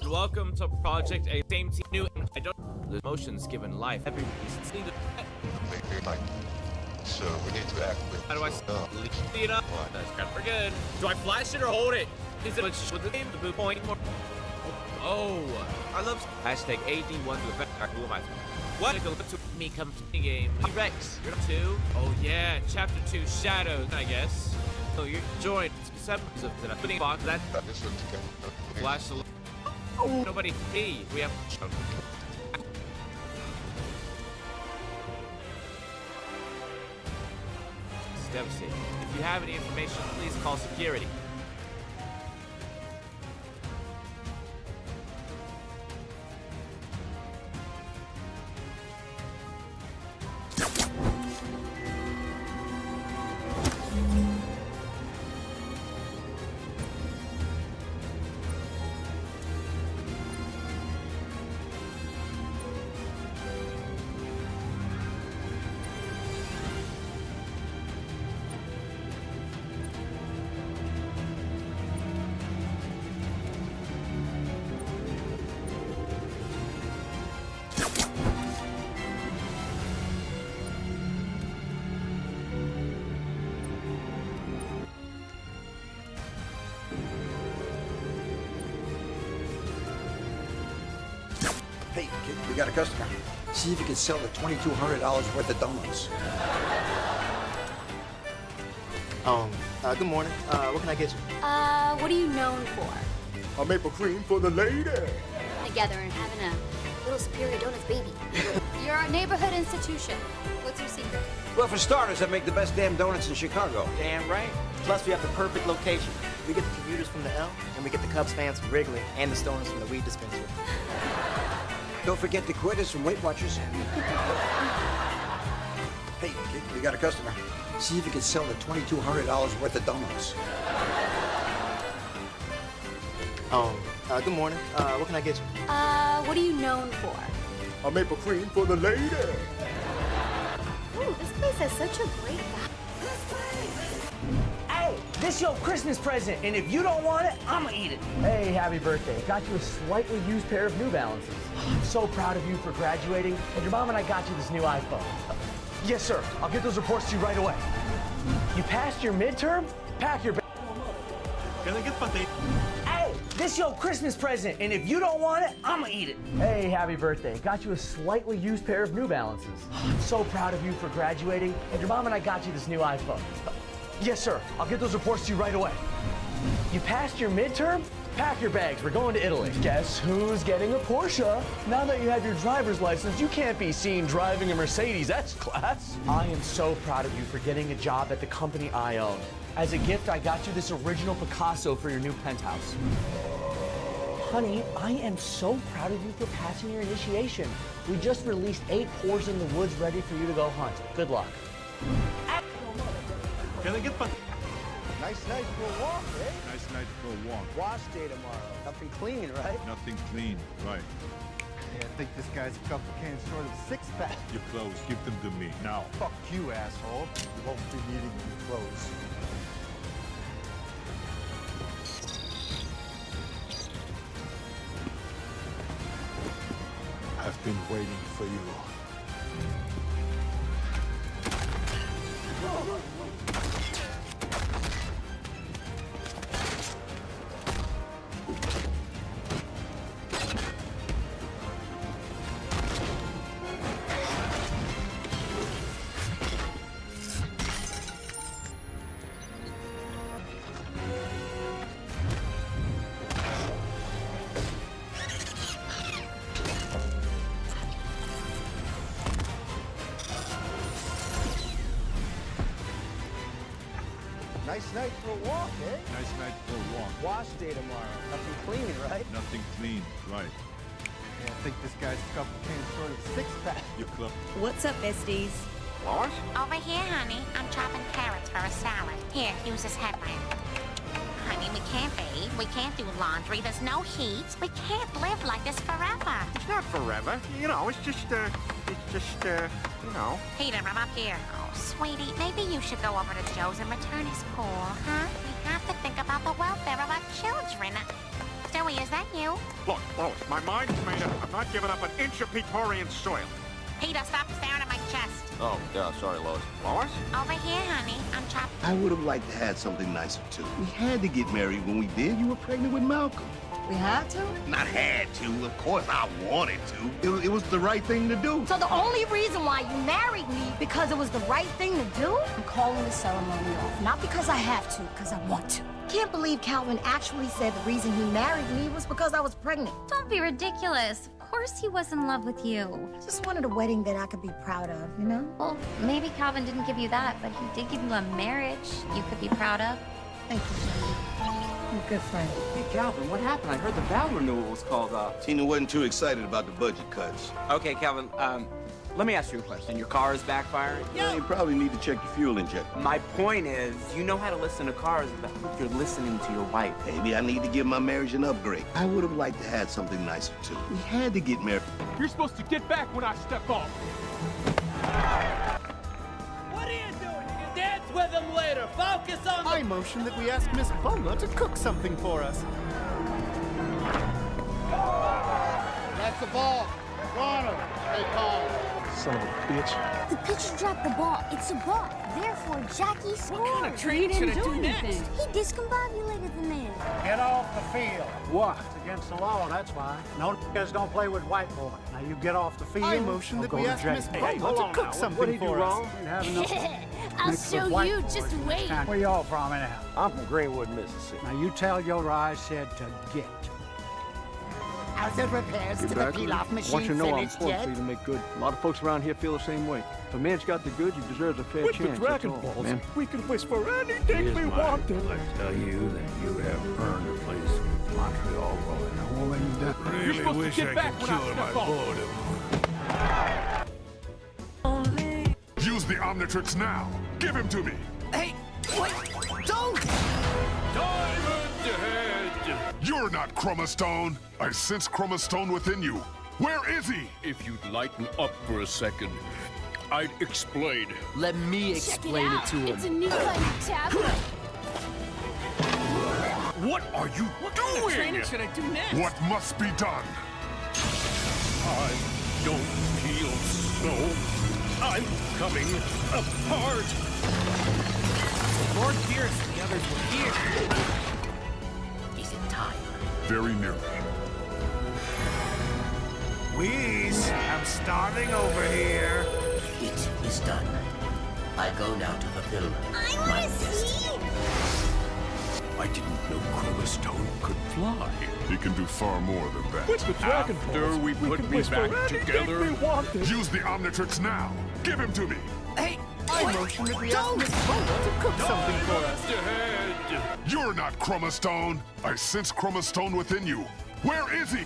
Welcome to Project A. Same team, new. I don't. The emotions given life. Everybody's need to. So we need to act with. How do I lead it up? That's kind of good. Do I flash it or hold it? Is it with the game? The blue point? Oh, I love hashtag AD1 to the back. Who am I? What? To me completing game. Rex, you're 2. Oh yeah, chapter 2 Shadows, I guess. So you're joined. 7 of the putting box that flash the. Oh, nobody see. We have. It's devastating. If you have any information, please call security. Hey, kid, we got a customer. See if you can sell the $2,200 worth of donuts. Good morning. What can I get you? What are you known for? A maple cream for the lady. Together and having a little Superior Donuts baby. You're a neighborhood institution. What's your secret? Well, for starters, I make the best damn donuts in Chicago. Damn right. Plus, we have the perfect location. We get the commuters from the L, and we get the Cubs fans from Wrigley, and the stoners from the weed dispensary. Don't forget the quitters from Weight Watchers. Hey, kid, we got a customer. See if you can sell the $2,200 worth of donuts. Good morning. What can I get you? What are you known for? A maple cream for the lady. Ooh, this place has such a great vibe. Hey, this your Christmas present, and if you don't want it, I'ma eat it. Hey, happy birthday. Got you a slightly used pair of New Balances. I'm so proud of you for graduating, and your mom and I got you this new iPhone. Yes, sir. I'll get those reports to you right away. You passed your midterm? Pack your bag. Can I get potato? Hey, this your Christmas present, and if you don't want it, I'ma eat it. Hey, happy birthday. Got you a slightly used pair of New Balances. I'm so proud of you for graduating, and your mom and I got you this new iPhone. Yes, sir. I'll get those reports to you right away. You passed your midterm? Pack your bags. We're going to Italy. Guess who's getting a Porsche? Now that you have your driver's license, you can't be seen driving a Mercedes S-Class. I am so proud of you for getting a job at the company I own. As a gift, I got you this original Picasso for your new penthouse. Honey, I am so proud of you for passing your initiation. We just released 8 Pours in the Woods ready for you to go hunt. Good luck. Can I get potato? Nice night for a walk, eh? Nice night for a walk. Wash day tomorrow. Nothing clean, right? Nothing clean, right? Yeah, I think this guy's a couple cans short of a six-pack. Your clothes, give them to me, now. Fuck you, asshole. You won't be needing your clothes. I've been waiting for you. Nice night for a walk, eh? Nice night for a walk. Wash day tomorrow. Nothing clean, right? Nothing clean, right? Yeah, I think this guy's a couple cans short of a six-pack. Your clothes. What's up, besties? Lois? Over here, honey. I'm chopping carrots for a salad. Here, use this headlamp. Honey, we can't bathe. We can't do laundry. There's no heat. We can't live like this forever. It's not forever. You know, it's just, you know. Peter, I'm up here. Oh, sweetie, maybe you should go over to Joe's and return his pool, huh? We have to think about the welfare of our children. Joey, is that that you? Look, Lois, my mind's made up. I'm not giving up an inch of Praetorian soil. Peter, stop staring at my chest. Oh, yeah, sorry, Lois. Lois? Over here, honey. I'm chopping. I would have liked to have something nicer too. We had to get married when we did. You were pregnant with Malcolm. We had to? Not had to. Of course I wanted to. It was the right thing to do. So the only reason why you married me because it was the right thing to do? I'm calling the ceremony off. Not because I have to, because I want to. Can't believe Calvin actually said the reason he married me was because I was pregnant. Don't be ridiculous. Of course he was in love with you. Just wanted a wedding that I could be proud of, you know? Well, maybe Calvin didn't give you that, but he did give you a marriage you could be proud of. Thank you, Jenny. You're a good friend. Hey, Calvin, what happened? I heard the vow renewal was called off. Tina wasn't too excited about the budget cuts. Okay, Calvin, let me ask you a question. Your car is backfiring? Yeah, you probably need to check your fuel injector. My point is, you know how to listen to cars, but I hope you're listening to your wife. Maybe I need to give my marriage an upgrade. I would have liked to have something nicer too. We had to get married. You're supposed to get back when I step off. What are you doing? You can dance with him later. Focus on the... I motion that we ask Miss Bumler to cook something for us. That's the ball. Ronald, they call. Son of a bitch. The pitcher dropped the ball. It's a ball. Therefore, Jackie scored. What kind of training should I do next? He discombobulated the man. Get off the field. What? It's against the law, that's why. No niggas don't play with white boy. Now you get off the field. I motion that we ask Miss Bumler to cook something for us. I'll show you. Just wait. Where y'all from anyhow? I'm from Greenwood, Mississippi. Now you tell your I said to get. Are the repairs to the peel-off machine finished yet? to make good. A lot of folks around here feel the same way. If a man's got the goods, he deserves a fair chance. With the Dragon Balls, man. We can wish for anything we want. I tell you that you have earned a place in Montreal, Roy. Really wish I could cure my boredom. Use the Omnitrix now. Give him to me. Hey, wait, don't! Diamond Head! You're not Chroma Stone. I sense Chroma Stone within you. Where is he? If you'd lighten up for a second, I'd explain. Let me explain it to him. It's a new kind of tablet. What are you doing? Training should I do next? What must be done? I don't feel so. I'm coming apart. Lord Pierce and the others were here. Is it time? Very nearly. Wheeze, I'm starving over here. It is done. I go now to fulfill my destiny. I didn't know Chroma Stone could fly. He can do far more than that. With the Dragon After Balls, we put can me wish back for anything together. we wanted. Use the Omnitrix now. Give him to me. Hey, I motion that we ask Miss Bumler to cook something for us. Head! You're not Chroma Stone. I sense Chroma Stone within you. Where is he?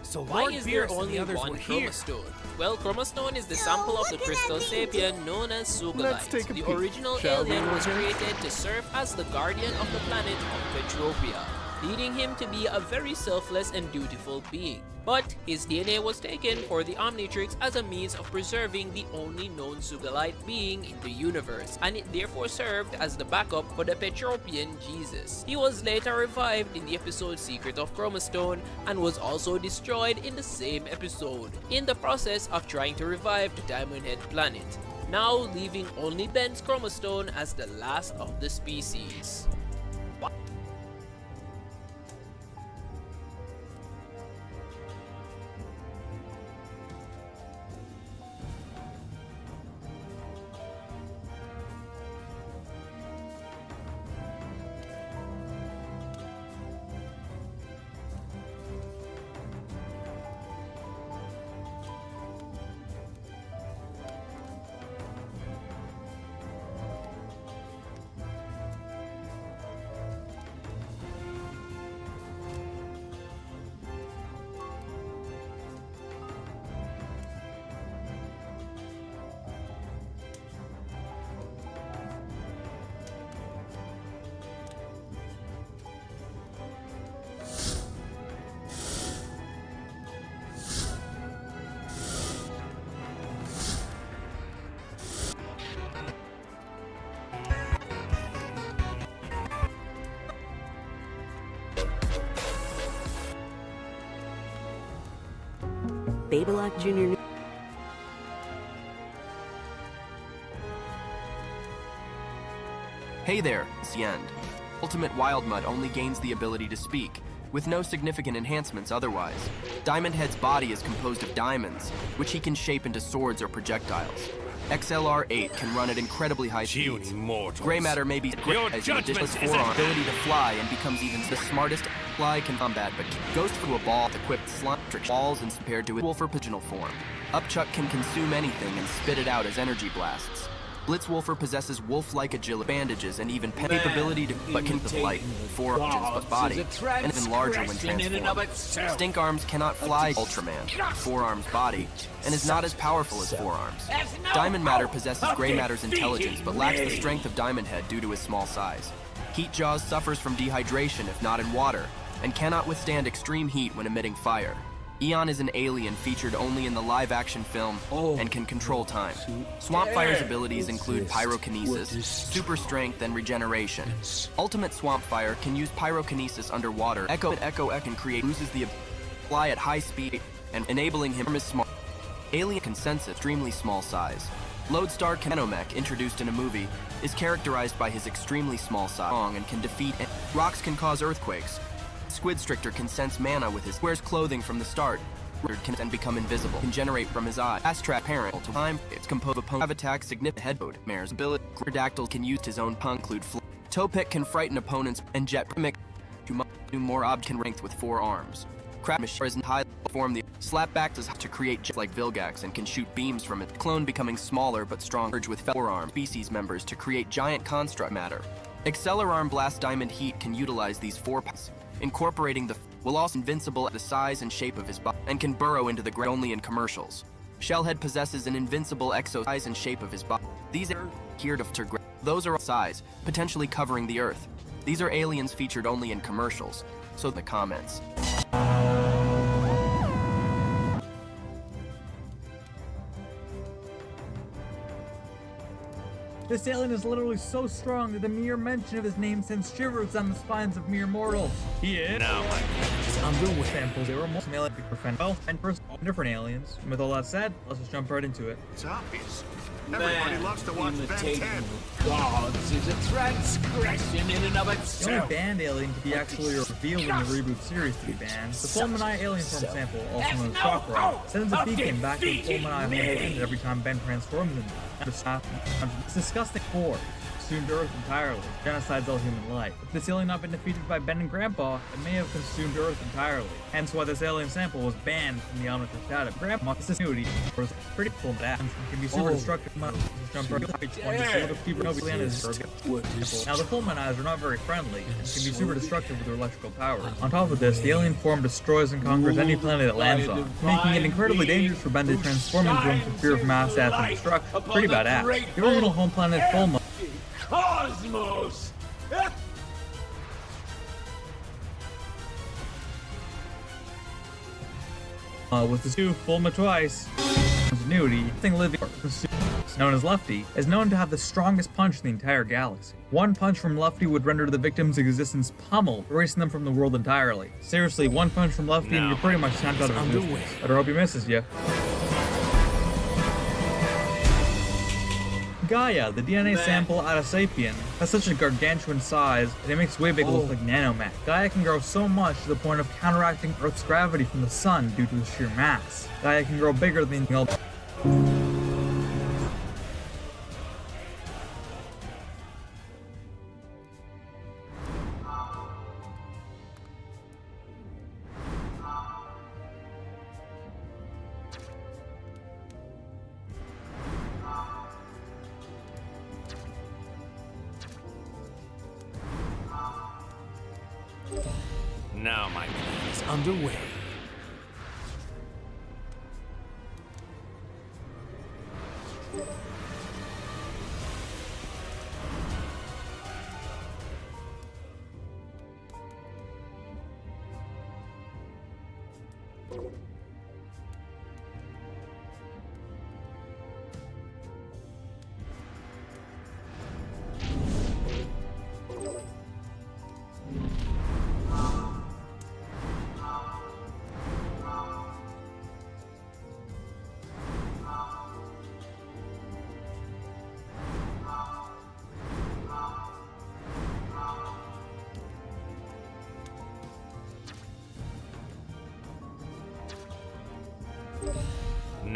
So Why Lord is Pierce there and the only others one were here. Chroma Stone? Well, Chroma Stone is the sample of the crystal sapien known as Sugilite. The original alien was created to serve as the guardian of the planet of Petropia, leading him to be a very selfless and dutiful being. But his DNA was taken for the Omnitrix as a means of preserving the only known Sugilite being in the universe, and it therefore served as the backup for the Petropian Jesus. He was later revived in the episode Secret of Chroma Stone and was also destroyed in the same episode, in the process of trying to revive the Diamond Head planet, now leaving only Ben's Chroma Stone as the last of the species. Babylock Jr. Hey there, it's the end. Ultimate Wild Mud only gains the ability to speak, with no significant enhancements otherwise. Diamond Head's body is composed of diamonds, which he can shape into swords or projectiles. XLR-8 can run at incredibly high speeds. Gray Matter may be great as an additional forearm ability to fly and becomes even the smartest fly can combat, but goes through a ball equipped slime trick balls and compared to its Wolfer original form. Upchuck can consume anything and spit it out as energy blasts. Blitzwolfer possesses wolf-like agility, bandages, and even capability to but can of light, 4 inches but body, and even larger when transformed. Stink Arms cannot fly Ultraman, 4 arms body, and is not as powerful as 4 arms. Diamond Matter possesses Gray Matter's intelligence, but lacks the strength of Diamond Head due to his small size. Heat Jaws suffers from dehydration if not in water, and cannot withstand extreme heat when emitting fire. Eon is an alien featured only in the live-action film and can control time. Swampfire's abilities include pyrokinesis, super strength, and regeneration. Ultimate Swampfire can use pyrokinesis underwater. Echo can create loses the ability to fly at high speed and enabling him is small. Alien consensus extremely small size. Lodestar Canomech, introduced in a movie, is characterized by his extremely small size and can defeat rocks can cause earthquakes. Squidstrictor can sense mana with his wears clothing from the start, can become invisible, can generate from his eye. Fast Track Parent to time, it's composed of opponent attack significant head mode. Mare's ability. Gyrodactyl can use his own include Topek can frighten opponents, and Jet Primic to do more can rank with 4 arms. Crabmish is in high form. The Slapback is to create jets like Vilgax and can shoot beams from it. Clone becoming smaller but stronger with 4 arm species members to create giant construct matter. Accelerarm Blast Diamond Heat can utilize these 4 parts. Incorporating the will also invincible at the size and shape of his body and can burrow into the ground only in commercials. Shellhead possesses an invincible exo size and shape of his body. These are here to those are size, potentially covering the earth. These are aliens featured only in commercials. So the comments. This alien is literally so strong that the mere mention of his name sends shivers down the spines of mere mortals. He is now underwear samples. They were more alien well and first different aliens. And with all that said, let's just jump right into it. It's obvious. Everybody loves to watch Ben 10. Gods is a transgression in and of The itself. only banned alien to be actually revealed in the reboot series to be banned, the Fulmini alien form sample, also known as Shockrock, sends a beacon back to the Fulmini every time Ben transforms into it. It's disgusting. 4. Consumed Earth entirely. Genocides all human life. If this alien not been defeated by Ben and Grandpa, it may have consumed Earth entirely. Hence why this alien sample was banned from the Omnitrix data. Grandpa's continuity was pretty cool that and can be super destructive. Jump right to each one to see what the people of the alien is. Now the Fulmini's are not very friendly and can be super destructive with their electrical powers. On top of this, the alien form destroys and conquers any planet it lands on, making it incredibly dangerous for Ben to transform into him for fear of mass death and destruction. Pretty badass. The original home planet Fulma Cosmos! With the two Fulma twice. Continuity, thing living known as Lefty, is known to have the strongest punch in the entire galaxy. One punch from Lefty would render the victim's existence pummeled, erasing them from the world entirely. Seriously, one punch from Lefty and you're pretty much snapped out of existence. Better hope he misses you. Gaia, the DNA sample out of Sapien, has such a gargantuan size that it makes way bigger look like Nanomech. Gaia can grow so much to the point of counteracting Earth's gravity from the sun due to its sheer mass. Gaia can grow bigger than anything else. Now my plan is underway.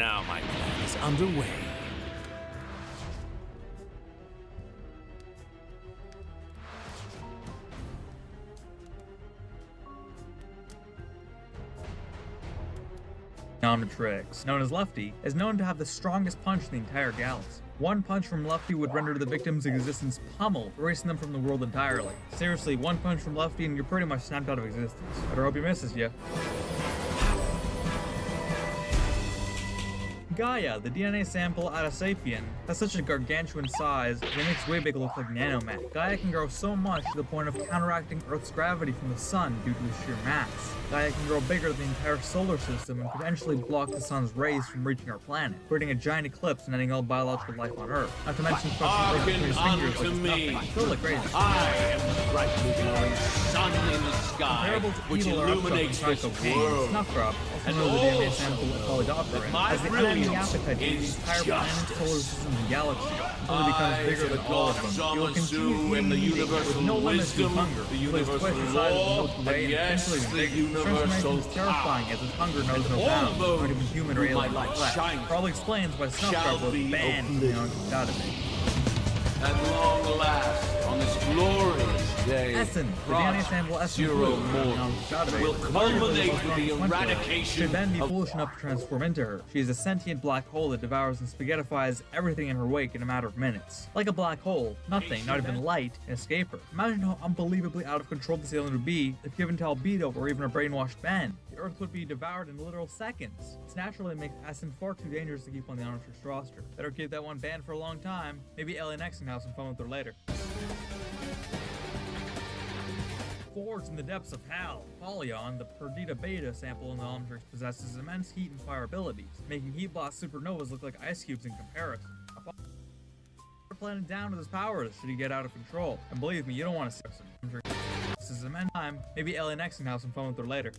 Now my plan is underway. Omnitrix, known as Lefty, is known to have the strongest punch in the entire galaxy. One punch from Lefty would render the victim's existence pummeled, erasing them from the world entirely. Seriously, one punch from Lefty and you're pretty much snapped out of existence. Better hope he misses you. Gaia, the DNA sample out of Sapien, has such a gargantuan size that it makes Weebig look like Nanomat. Gaia can grow so much to the point of counteracting Earth's gravity from the sun due to its sheer mass. Gaia can grow bigger than the entire solar system and potentially block the sun's rays from reaching our planet, creating a giant eclipse and ending all biological life on Earth. Not to mention crushing Earth between his fingers like it's nothing. Feel like crazy. I am the brightly glowing sun in the sky, which illuminates this world. Snuffcrop, also known as the DNA sample of Polydopteran, has the unending appetite to eat the entire planet, solar systems, and galaxy, until it becomes bigger than all of them. He will continue eating with no limits to his hunger. He plays twice the size of the Milky Way and potentially even bigger. His transformation is terrifying as his hunger knows no bounds, not even human or alien flesh. Probably explains why Snuffcrop was banned from the Onix database. At long last, on this glorious day, Essen, the DNA sample Essen Zero will culminate with the should eradication then be foolish enough to transform into her. She is a sentient black hole that devours and spaghettifies everything in her wake in a matter of minutes. Like a black hole, nothing, not even light, can escape her. Imagine how unbelievably out of control this alien would be if given to Albedo or even a brainwashed Ben. The Earth would be devoured in literal seconds. It's naturally makes Essen far too dangerous to keep on the Omnitrix roster. Better keep that one banned for a long time. Maybe Alien X can have some fun with her later. Forged in the depths of hell, Apollyon, the Perdita Beta sample in the Omnitrix, possesses immense heat and fire abilities, making heat blast supernovas look like ice cubes in comparison. Apollyon planet down with his powers should he get out of control. And believe me, you don't want to see Omnitrix. This is immense time. Maybe Alien X can have some fun with her later.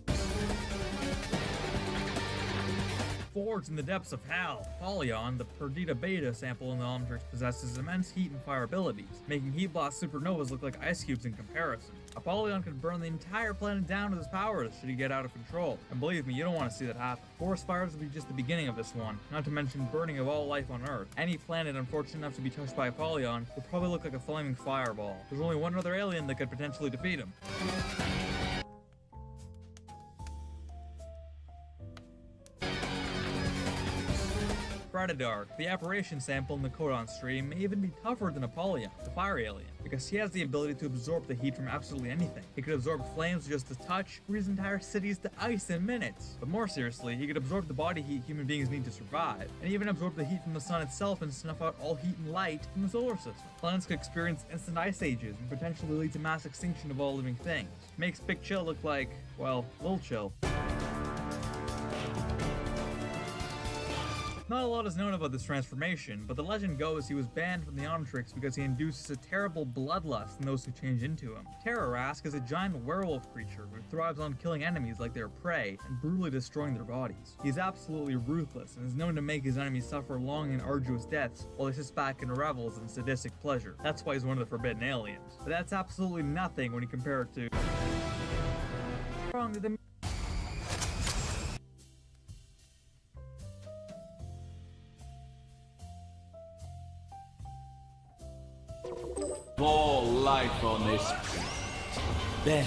Forged in the depths of hell, Apollyon, the Perdita Beta sample in the Omnitrix, possesses immense heat and fire abilities, making heat blast supernovas look like ice cubes in comparison. Apollyon could burn the entire planet down with his powers should he get out of control. And believe me, you don't want to see that happen. Forest fires will be just the beginning of this one, not to mention burning of all life on Earth. Any planet unfortunate enough to be touched by Apollyon will probably look like a flaming fireball. There's only one other alien that could potentially defeat him. Predadark, the apparition sample in the Codon stream, may even be tougher than Apollyon, the fire alien, because he has the ability to absorb the heat from absolutely anything. He could absorb flames with just a touch, freeze entire cities to ice in minutes. But more seriously, he could absorb the body heat human beings need to survive, and even absorb the heat from the sun itself and snuff out all heat and light from the solar system. Planets could experience instant ice ages and potentially lead to mass extinction of all living things. Makes Big Chill look like, well, Lil Chill. Not a lot is known about this transformation, but the legend goes he was banned from the Omnitrix because he induces a terrible bloodlust in those who change into him. Terrarask is a giant werewolf creature who thrives on killing enemies like their prey and brutally destroying their bodies. He's absolutely ruthless and is known to make his enemies suffer long and arduous deaths while he sits back and revels in sadistic pleasure. That's why he's one of the forbidden aliens. But that's absolutely nothing when you compare it to... wrong to the... all life on this planet. Then,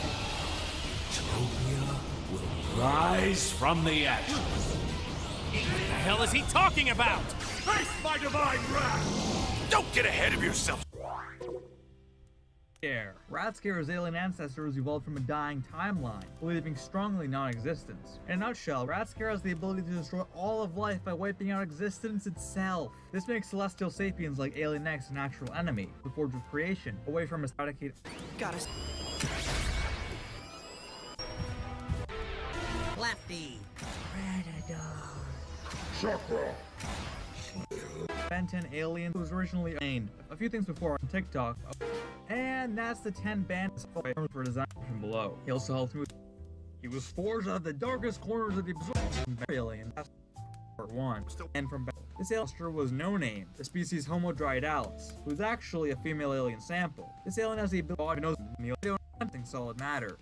Tropia will rise from the ashes. What the hell is he talking about? Face my divine wrath! Don't get ahead of yourself! Ratscare's alien ancestors evolved from a dying timeline, believing strongly non-existence. In a nutshell, Ratscare has the ability to destroy all of life by wiping out existence itself. This makes celestial sapiens like Alien X a natural enemy, the forge of creation, away from his eradicated. Got us. Lefty. Predator. Ben 10 alien was originally named a few things before on TikTok, and that's the 10 bands for design below. He also helped me with. He was forged out of the darkest corners of the absorbing alien. Part 1. And from this alien was no name, the species Homo Dryadalis, who is actually a female alien sample. This alien has the ability to know something solid matter.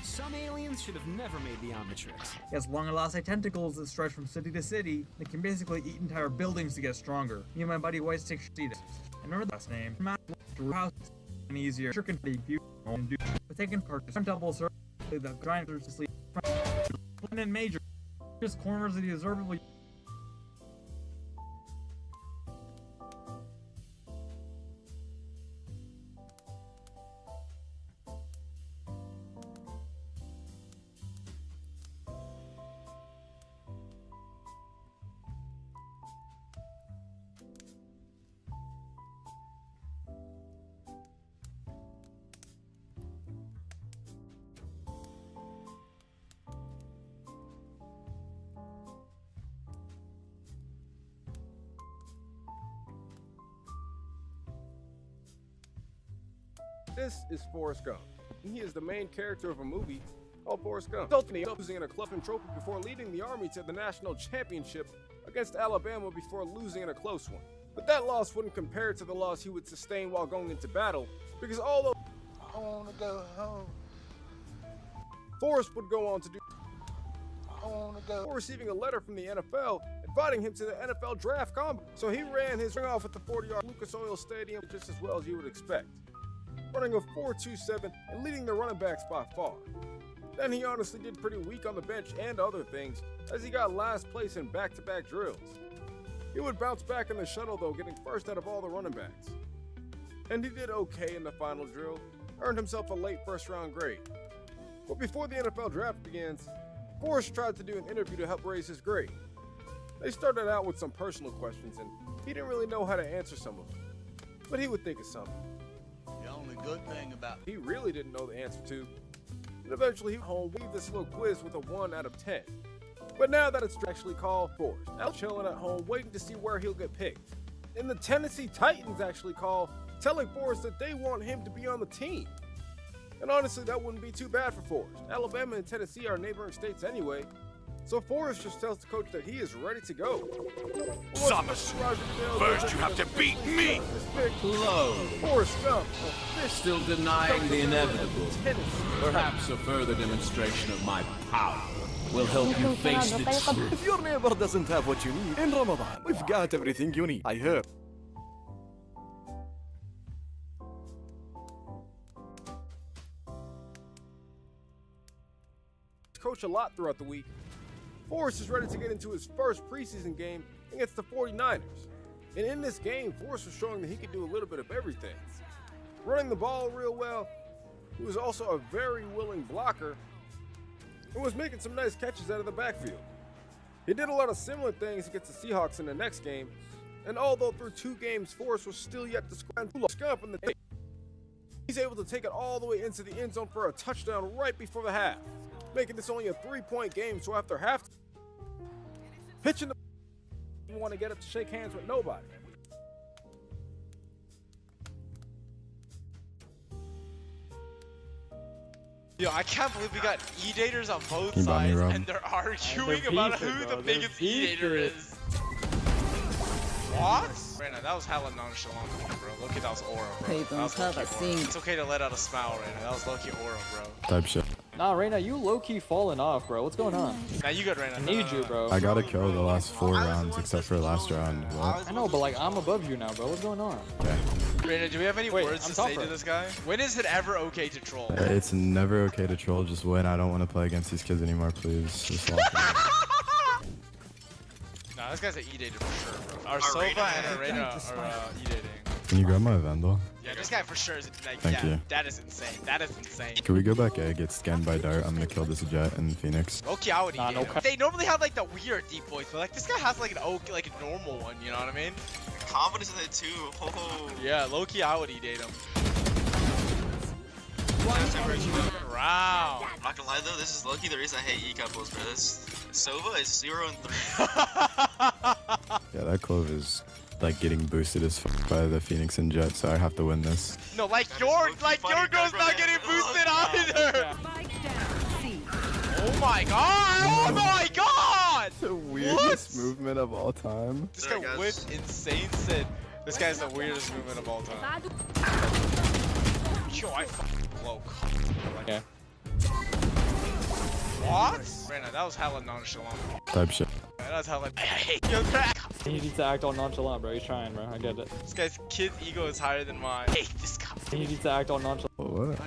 Some aliens should have never made the Omnitrix. He has long elastic tentacles that stretch from city to city and can basically eat entire buildings to get stronger. Me and my buddy Weiss take shit. I remember the last name. House and easier. Sure can be beautiful and do. But taking part to double circle the giant to sleep. And major. Just corners of the observable. This is Forrest Gump. He is the main character of a movie called Forrest Gump. Ultimately losing in a club and trophy before leading the Army to the national championship against Alabama before losing in a close one. But that loss wouldn't compare to the loss he would sustain while going into battle, because although I wanna go home, Forrest would go on to do before receiving a letter from the NFL inviting him to the NFL draft combine. So he ran his ring off at the 40-yard Lucas Oil Stadium just as well as you would expect, running a 4.27 and leading the running backs by far. Then he honestly did pretty weak on the bench and other things, as he got last place in back-to-back drills. He would bounce back in the shuttle though, getting first out of all the running backs. And he did okay in the final drill, earned himself a late first-round grade. But before the NFL draft begins, Forrest tried to do an interview to help raise his grade. They started out with some personal questions, and he didn't really know how to answer some of them. But he would think of something. The only good thing about he really didn't know the answer to. And eventually he home leave this little quiz with a 1 out of 10. But now that it's actually called Forrest, now chilling at home waiting to see where he'll get picked. And the Tennessee Titans actually call, telling Forrest that they want him to be on the team. And honestly, that wouldn't be too bad for Forrest. Alabama and Tennessee are neighboring states anyway. So Forrest just tells the coach that he is ready to go. Thomas, first you have to beat me! Low. Forrest Gump. Still denying the inevitable. Perhaps a further demonstration of my power will help you face the truth. If your neighbor doesn't have what you need, in Ramadan, we've got everything you need, I heard. Coach a lot throughout the week. Forrest is ready to get into his first preseason game against the 49ers. And in this game, Forrest was showing that he could do a little bit of everything. Running the ball real well, he was also a very willing blocker and was making some nice catches out of the backfield. He did a lot of similar things against the Seahawks in the next game, and although through 2 games, Forrest was still yet to scrap in the game, he's able to take it all the way into the end zone for a touchdown right before the half, making this only a 3-point game. So after half, pitching the you want to get up to shake hands with nobody. Yo, I can't believe we got E-daters on both sides, and they're arguing about who the biggest E-dater is. What? Raina, that was hella nonchalant, bro. Look at that was aura, bro. That was low-key aura. It's okay to let out a smile, Raina. That was low-key aura, bro. Type shit. Nah, Reina, you low-key falling off, bro. What's going on? Nah, you good, Reina. I need you, bro. I got a kill the last 4 rounds except for last round. What? I know, but like, I'm above you now, bro. What's going on? Okay. Reina, do we have any words to say to this guy? When is it ever okay to troll? It's never okay to troll, just win. I don't want to play against these kids anymore, please. Just lock me. Nah, this guy's an E-dater for sure, bro. Our Sova and Reina are E-dating. Can you grab my Vandal? Yeah, this guy for sure is like, Thank you. That is insane. That is insane. Can we go back A, get scanned by Dart? I'm gonna kill this Jet and Phoenix. Okay, I would E-date him. They normally have like the weird deep voice, but like this guy has like an like a normal one, you know what I mean? Confidence in it too. Oh. Yeah, low-key I would E-date him. Wow. I'm not gonna lie though, this is low-key the reason I hate E-couples, bro. This Sova is 0 and 3. Yeah, that Clove is like getting boosted as fuck by the Phoenix and Jet, so I have to win this. No, like your girl's not getting boosted either. Oh my god! Oh my god! The weirdest movement of all time. This guy whipped insane Sid. This guy's the weirdest movement of all time. Yo, I fucking blow Oh, Okay. what? Reyna, that was hella nonchalant. Type shit. That was hella. Yo, crack. He needs to act all nonchalant, bro. He's trying, bro. I get it. This guy's kid's ego is higher than mine. Hey, this guy. He needs to act all nonchalant. What?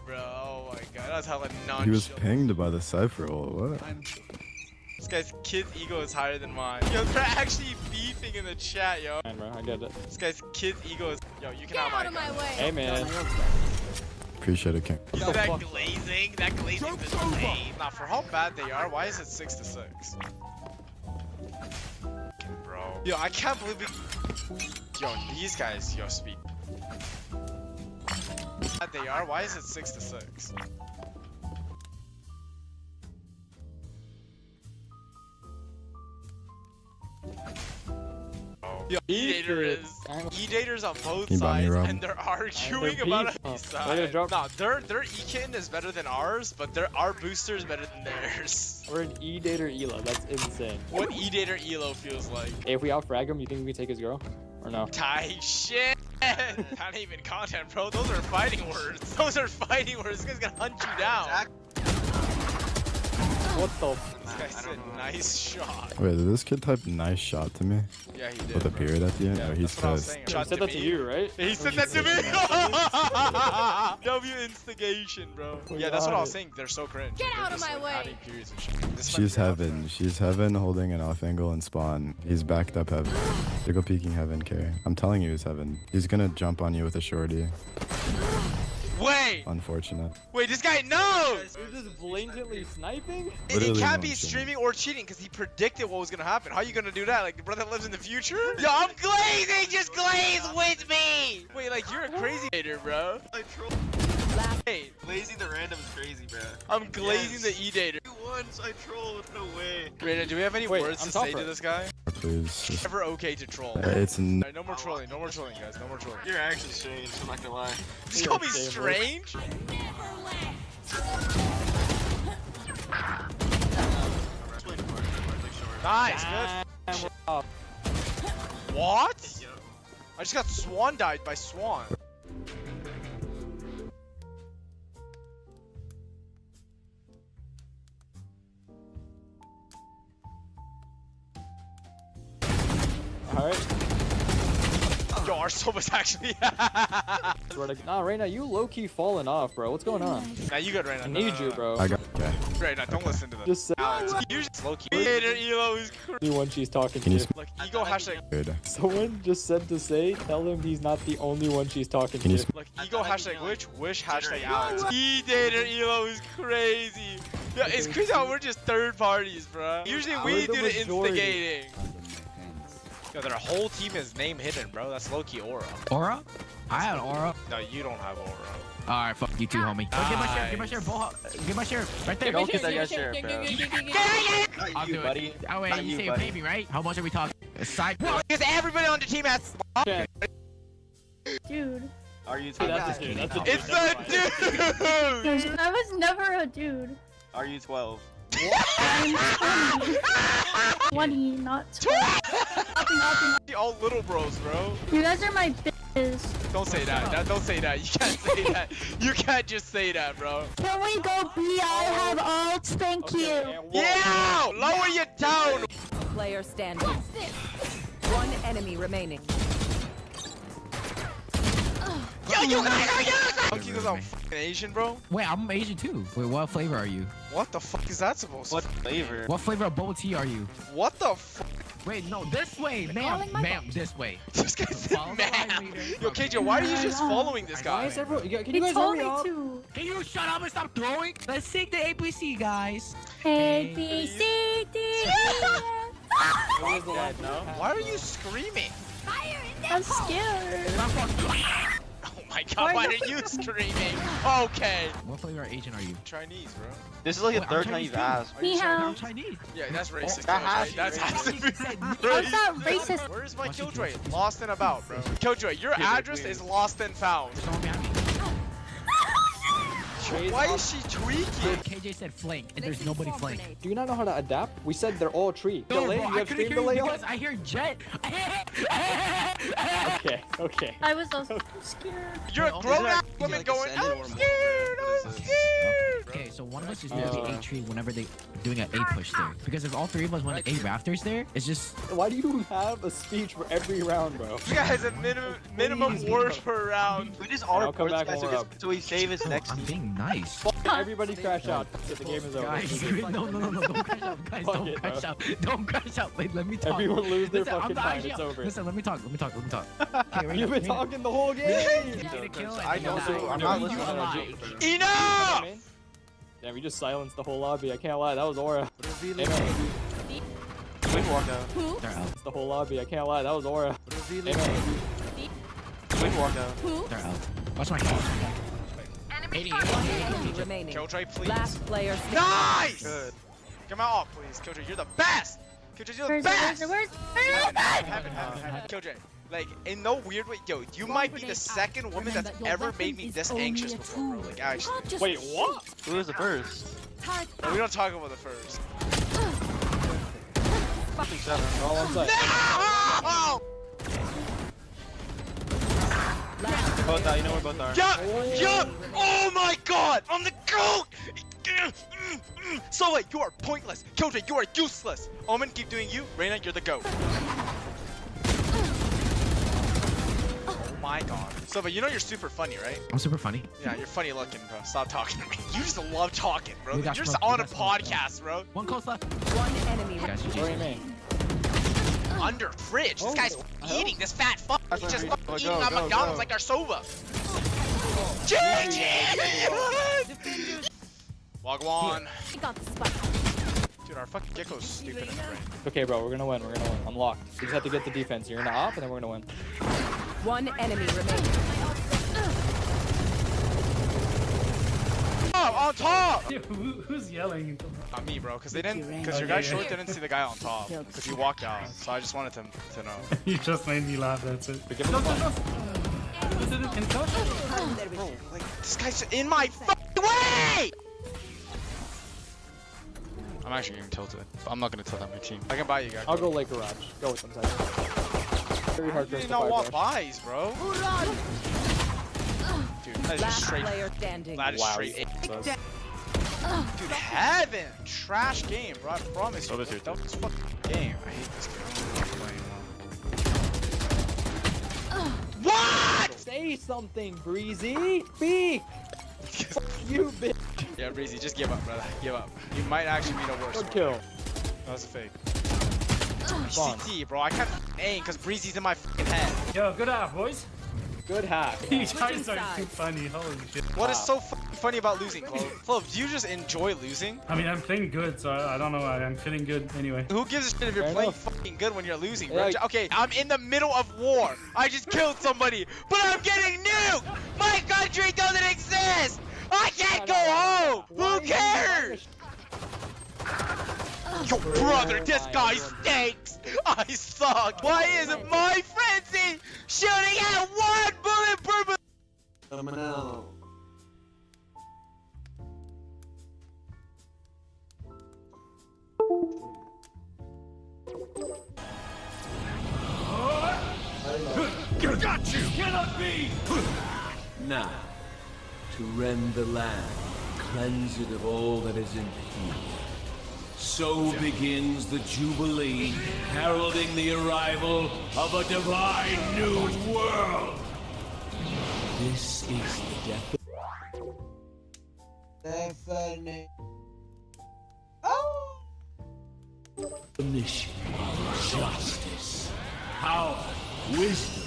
Bro, oh my god, that was hella nonchalant. He was pinged by the cipher. What? This guy's kid's ego is higher than mine. Yo, they're actually beefing in the chat, yo. Bro, I get it. This guy's kid's ego is. Yo, you can have my way. Hey, man. Appreciate it, King. Yo, that glazing is insane. Nah, for how bad they are, why is it 6-6? Bro. Yo, I can't believe we. Yo, these guys, yo, speak. Bad they are, why is it 6-6? Yo, E-daters on both Can you buy me sides, rum? and they're arguing about a side. No, their E-kitten is better than ours, but our booster is better than theirs. We're an E-dater Elo. That's insane. What E-dater Elo feels like? Hey, if we outfrag him, you think we can take his girl? Or no? Tight shit! That ain't even content, bro. Those are fighting words. Those are fighting words. This guy's gonna hunt you down. What the? This guy said nice shot. Wait, did this kid type nice shot to me? Yeah, he did. With a period at the end? Yeah, Oh, he's that's what I was pissed. saying. He Shot said that to you, right? He said that to me! W instigation, bro. Yeah, that's what I was saying. They're so cringe. Get They're out of just, my like, way. adding periods and shit. This She's might be heaven. She's heaven holding an off angle and spawn. He's backed up heaven. They're peeking heaven, Carry. I'm telling you, he's heaven. He's gonna jump on you with a shorty. Wait! Unfortunate. Wait, this guy knows! You're just blatantly sniping? He Literally can't be nonchalant. streaming or cheating because he predicted what was gonna happen. How are you gonna do that? Like, the brother lives in the future? Yo, I'm glazing! Just glaze with me! Wait, like, you're a crazy hater, bro. I troll. Hey, Glazing the random is crazy, bro. I'm glazing the E-dater. Once I trolled, no way. Reyna, do we have any words I'm to say top to this guy? Please. Just, Never okay to troll. it's n Alright, no more trolling, guys. No more trolling. You're actually strange, I'm not gonna lie. Just call me strange? Nice, good. What? I just got swan died by Swan. Alright. Yo, our Soba's actually. Nah, Reyna, you low-key falling off, bro. What's going on? Nah, you good, Reyna. I need you, bro. I got. Okay. Reyna, don't listen to this. Just say Alex, you just low-key. E-dater Elo is crazy. anyone she's talking Can you to. Like, ego hashtag. Good. Someone just said to say, tell him he's not the only one she's talking Can you to. Like, ego hashtag wish hashtag Alex. E-dater Elo is crazy. Yeah, it's crazy how we're just third parties, bro. Usually we do the instigating. Yo, their whole team is name hidden, bro. That's low-key aura. Aura? I had aura. No, you don't have aura. Alright, fuck you too, homie. Nice. Give my share, Give my share, right there. Don't get that guy's share, bro. I'll do it. Oh wait, you say you pay me, right? How much are we talking? Side. Because everybody on the team has. Dude. Are you Dude, that's a dude. That's a dude. It's a dude! I was never a dude. Are you 12? I'm 20, not 12. All little bros, bro. You guys are my bitches. Don't say that. Don't say that. You can't say that. You can't just say that, bro. Can we go B? I have ults, thank you. Yeah! Lower your tone! Player standing. One enemy remaining. Yo, you guys are yours! Monkey goes out fucking Asian, bro. Wait, I'm Asian too. Wait, what flavor are you? What the fuck is that supposed to What flavor? What flavor of bubble tea are you? What the fuck? Wait, no, this way, ma'am, this way. This guy said ma'am. Yo, KJ, why are you just following this Why guy? is everyone? Can He you guys told hurry me up? to. Can you shut up and stop throwing? Let's sing the ABC, guys. A, B, C, D, E, F. Why are you screaming? I'm scared. Oh my god, why are you screaming? Okay. What flavor Asian are you? Chinese, bro. This is like the Wait, third I'm time you've Chinese asked. Ni hao. Chinese. Yeah, that's racist. that has Killjoy. to be That has to be How's that racist? Where's my Killjoy? Lost and about, bro. Killjoy, your address is lost and found. Someone behind me. Why is she tweaking? KJ said flank, and there's nobody flank. Do you not know how to adapt? We said they're all tree. No, Delay? bro, You I have couldn't stream hear you delay on? because I hear Jet. Okay, okay. I was so scared. You're a grown ass women going, I'm scared, I'm scared. Okay, so one of us is doing the A tree whenever they're doing an A push there. Because if all three of us want an A rafters there, it's just. Why do you have a speech for every round, bro? You guys have minimum words per round. We just all come back more up. So we save his next. I'm being nice. Everybody crash out. So the game is over. Guys, no, don't crash out. Guys, don't crash out. Don't crash out. Wait, let me talk. Everyone lose their Listen, fucking time. It's over. Listen, let me talk. Okay, right You've been talking the whole game. I know, so I'm not listening to you. Enough! Damn, we just silenced the whole lobby. I can't lie. That was Aura. Wait, walk out. It's the whole lobby. I can't lie. That was Aura. Wait, walk out. They're out. Watch my house. Remaining. Killjoy, please. Last player. Nice! Good. Come out, please. Killjoy, you're the best! Killjoy, you're the best! Heaven. Killjoy, like, in no weird way, yo, you might be the second woman that's ever made me this anxious before, bro. Like, actually. Wait, what? Who was the first? No, we don't talk about the first. All on site. No! Both are, you know where both are. Yeah! Oh my god! I'm the GOAT! So you are pointless. Killjoy, you are useless. Omen, keep doing you. Reyna, you're the GOAT. Oh my god. Sova, you know you're super funny, right? I'm super funny. Yeah, you're funny looking, bro. Stop talking to me. You just love talking, bro. We You're got just smoke, on we a got smoke, podcast, bro. One close left. One enemy. Guys, What do you mean? Under fridge. This guy's eating this fat fuck. He's just eating on go, McDonald's go. like our Sova. GG! Wagwan. Dude, our fucking gecko's stupid in the brain. Okay, bro. We're gonna win. I'm locked. We just have to get the defense. You're in the op, and then we're gonna win. One enemy remaining. Oh, on top! Who's yelling? Not me, bro, because your guy short didn't see the guy on top, because he walked out, so I just wanted him to know. You just made me laugh, that's it. Bro, like, this guy's in my fucking way! I'm actually getting tilted, but I'm not gonna tilt on my team. I can buy you guys. I'll go late garage. Go with them, Tiger. Very hard You to did not want buy. buys, bro. Dude, that is just straight. Player standing. That is straight. Dude, heaven! Trash game, bro. I promise you. That was fucking game. I hate this game. What? Say something, Breezy. Speak. You bitch. Yeah, Breezy, just give up, brother. Give up. You might actually be the worst. Good kill. That was a fake. CT, bro. I can't aim because Breezy's in my fucking head. Yo, good eye, boys. Good hack. You guys are too funny. Holy shit. What is so funny about losing, Clove? Clove, do you just enjoy losing? I mean, I'm playing good, so I don't know. I'm feeling good anyway. Who gives a shit if you're Fair playing enough. fucking good when you're losing, bro? Yeah. Okay, I'm in the middle of war. I just killed somebody, but I'm getting nuked. My country doesn't exist. I can't go home. Who cares? Yo, brother, this guy stinks. I suck. Why isn't my frenzy shooting at one bullet per minute? Got you! Cannot be! Now, to rend the land, cleanse it of all that is impure. So begins the Jubilee, heralding the arrival of a divine new world. This is the death the mission of justice. Power, wisdom,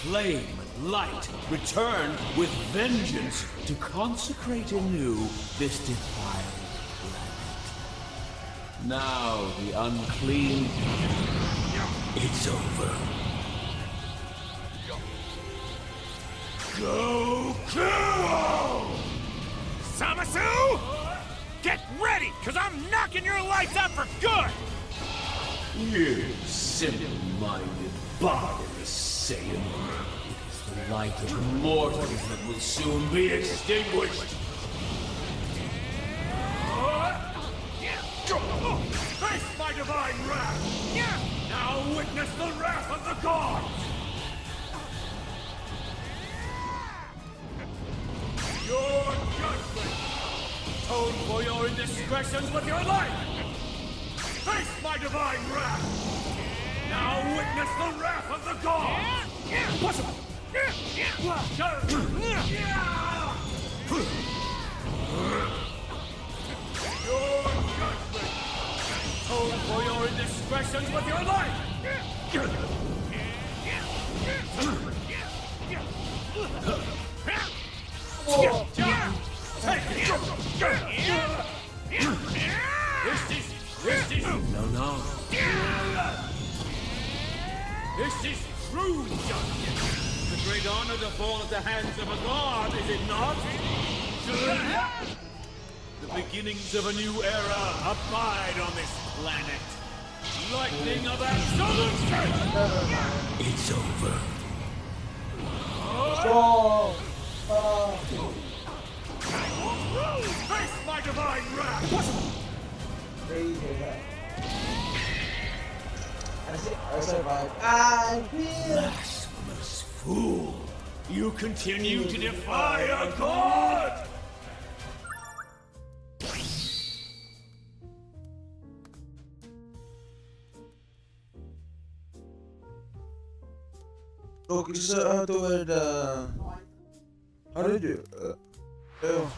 flame, and light return with vengeance to consecrate anew this defiled planet. Now the unclean, it's over. Goku! Zamasu! Get ready, cause I'm knocking your lights out for good! You simple-minded, barbarous Saiyan. It is the light of mortals that will soon be extinguished. Face my divine wrath! Now witness the wrath of the gods! Atone for your indiscretions with your life! Face my divine wrath! Now witness the wrath of the gods! Push him! Your judgment! Atone for your indiscretions with your life! No. This is true justice. The great honor to fall at the hands of a god, is it not? The beginnings of a new era abide on this planet. Lightning of absolute strength! It's over. Face my divine wrath! Blasphemous fool. You continue to defy a god! Okay, so how did you, how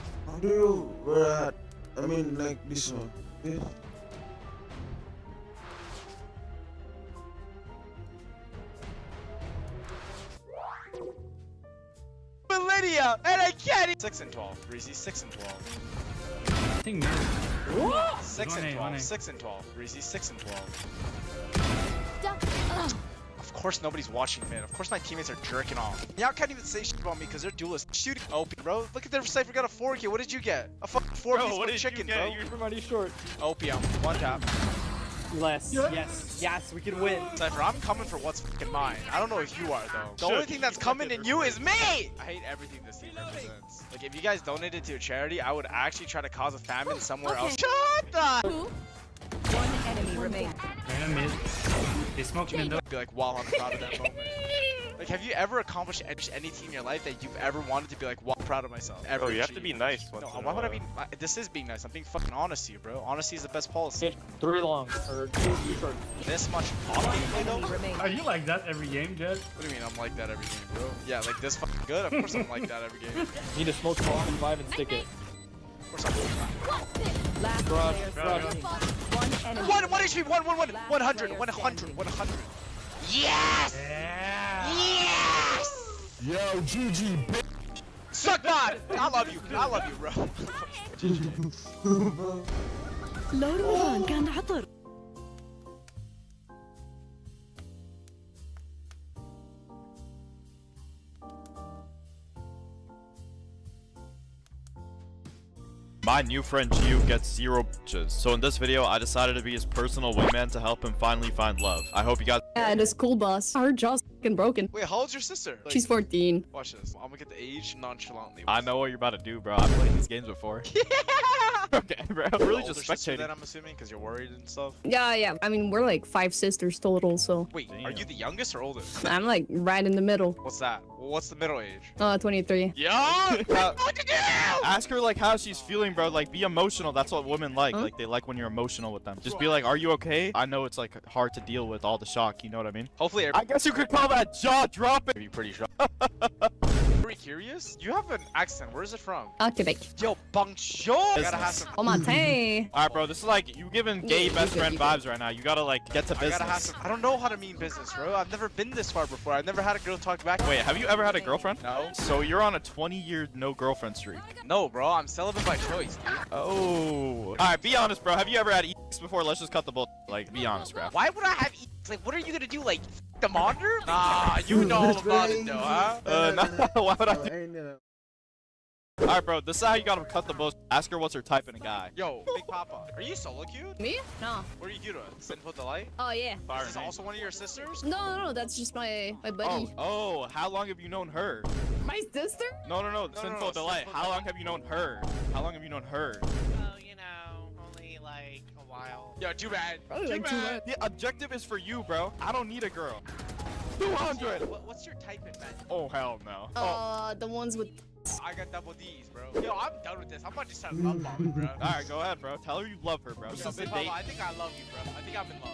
do you wear that? I mean, like this one. Yeah. Lydia, and I can't eat 6 and 12. Reezy, 6 and 12. I think no. 6 and 12. 6 and 12. Reezy, 6 and 12. Of course nobody's watching mid. Of course my teammates are jerking off. Y'all can't even say shit about me because they're duelists. Shooting OP, bro. Look at their Cypher got a 4K. What did you get? A fucking 4-piece chicken, bro. You're mighty short. Opium. One tap. Less. Yes, we can win. Cypher, I'm coming for what's fucking mine. I don't know if you are, though. The only thing that's coming in you is me! I hate everything this team represents. Like, if you guys donated to a charity, I would actually try to cause a famine somewhere else. Shut the... One enemy remains. They smoked me. Be like, wow, I'm proud of that moment. Like, have you ever accomplished anything in your life that you've ever wanted to be like, wow, proud of myself? Ever you have to be nice. No, why would I be? This is being nice. I'm being fucking honest to you, bro. Honesty is the best policy. 3 long or 2 short. This much off gameplay though? Are you like that every game, Jed? What do you mean I'm like that every game, bro? Yeah, like this fucking good? Of course I'm like that every game. Need to smoke bomb and revive and stick it. Of course I'm Last garage. One enemy. 1 HP, 100. Yes! Yeah! Yes! Yo, GG, bitch. Suck God! I love you, bro. لو رمضان كان عطر. My new friend Gio gets 0 bitches. So in this video, I decided to be his personal wingman to help him finally find love. I hope you guys— Yeah, and a school bus. Her jaw's fucking broken. Wait, how old's your sister? Like, she's 14. Watch this. I'm gonna get the age nonchalantly. I know what you're about to do, bro. I've played these games before. Okay, bro. I'm really just spectating. Then I'm assuming because you're worried and stuff. Yeah. I mean, we're like 5 sisters total, so. Wait, are you the youngest or oldest? I'm like right in the middle. What's that? What's the middle age? 23. Yeah. Ask her like how she's feeling, bro. Like, be emotional. That's what women like. Like, they like when you're emotional with them. Just be like, are you okay? I know it's like hard to deal with all the shock. You know what I mean? Hopefully, I guess you could call that jaw dropping. Be pretty sure. Very curious. You have an accent. Where is it from? Quebec. Yo, bonjour. Gotta have some. Oh my tay. All right, bro. This is like you giving gay best friend vibes right now. You gotta like get to business. I gotta have some. I don't know how to mean business, bro. I've never been this far before. I've never had a girl talk back. Wait, have you ever had a girlfriend? No. So you're on a 20-year no girlfriend streak. No, bro. I'm celibate by choice, dude. Oh. All right, be honest, bro. Have you ever had EX before? Let's just cut the bull. Like, be honest, bro. Why would I have EX? Like, what are you gonna do? Like, the monitor? Nah, you know all about it, though, huh? Nah, why would I do? Alright, bro, this is how you gotta cut the bullshit. Ask her what's her type in a guy. Yo, Big Papa, are you solo cute? Me? No. What are you doing? Send put the light? Oh yeah. Is this also one of your sisters? No, that's just my buddy. Oh, how long have you known her? My sister? No, Sinful Delight. How long have you known her? How long have you known her? Oh, you know, only like a while. Yo, too bad. Probably like 2 months. The objective is for you, bro. I don't need a girl. 200. What's your type in bed? Oh, hell no. The ones with I got double D's, bro. Yo, I'm done with this. I'm about to start love bombing, bro. Alright, go ahead, bro. Tell her you love her, bro. Yo, Since the Big date. Papa, I think I love you, bro. I think I'm in love.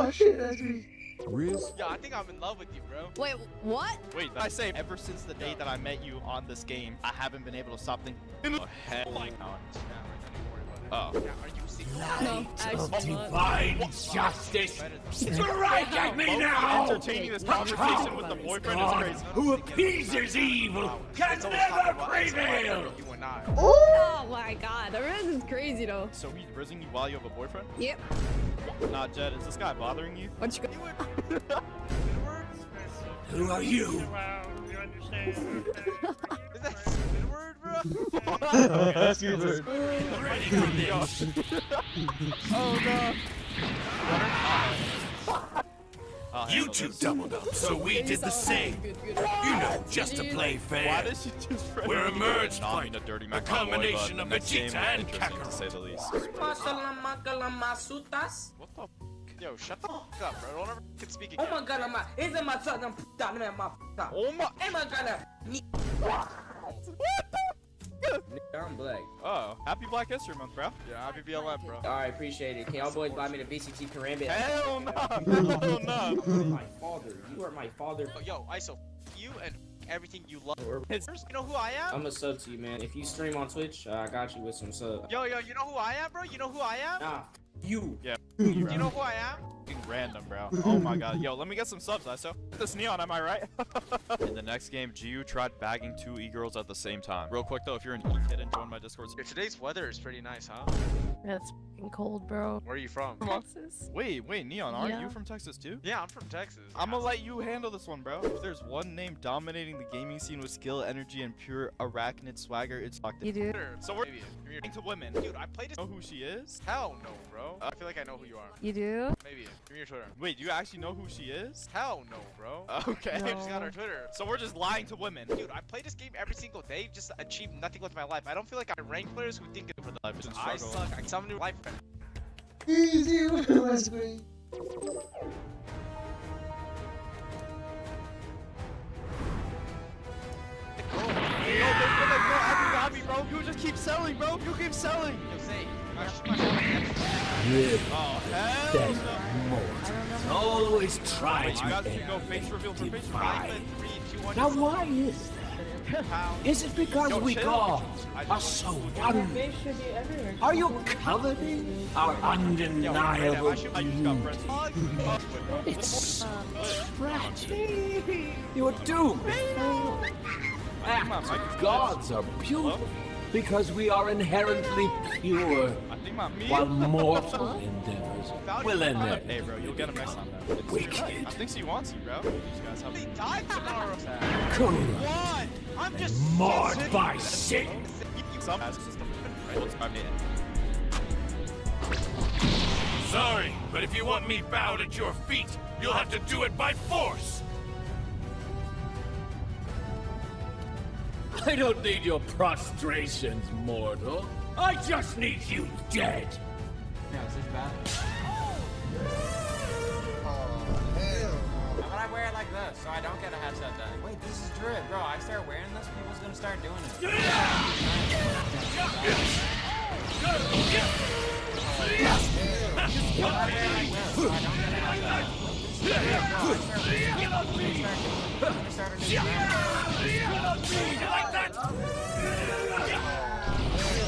Oh shit, that's me. Riz? Yo, I think I'm in love with you, bro. Wait, what? Wait, I say ever since the day that I met you on this game, I haven't been able to stop thinking. Oh, hell my God. Oh. Yeah, are you single? No, actually not. Divine justice! Strike at me now! Entertaining this conversation with the boyfriend is crazy. Who appeases evil can never prevail! You and I. Oh my god, the rest is crazy though. So he's rizzing you while you have a boyfriend? Yep. Nah, Jed, is this guy bothering you? What you got? Who are you? Is that a spin word, bro? That's me, bro. Oh god. You two doubled up, so we did the same. You know, just to play Why fair. does she just friend We're a merged Nah, I fight. mean a dirty A Mac combination of Vegeta and interesting to Kakarot. say the least. What the f? Yo, shut the f up, bro. Don't ever fucking speak again. Oh my god, Oh my. I'm black. Oh, happy Black History Month, bro. Yeah, happy BLM, bro. Alright, appreciate it. Can y'all boys buy me the VCT Karambit? Hell no. Hell no. My father. You are my father. Yo, ISO, f you and everything you love. You know who I am? I'm a sub to you, man. If you stream on Twitch, I got you with some sub. Yo, you know who I am, bro? You know who I am? Nah, you. Yeah. You know who I am? Random, bro. Oh my god. Yo, let me get some subs, ISO. This Neon, am I right? In the next game, Giu tried bagging 2 e-girls at the same time. Real quick though, if you're an e-kid and join my Discord. Yo, today's weather is pretty nice, huh? Yeah, it's fucking cold, bro. Where are you from? Texas. Wait, Neon, aren't Yeah. you from Texas too? Yeah, I'm from Texas. I'm gonna let you handle this one, bro. If there's one name dominating the gaming scene with skill, energy, and pure arachnid swagger, it's fucked. You do? So we're Into women. Dude, I played this. Know who she is? Hell no, bro. I feel like I know who you are. You do? Maybe. Give me your Twitter. Wait, do you actually know who she is? Hell no, bro. Okay. I just got her Twitter. So we're just lying to women. Dude, I play this game every single day, just achieve nothing with my life. I don't feel like I rank players who think for the Life is a I struggle. suck. I summon new life. Easy with my screen. Abby, bro. You just keep selling, bro. You keep selling. Yo, say. Live Oh, hell dead no. more. Always try Wait, you guys to can go face reveal for face reveal. divine. Now why is that? Is it because Yo, we chill. gods are so wonderful? Are you coveting our undeniable beauty? It's tragic. You're doomed. Gods are beautiful because we are inherently pure, while mortal endeavors will end up. Hey, bro, you'll get him next time, though. Wicked. I think she wants you, bro. You guys have He died tomorrow. Cool. What? I'm just Marred by sin. Some system, right? Let's grab it. Sorry, but if you want me bowed at your feet, you'll have to do it by force. I don't need your prostrations, mortal. I just need you dead. Yeah, is this bad? Hell. How about I wear it like this so I don't get a headset then? Wait, this is drip. Bro, I start wearing this, people's gonna start doing it.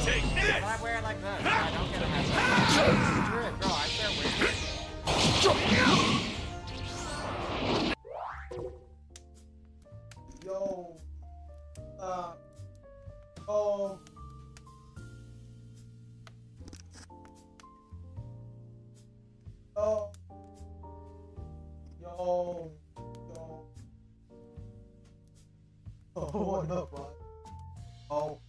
Take this! I wear it like this so I don't get a headset. This is drip. Bro, I start wearing it. Yo. Oh. Oh. Yo. Yo. Oh, what up, bud? Oh.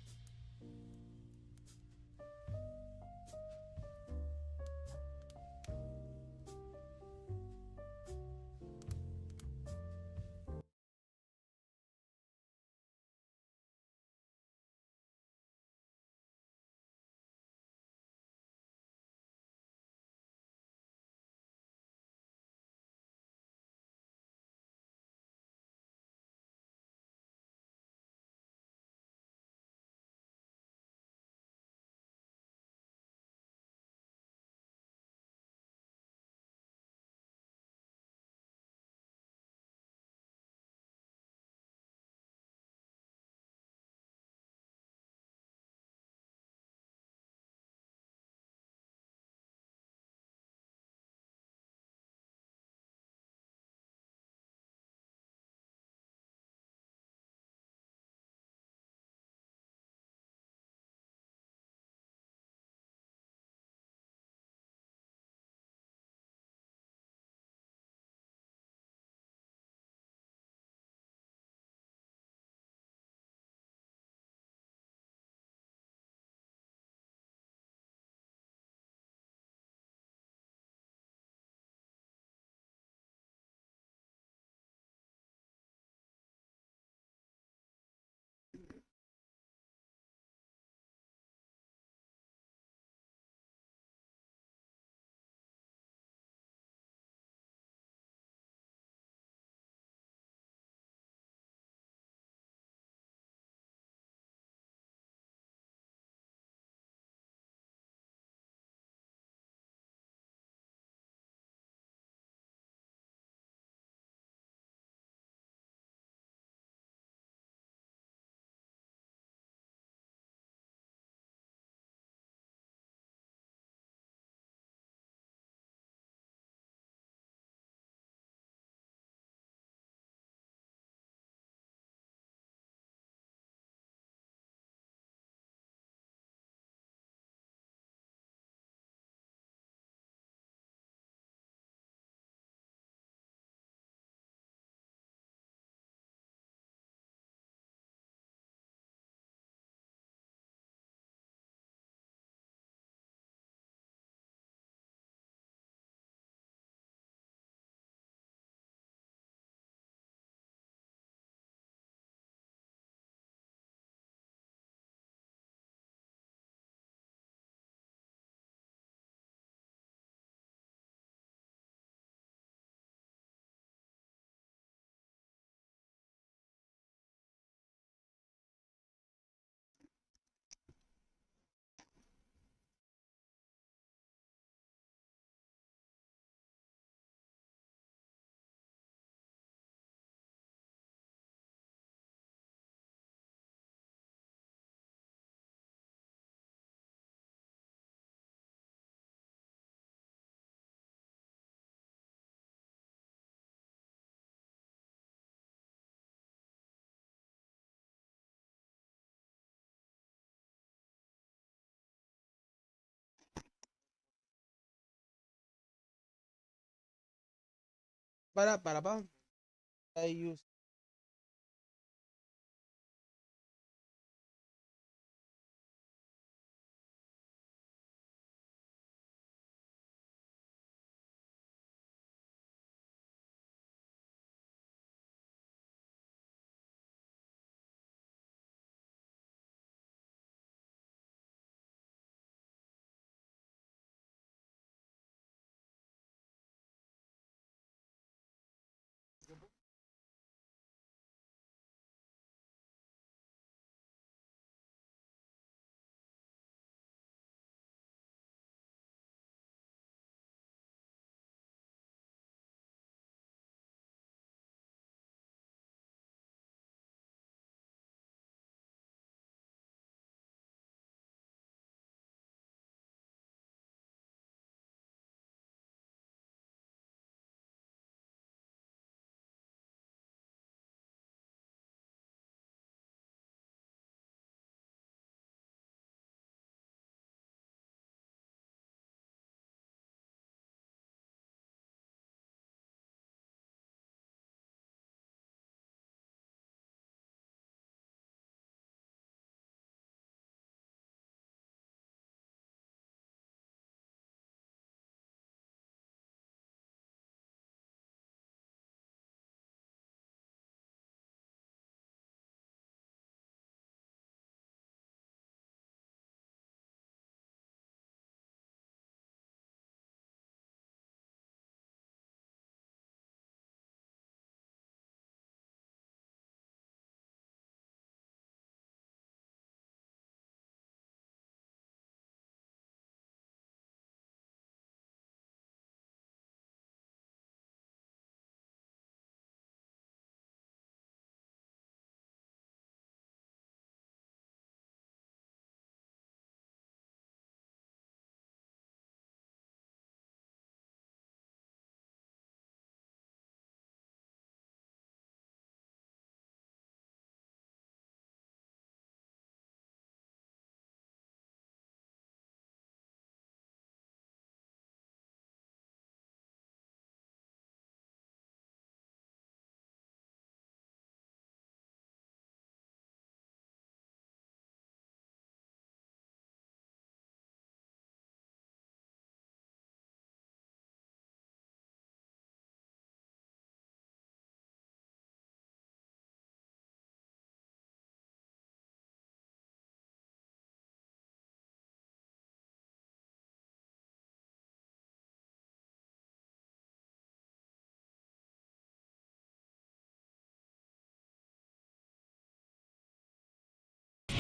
para apa? I use.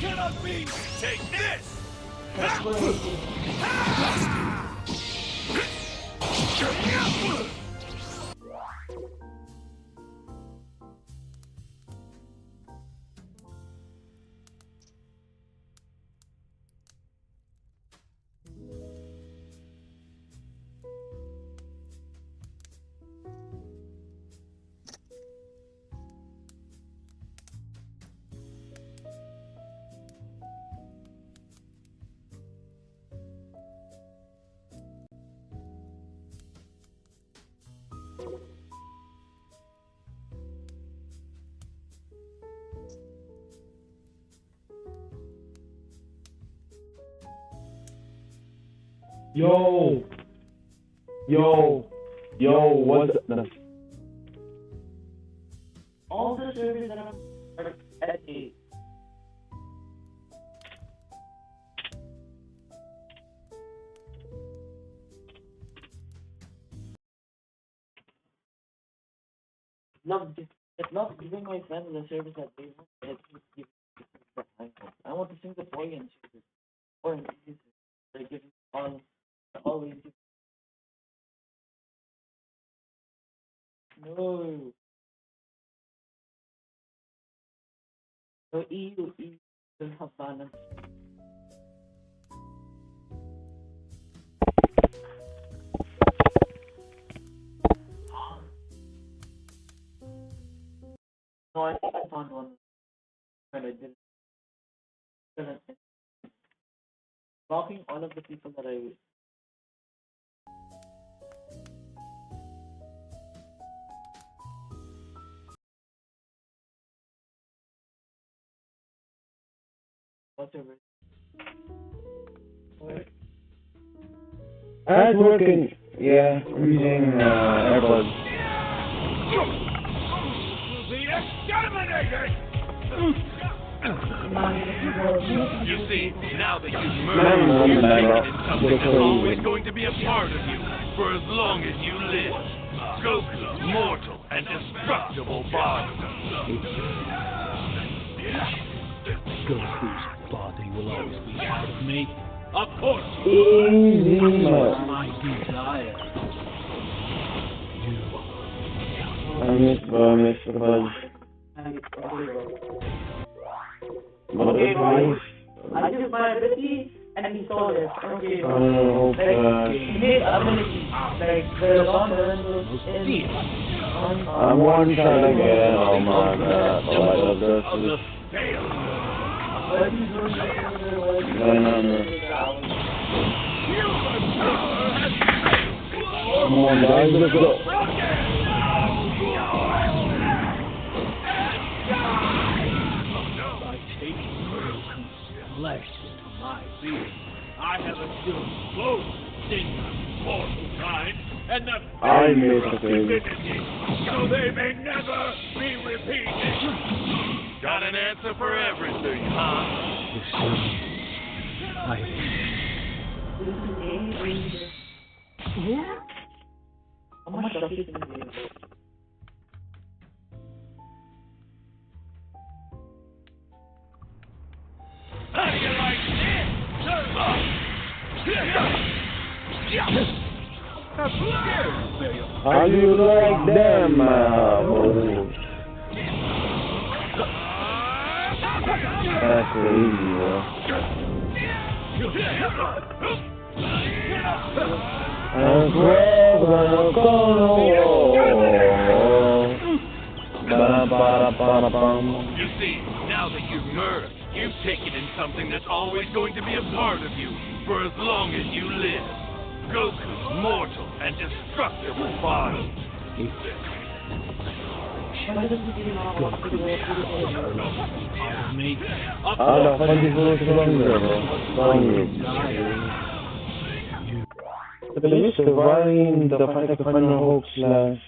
Cannot be! Take this! Yo, what's up? All the servers that are at 8. It's not giving my friends the service that they want. It's giving I want to sing the Boyan service. Or they're giving always. No. So EU will have balance. No, I think I found one. But I didn't. Blocking all of the people that I What's over? It's working. Yeah, I'm using AirPods. The exterminated! You see, now that you've murdered, you've taken in something that's always going to be a part of you for as long as you live. Goku's mortal and destructible body. Goku's body will always be part of me. Of course, Easy my desire. I miss the buzz. Okay, guys. I just my ability and he saw this. Okay, I hope like, his ability, like the one I'm one trying to get on my map. I love this. Come on, guys, let's go. By taking Goku's flesh into my being, I have assumed both Shinra's mortal kind and the I miss the divinity, so they may never be repeated. Got an answer for everything, huh? How much does it How do you like How do you like them, balloons? That's crazy, bro. I'm gonna go. You see, now that you've merged, you've taken in something that's always going to be a part of you for as long as you live. Goku's mortal and destructible body. Surviving the final hoax slash.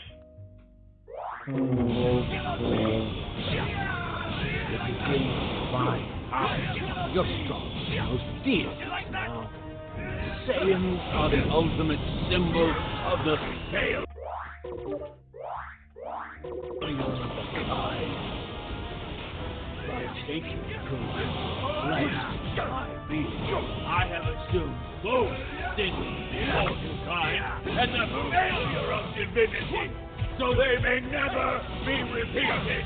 You're strong, most dear now. Saiyans are the ultimate symbol of the scale. By taking Goku's flesh into my being, I have assumed both Shinra's mortal kind and the failure of divinity, so they may never be repeated.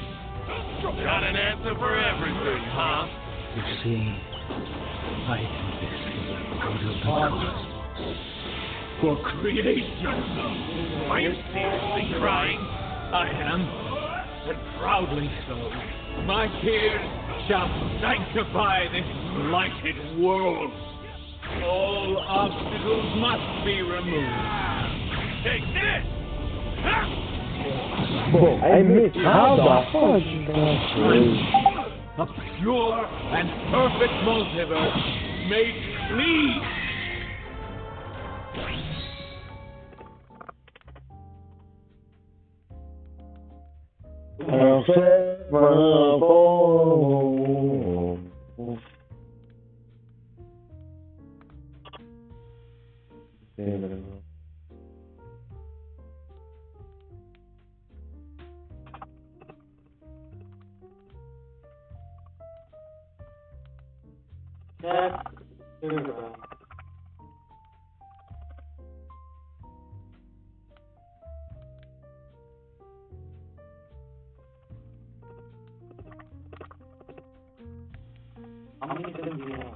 Got an answer for everything, huh? You see, I do this for the good of the cause. For creation. Are you seriously crying? I am, and proudly so. My tears shall sanctify this blighted world. All obstacles must be removed. Take this! I missed. How the fuck? A pure and perfect multiverse made clean. How many do you have?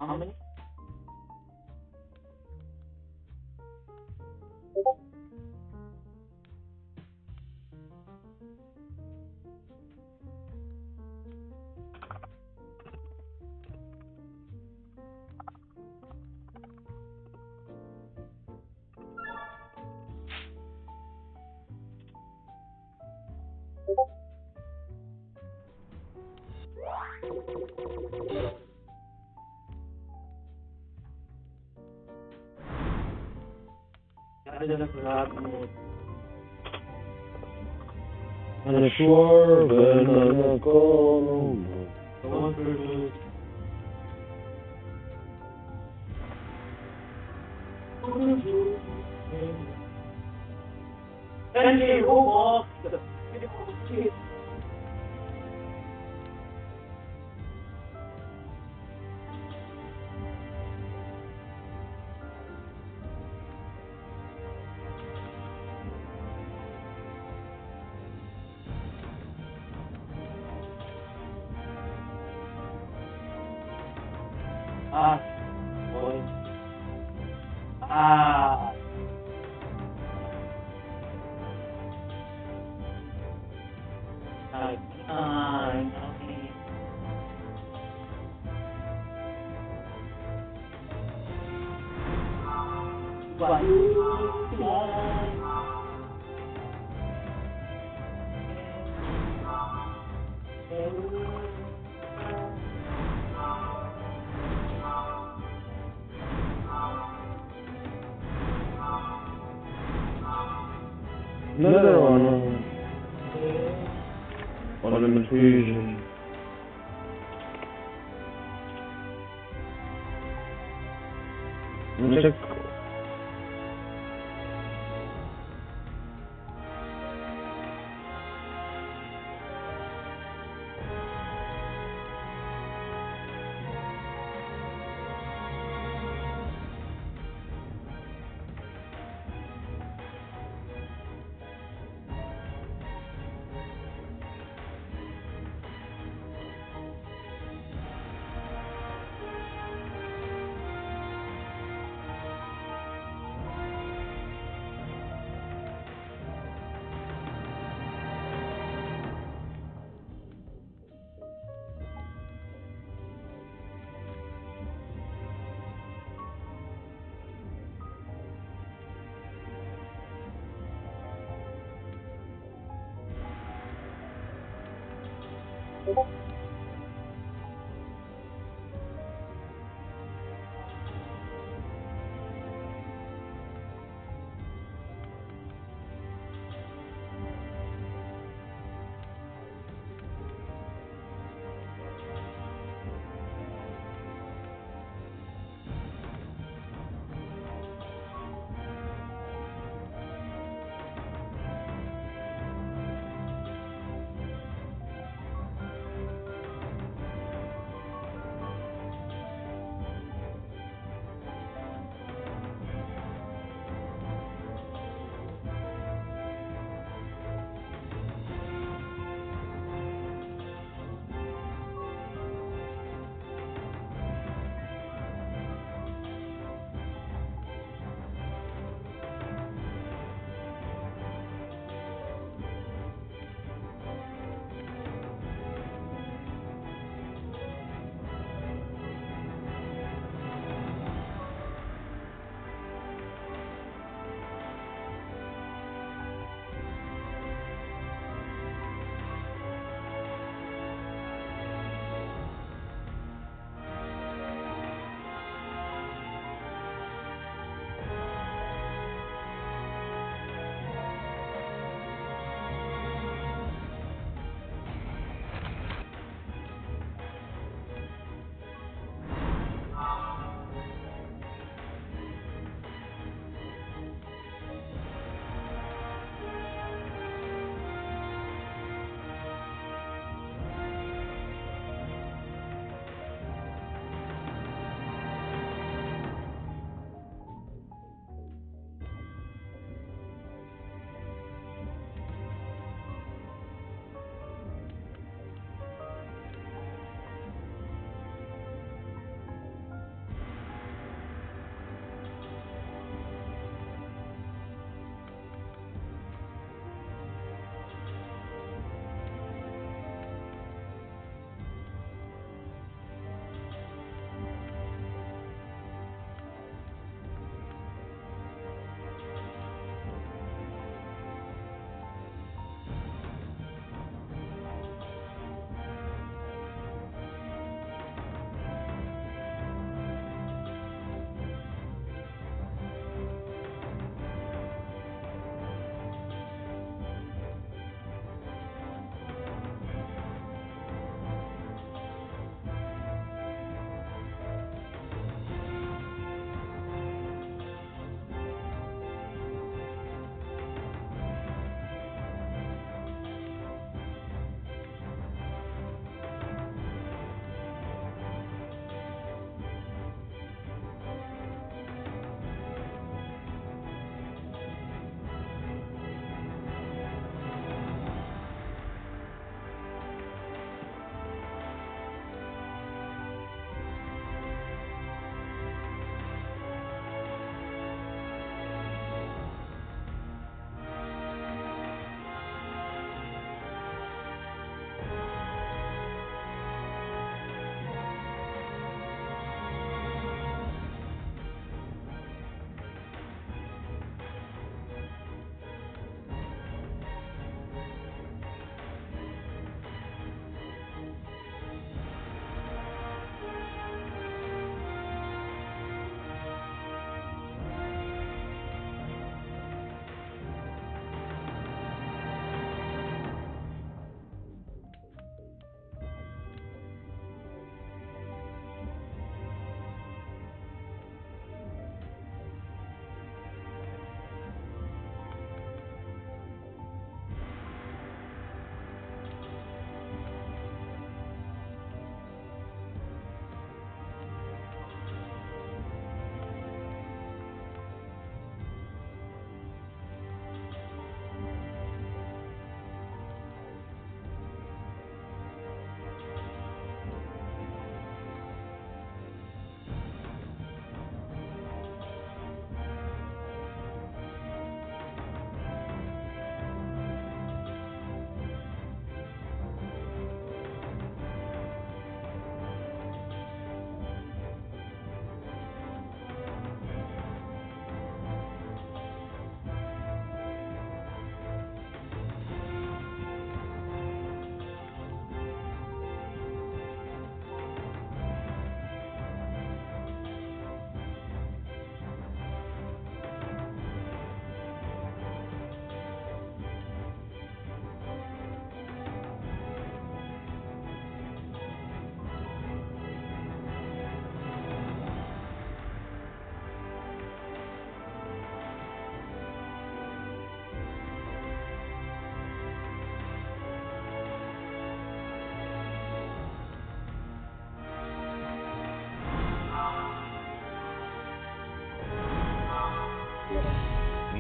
How many? أنا شعور بأننا كون boy. Another one. On an infusion. Check.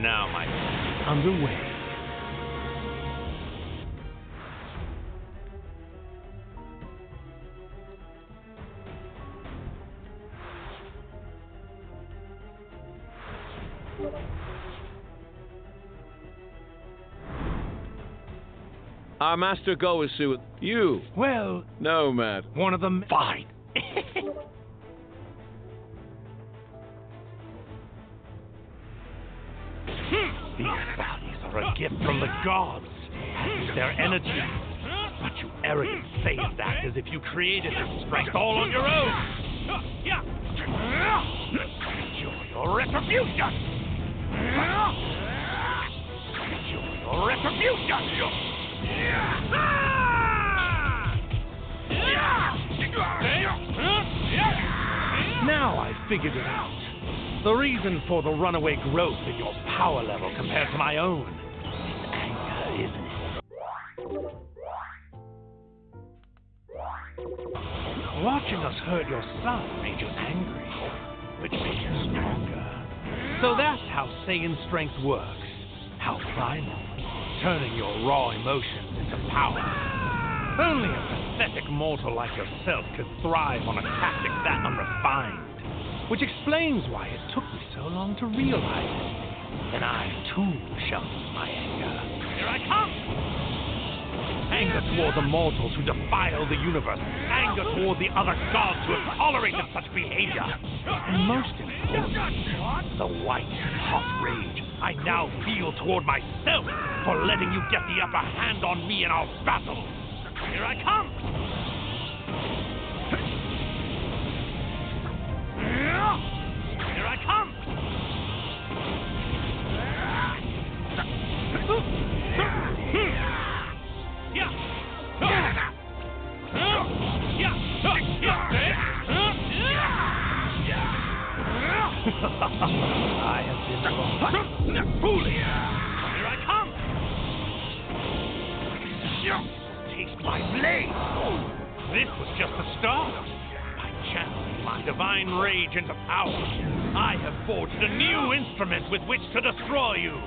Now, my friend, underway. Our master Gowasu, you. Well, Nomad. one of them. Fine. These bodies are a gift from the gods. It's their energy. But you arrogant saying that as if you created this strength all on your own. Enjoy your retribution. Enjoy your retribution. Now I've figured it out. The reason for the runaway growth in your power level compared to my own is anger, isn't it? Watching us hurt your son made you angry, which made you stronger. So that's how Saiyan strength works. How primal. Turning your raw emotions into power. Only a pathetic mortal like yourself could thrive on a tactic that unrefined. Which explains why it took me so long to realize it. And I, too, shall use my anger. Here I come! Anger toward the mortals who defile the universe. Anger toward the other gods who have tolerated such behavior. And most importantly, the white, hot rage I now feel toward myself for letting you get the upper hand on me in our battle. Here I come! Here I come! I have been wrong. Foolish! Here I come! Taste my blade! This was just the start. By channeling my divine rage into power, I have forged a new instrument with which to destroy you.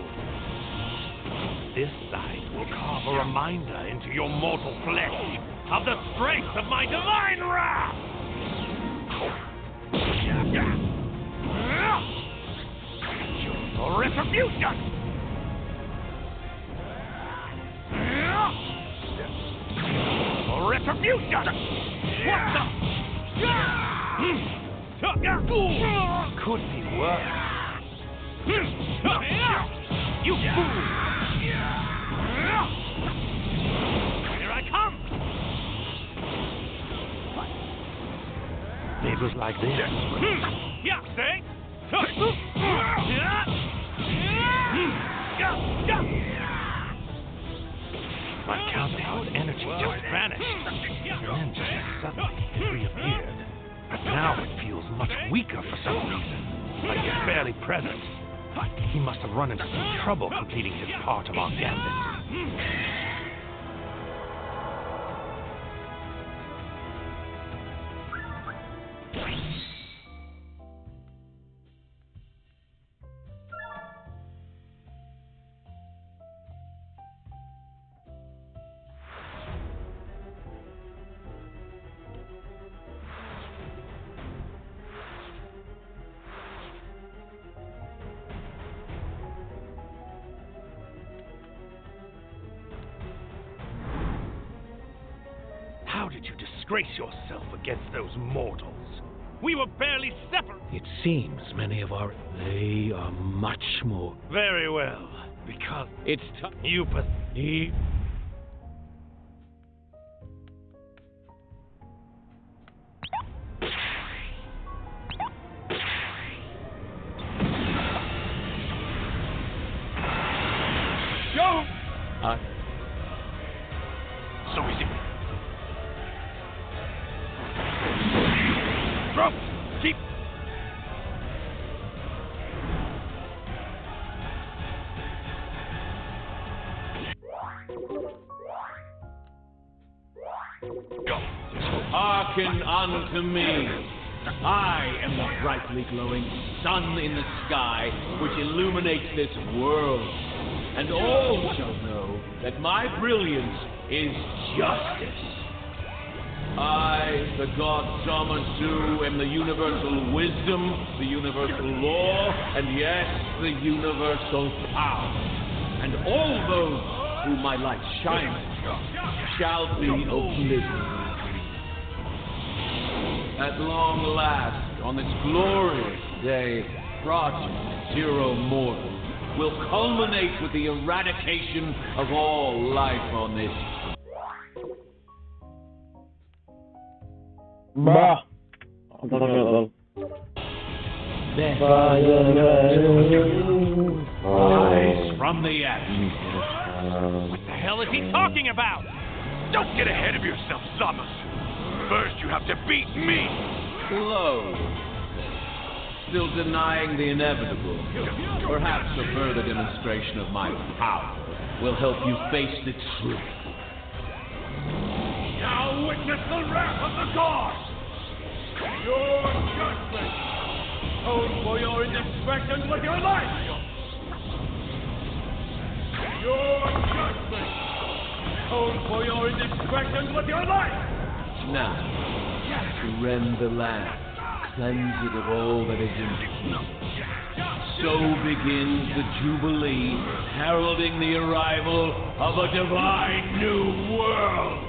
This sight will carve a reminder into your mortal flesh of the strength of my divine wrath! Your retribution! Your retribution! What the? Could be worse. You fool! Here I come! It was like this. Yeah, see? My counterpart energy just vanished, and then just suddenly it reappeared. But now it feels much weaker for some reason, like it's barely present. He must have run into some trouble completing his part of our gambit. How did you disgrace yourself against those mortals? We were barely separate. It seems many of our... They are much more... Very well, because it's time you... Go! So easy. Drop! Keep! Hearken unto me, I am the brightly glowing sun in the sky which illuminates this world. And all shall know that my brilliance is justice. I, the god Zamasu, am the universal wisdom, the universal law, and yes, the universal power. And all those whom my light shines shall be obliterated. At long last, on this glorious day, Project Zero Mortal will culminate with the eradication of all life on this. Bah. Rise from the atmosphere. What the hell is he talking about? Don't get ahead of yourself, Zamasu. First, you have to beat me. Slow. Still denying the inevitable. Perhaps a further demonstration of my power will help you face the truth. Now witness the wrath of the gods. Your judgment. Atone for your indiscretions with your life. Your judgment. Atone for your indiscretions with your life. Now, to rend the land, cleanse it of all that is impure. So begins the Jubilee, heralding the arrival of a divine new world.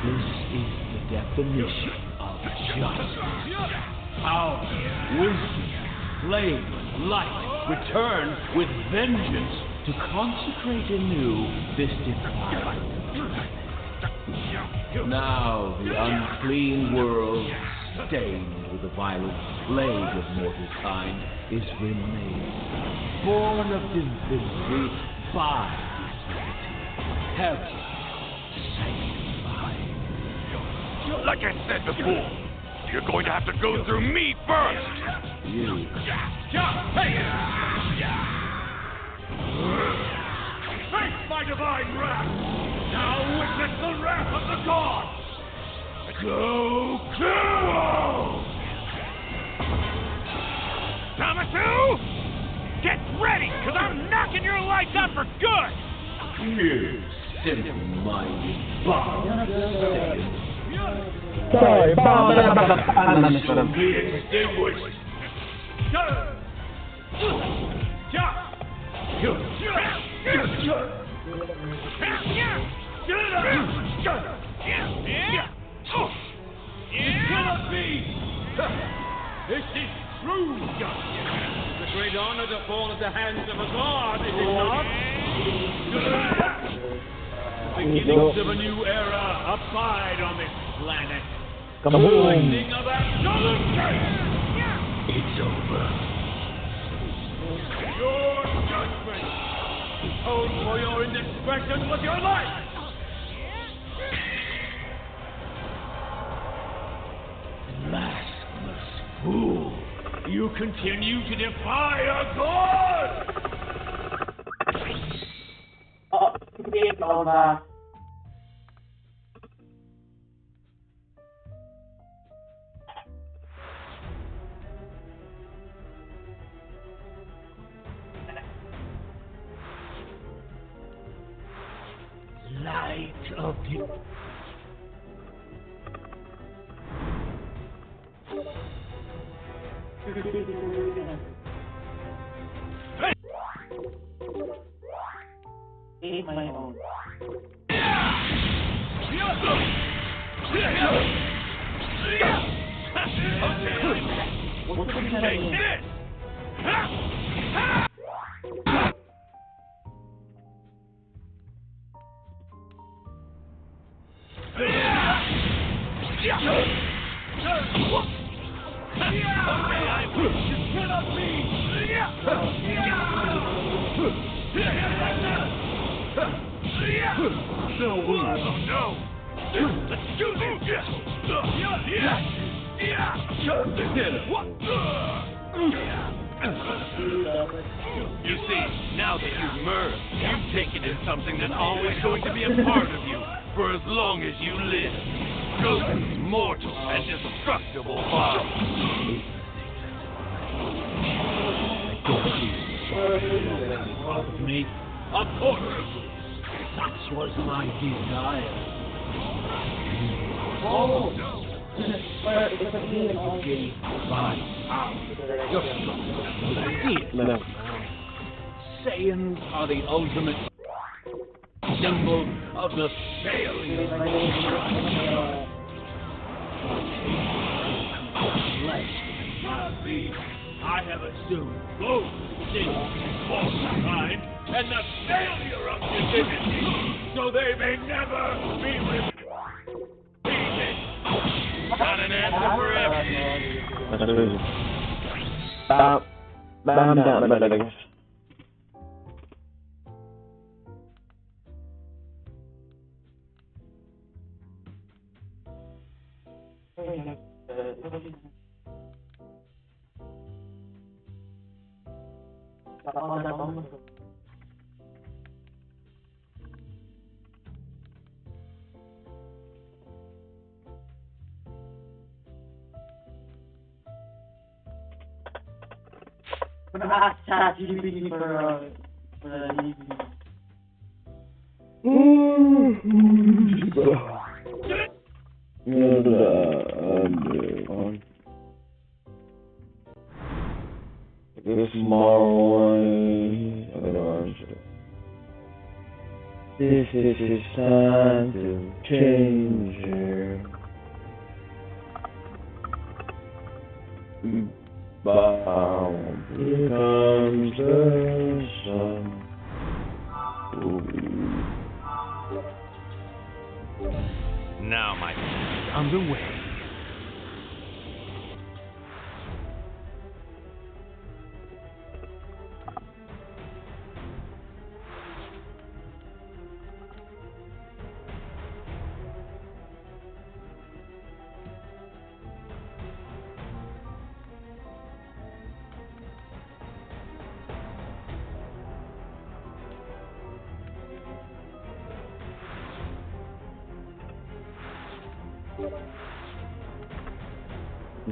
This is the definition of justice. Power, wisdom, flame, light, return with vengeance to consecrate anew this defiled. Now the unclean world, stained with the violent plague of mortal kind, is remade, born of divinity by divinity, heaven sanctified. Like I said before, you're going to have to go through me first. You. Face my divine wrath. Now witness the wrath of the gods. Goku! Zamasu! Get ready, because I'm knocking your lights out for good! You simple-minded bastard. Sorry, Shall be extinguished. It cannot be! This is true justice! It's a great honor to fall at the hands of a god, is it not? The beginnings of a new era abide on this planet. The lightning of absolution! It's over. Your judgment! Atone for your indiscretions with your life! Blasphemous fool! You continue to defy a god! It's over. Light of the... Eat my own. What's the matter? No, no! Let's do this! You see, now that you've merged, you've taken in something that's always going to be a part of you for as long as you live. Goku's immortal and destructible fire. Me, of course. That was my desire. Oh. Okay, fine. No. Saiyans are the ultimate symbol of the failure. I have assumed both sins of mankind and the failure of divinity, so they may never be repeated. Got an answer for everything. Stop. Bam, bam, bam, bam. This small one, this is time to change it. Bound, here comes the sun. Now, my friend, underway.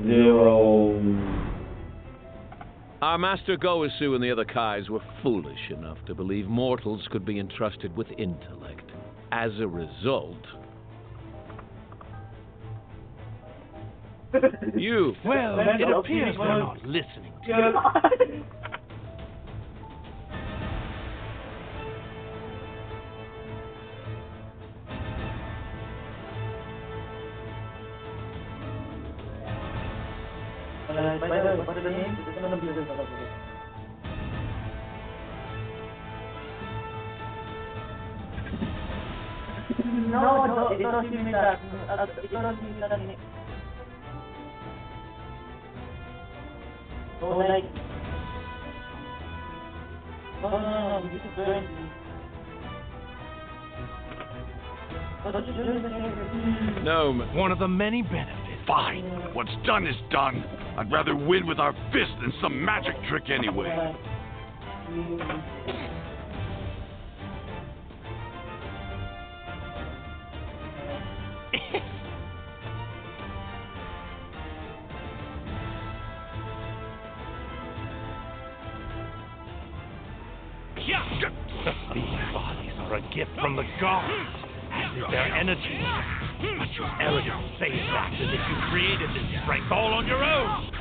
Zero. Our master Goasu and the other Kais were foolish enough to believe mortals could be entrusted with intellect. As a result, Well, it appears they're not listening to you. No, ito similar. Ito similar ni. So like, no, this is very. No, one of the many benefits. Fine. What's done is done. I'd rather win with our fist than some magic trick anyway. These bodies are a gift from the gods, as is their energy. But your arrogance says that as if you created this strength all on your own.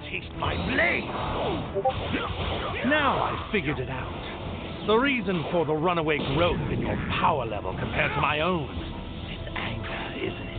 Taste my blade! Now I've figured it out. The reason for the runaway growth in your power level compared to my own. It's anger, isn't it?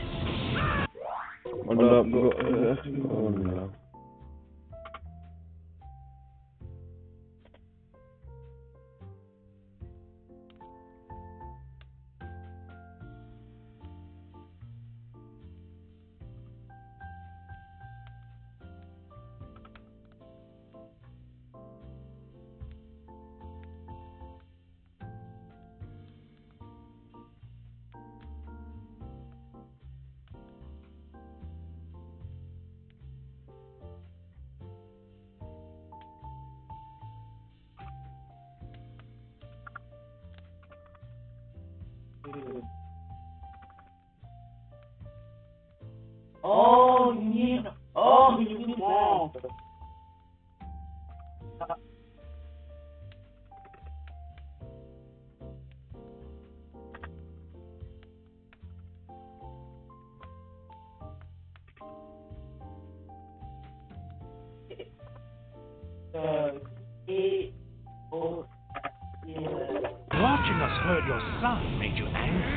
made you angry,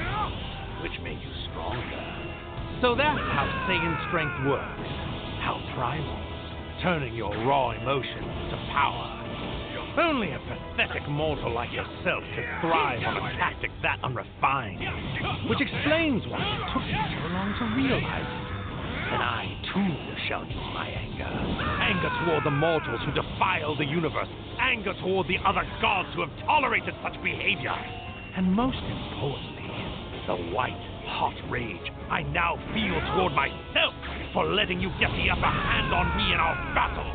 which made you stronger. So that's how Saiyan strength works. How primal, turning your raw emotions to power. Only a pathetic mortal like yourself could thrive on a tactic that unrefined, which explains why it took me so long to realize it. And I, too, shall use my anger. Anger toward the mortals who defile the universe. Anger toward the other gods who have tolerated such behavior. And most importantly, the white, hot rage I now feel toward myself for letting you get the upper hand on me in our battle.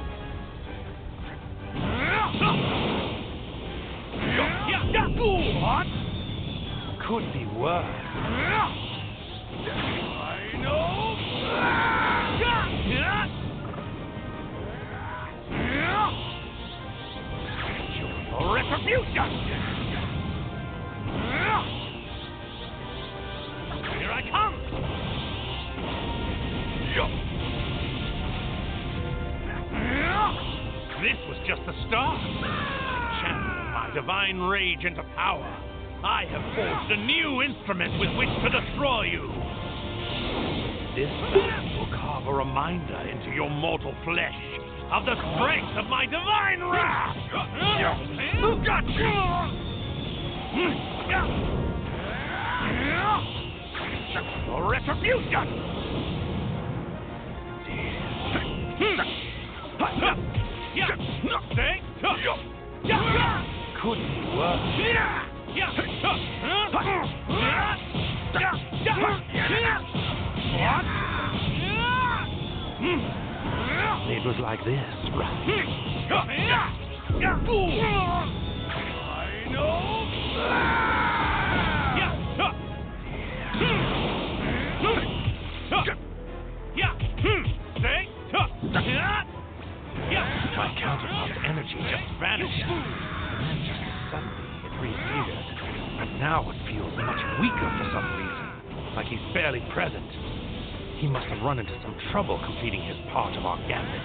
What? Could be worse. I know. Your retribution. Here I come. This was just the start. I channeled my divine rage into power. I have forged a new instrument with which to destroy you. This time will carve a reminder into your mortal flesh of the strength of my divine wrath. Your retribution. Could be worse. It was like this, right? I know. My counterpart's energy just vanished, and then just suddenly it reappeared. And now it feels much weaker for some reason, like he's barely present. He must have run into some trouble completing his part of our gambit.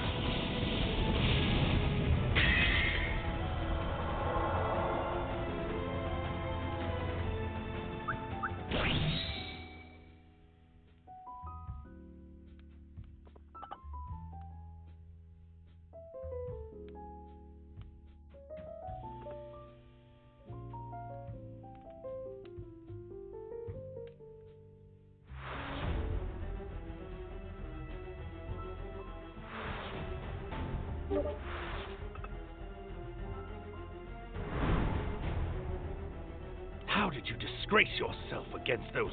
How did you disgrace yourself against those...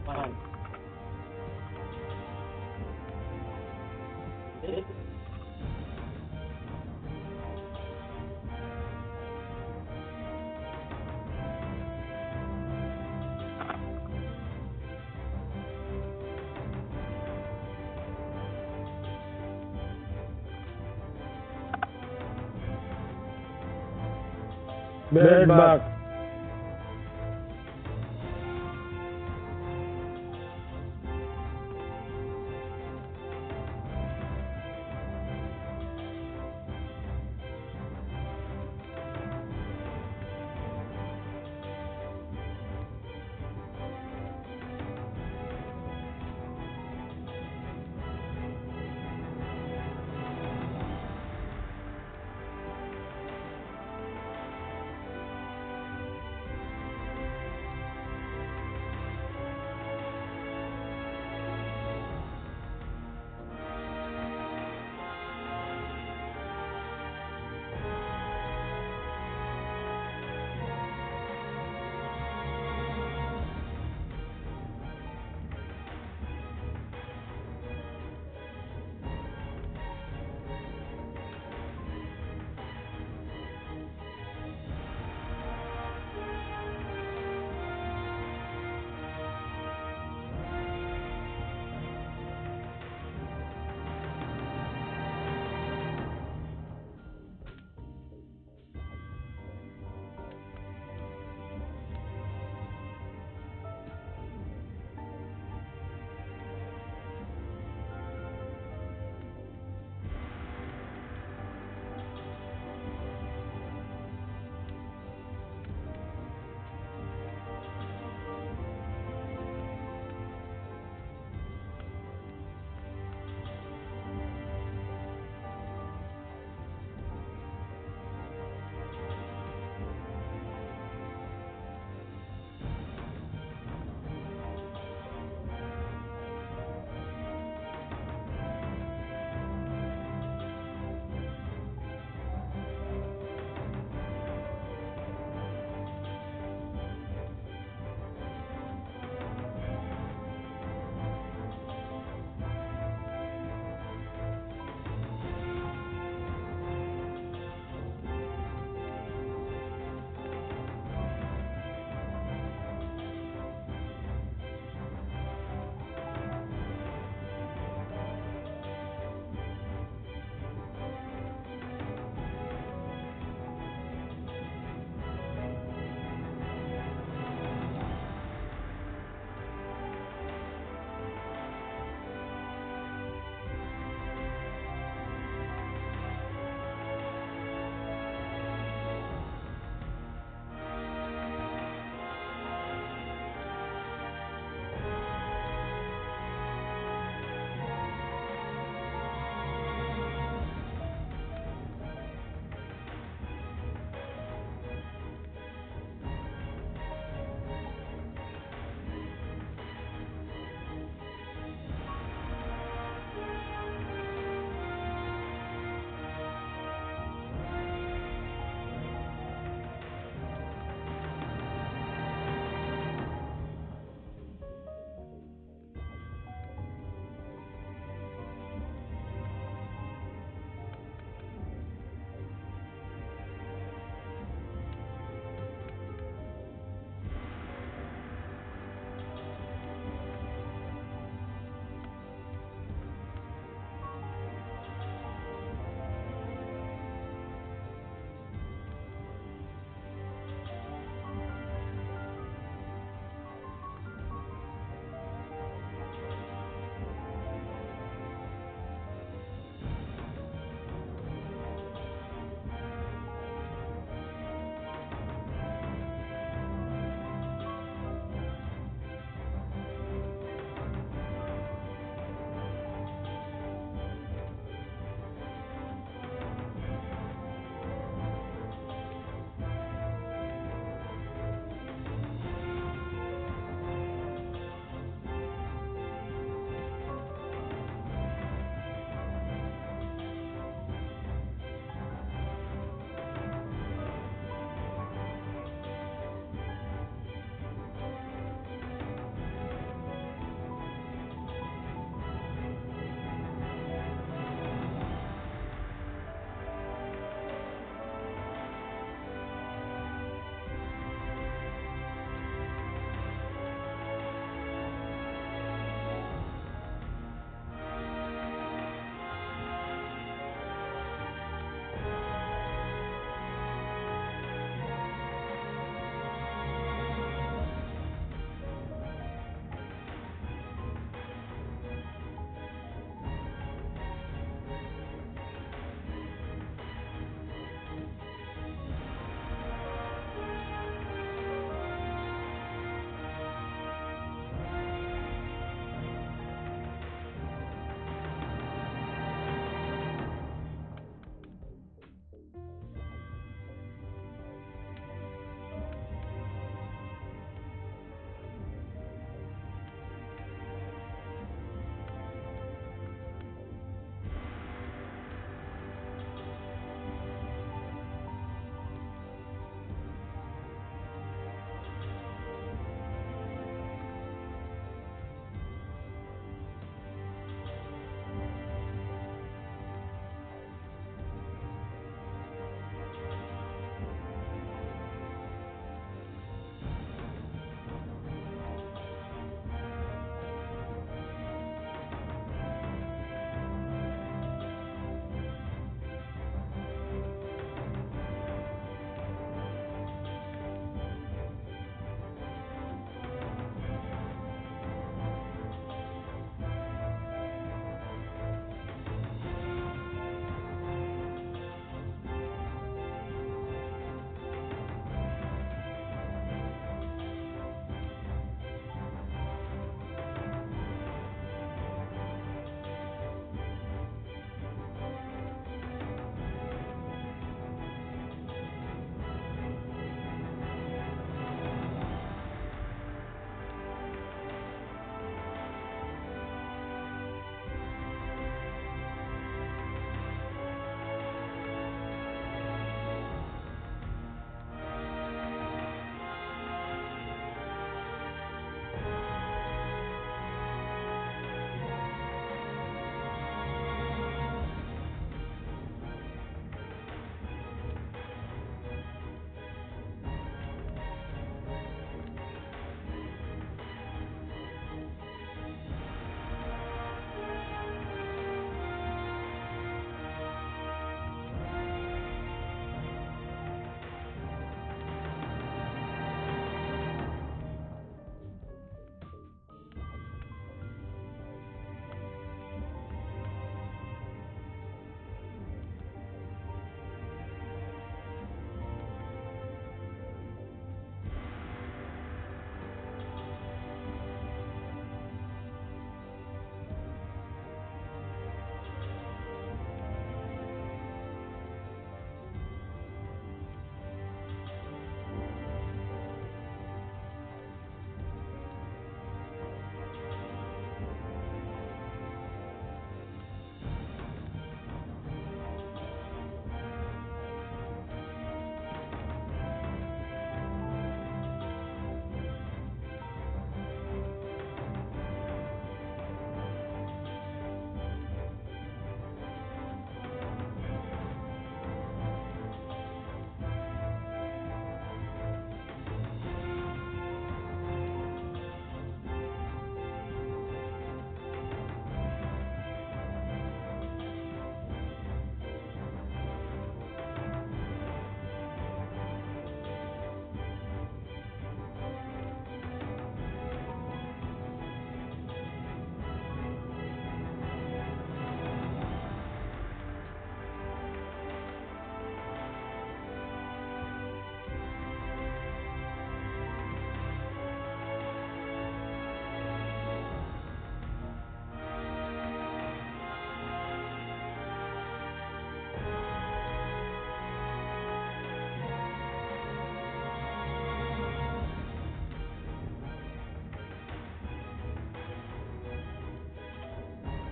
Fine. Bed bug.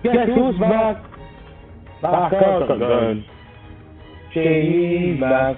Guess who's back? Back out again. She's back.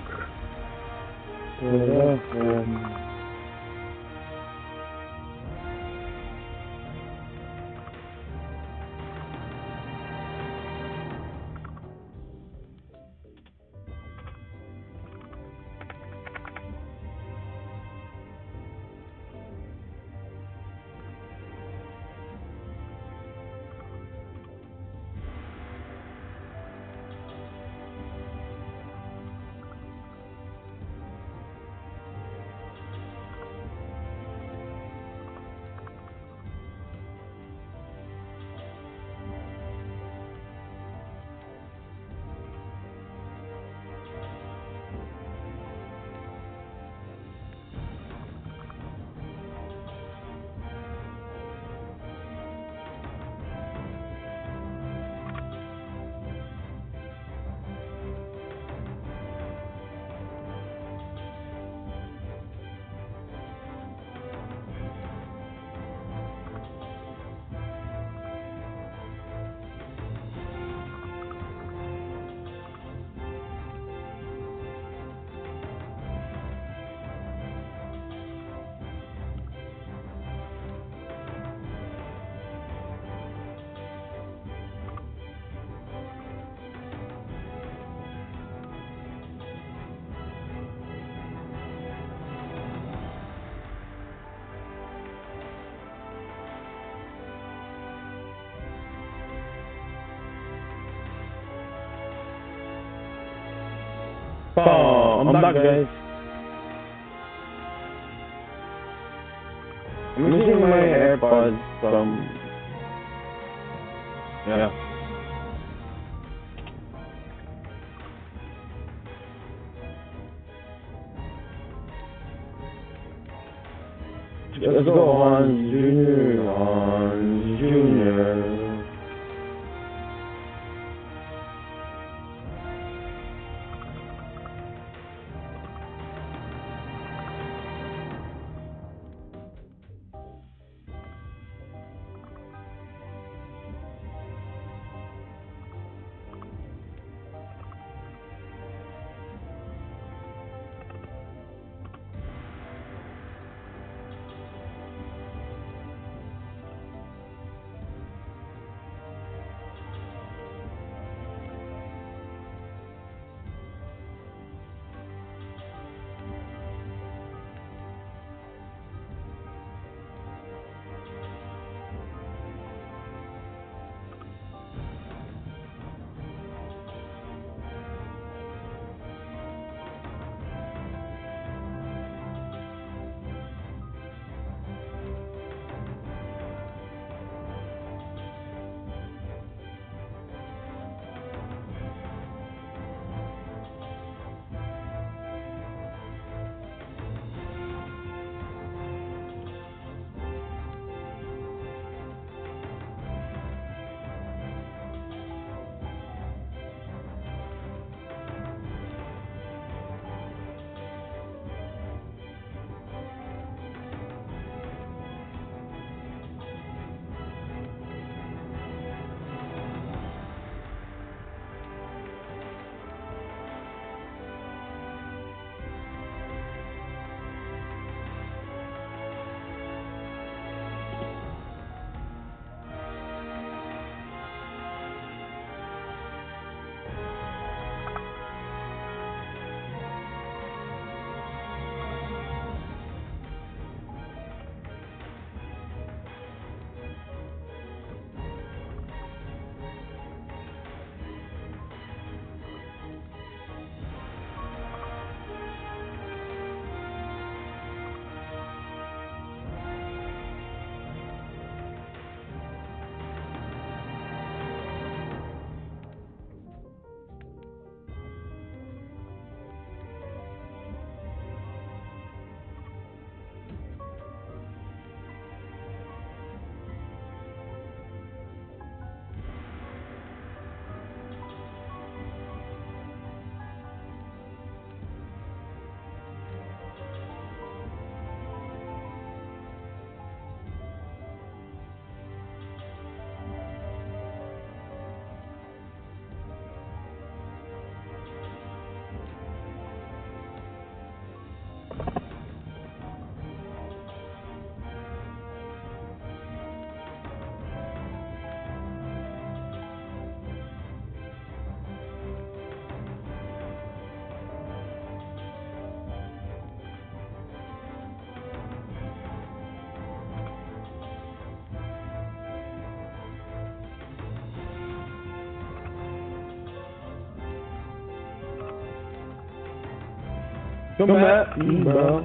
Oh, I'm back, guys. I'm using my AirPods from... Yeah. Let's go on, Junior. Come at me, bro.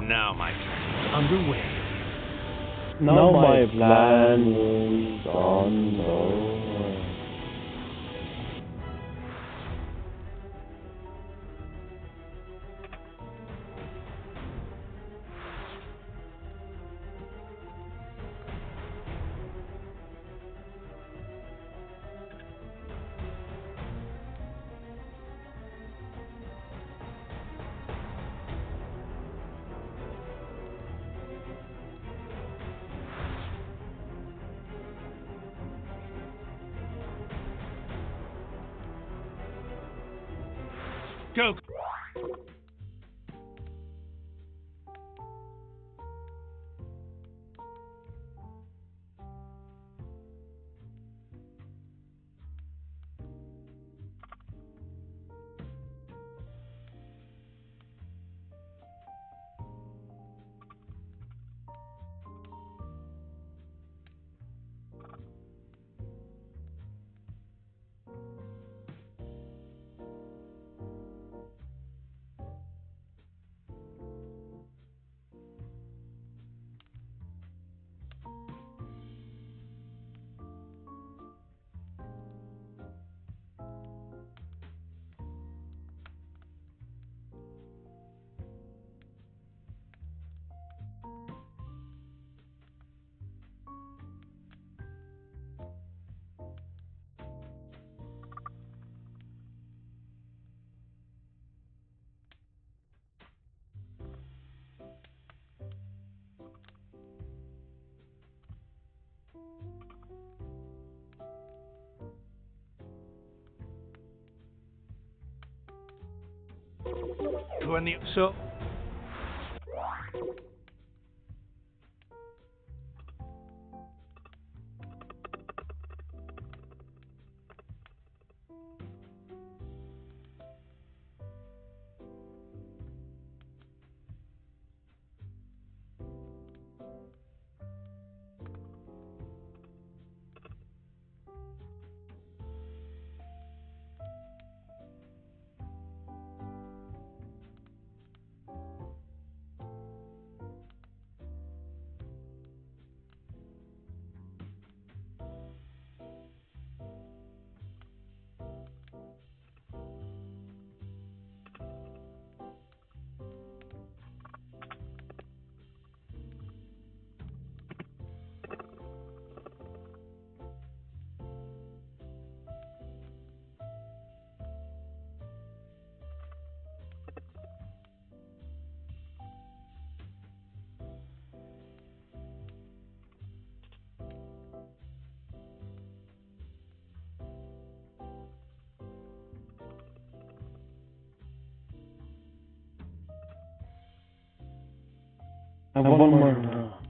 Now my journey is underway. Now my plan is on the way. Go. So have one more now.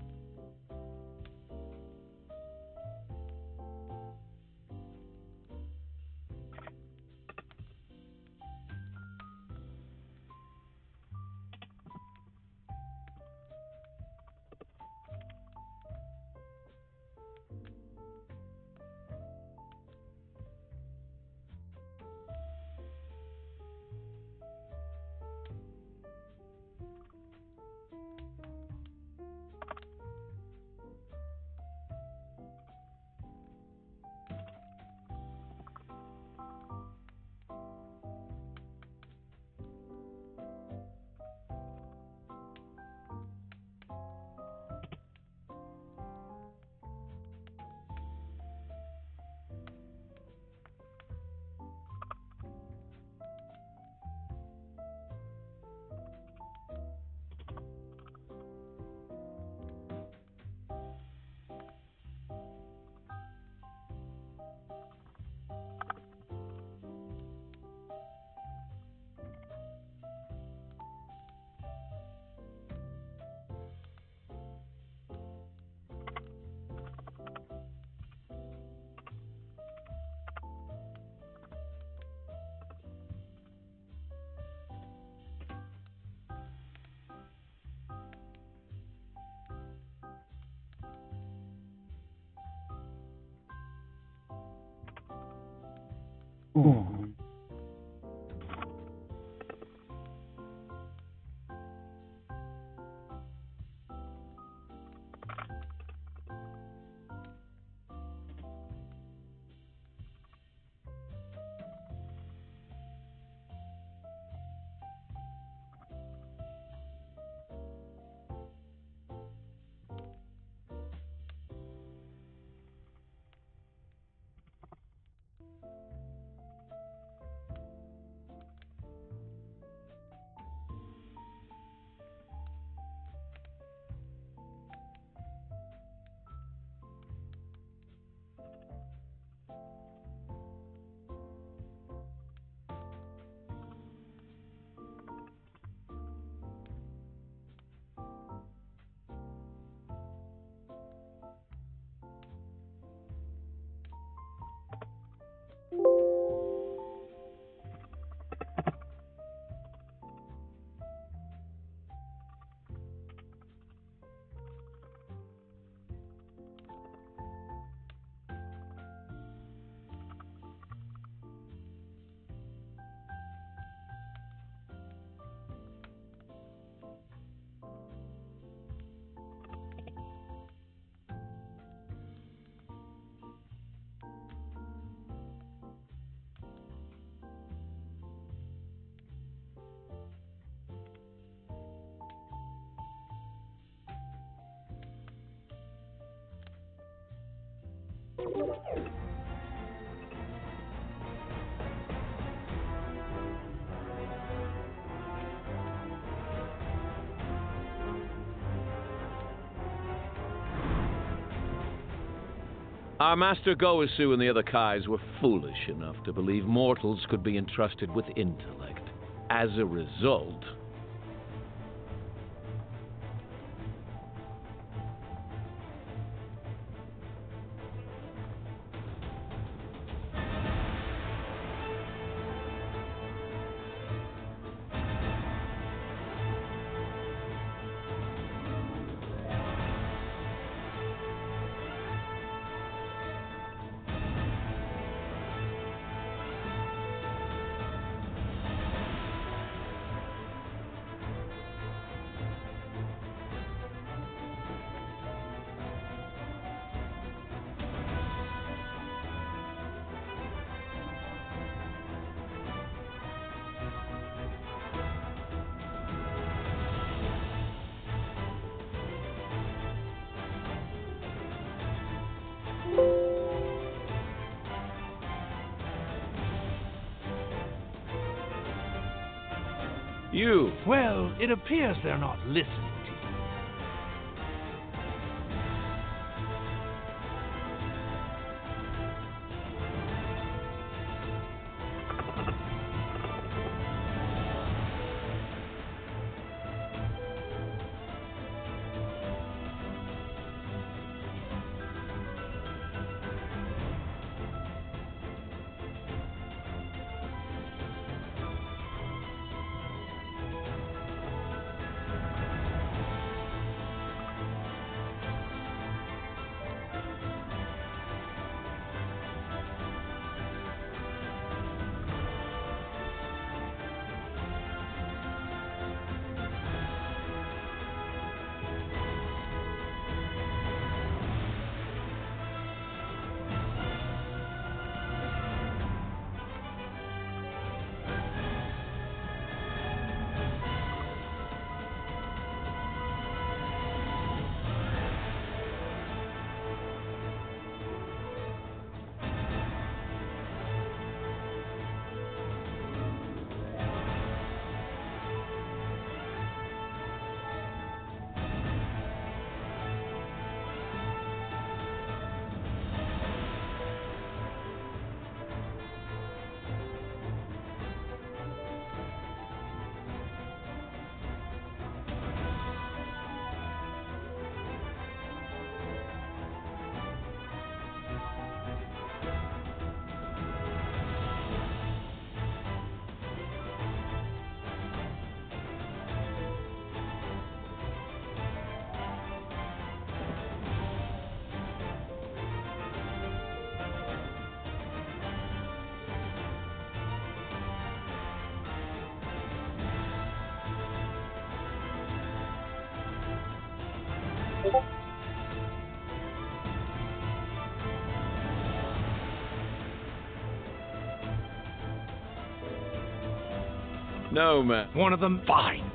Ooh. Our master Goasu and the other Kais were foolish enough to believe mortals could be entrusted with intellect. As a result, you. Well, it appears they're not listening to you. No, man. One of them. Fine.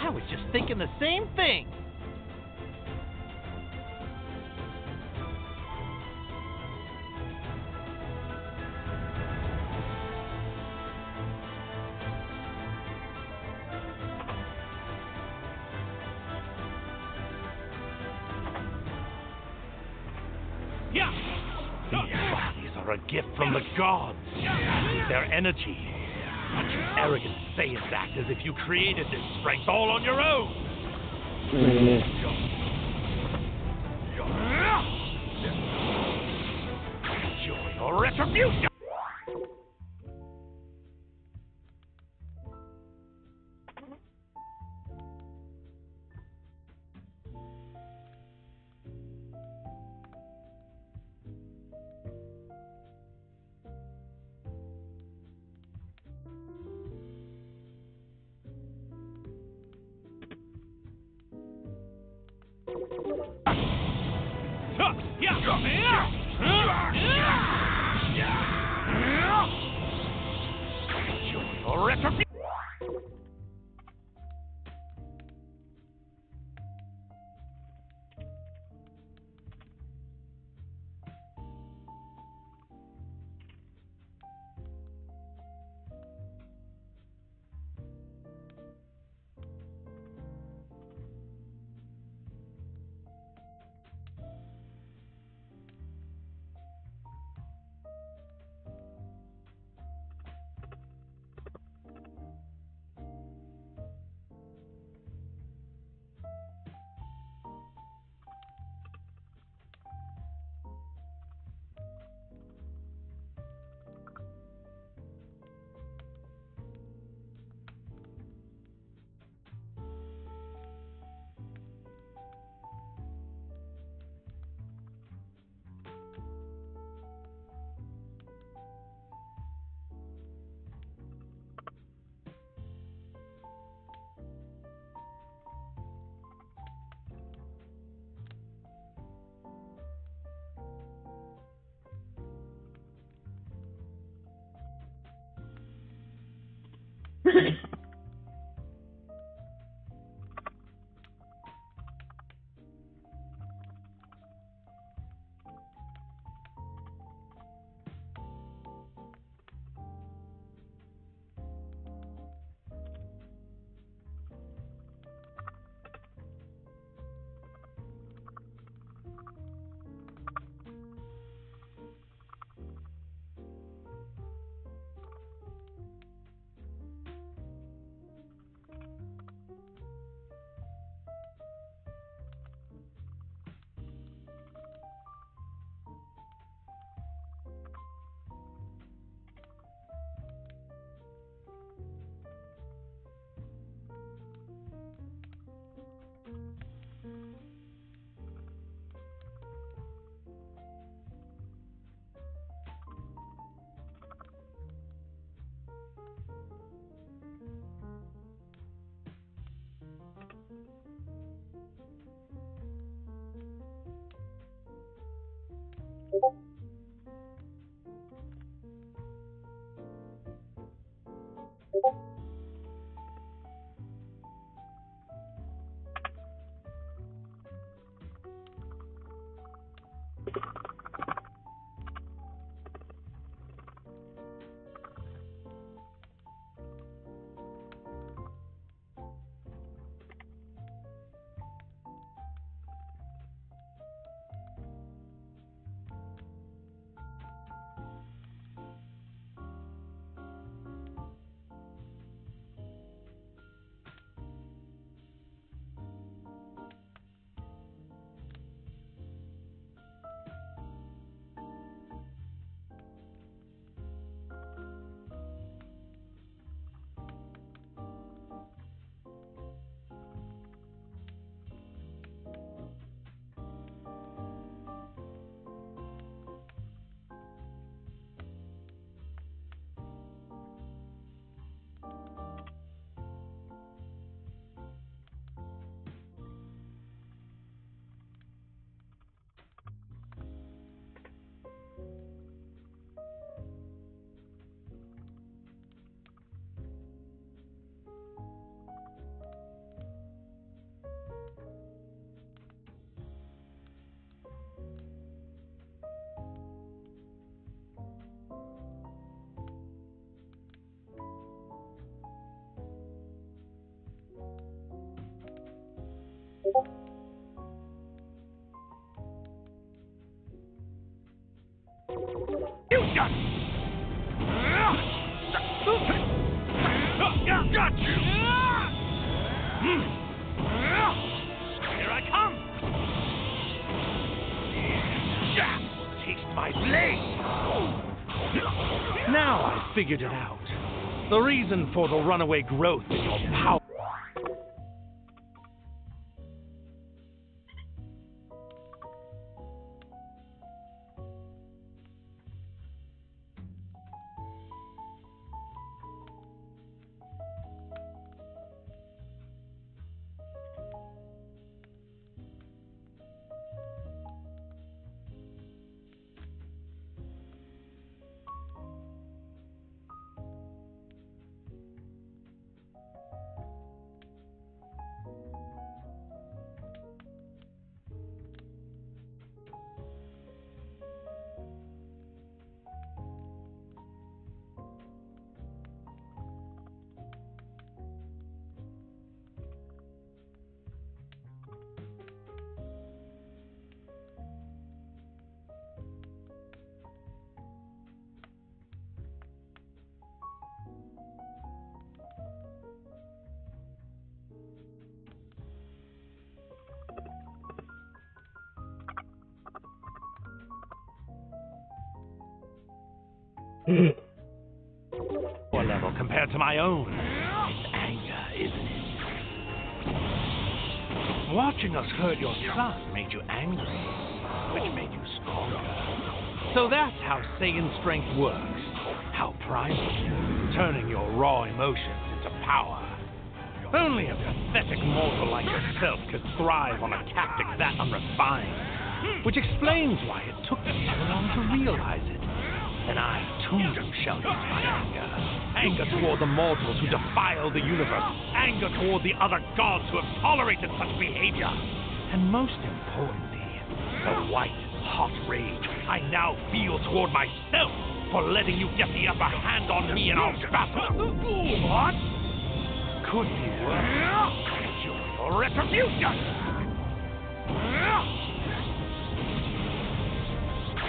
I was just thinking the same thing. Yeah. These bodies are a gift from the gods. Their energy. Not you arrogant Saiyans act as if you created this strength all on your own. Enjoy your retribution. Got you! Here I come! Taste my blade! Now I've figured it out. The reason for the runaway growth in your power. Poor level compared to my own. It's anger, isn't it? Watching us hurt your son made you angry, which made you stronger. So that's how Saiyan strength works. How primal, turning your raw emotions into power. Only a pathetic mortal like yourself could thrive on a tactic that unrefined, which explains why it took me so long to realize it. And I, too, shall use my anger. Anger toward the mortals who defile the universe. Anger toward the other gods who have tolerated such behavior. And most importantly, the white, hot rage I now feel toward myself for letting you get the upper hand on me in our battle. What? Could be worse. Your retribution!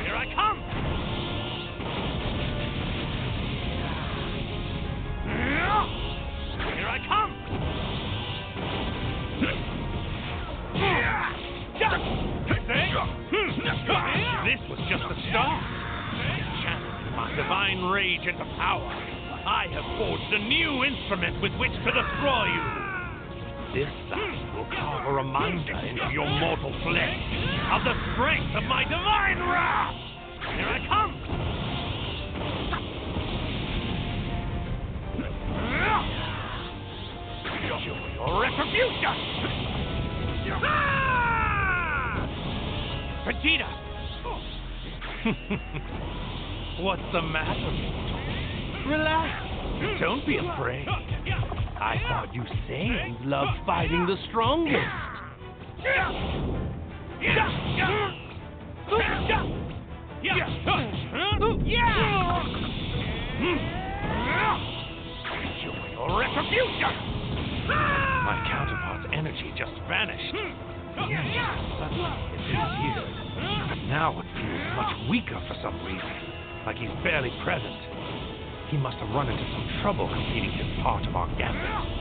Here I come! Here I come! This was just the start. Channeling my divine rage into power, I have forged a new instrument with which to destroy you. This sight will carve a reminder into your mortal flesh of the strength of my divine wrath. Here I come! Your retribution! Vegeta! What's the matter, mortal? Relax. Don't be afraid. I thought you Saiyans loved fighting the strongest. Enjoy your retribution! My counterpart's energy just vanished. Suddenly, it disappeared. Now it feels much weaker for some reason, like he's barely present. He must have run into some trouble completing his part of our gambit.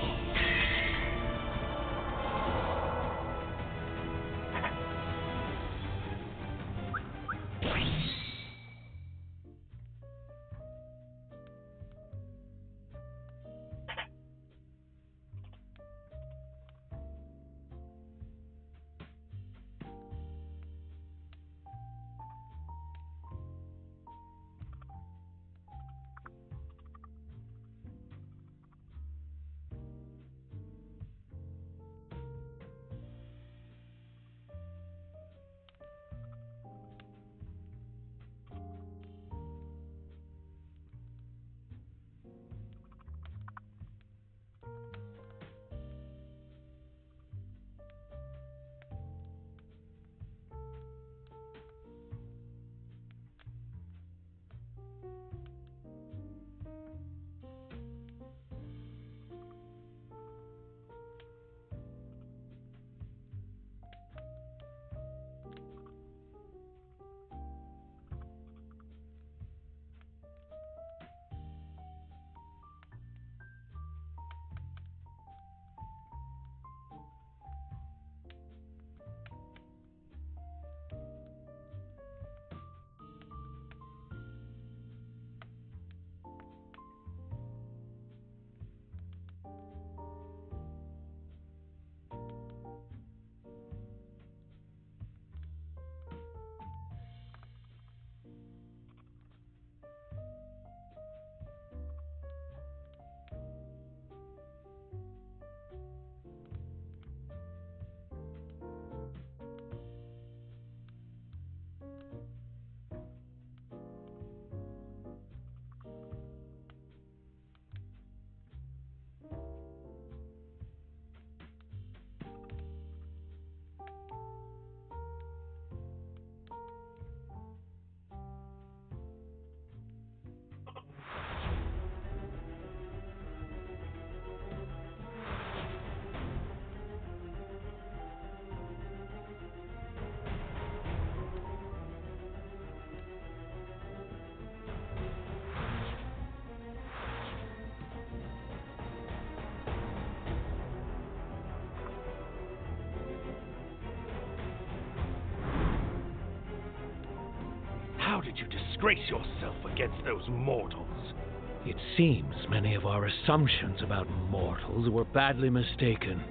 did you disgrace yourself against those mortals? It seems many of our assumptions about mortals were badly mistaken.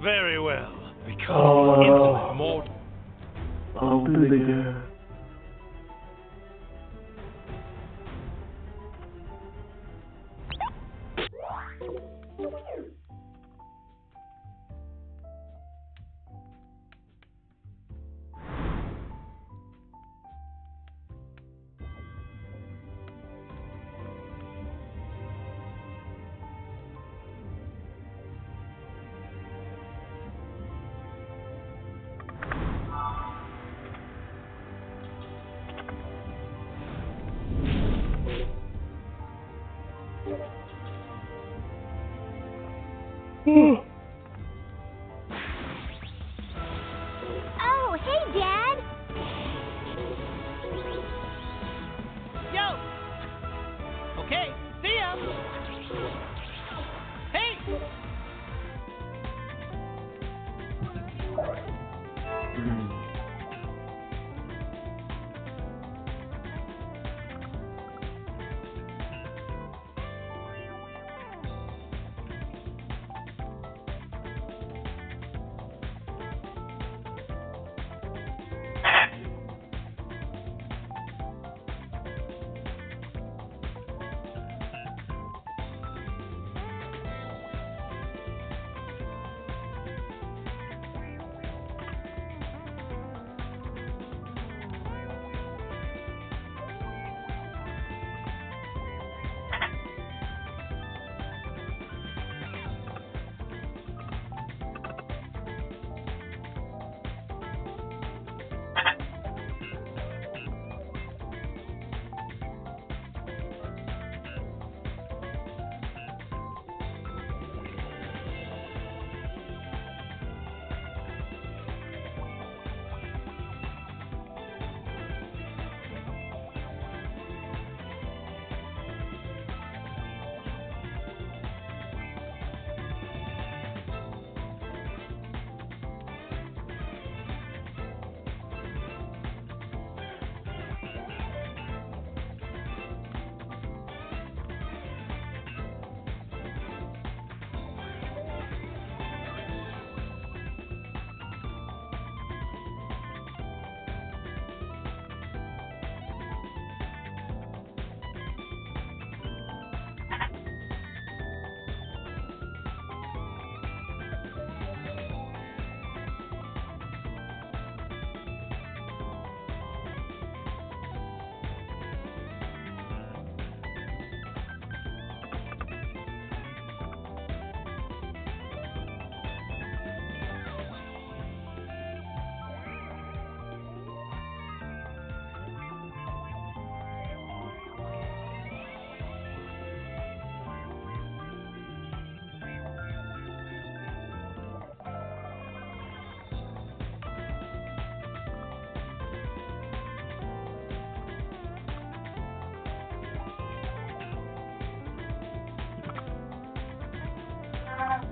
Very well. Become intimate mortal. I'll be there. Oh, hey, Dad. Yo! Okay, see ya! Hey!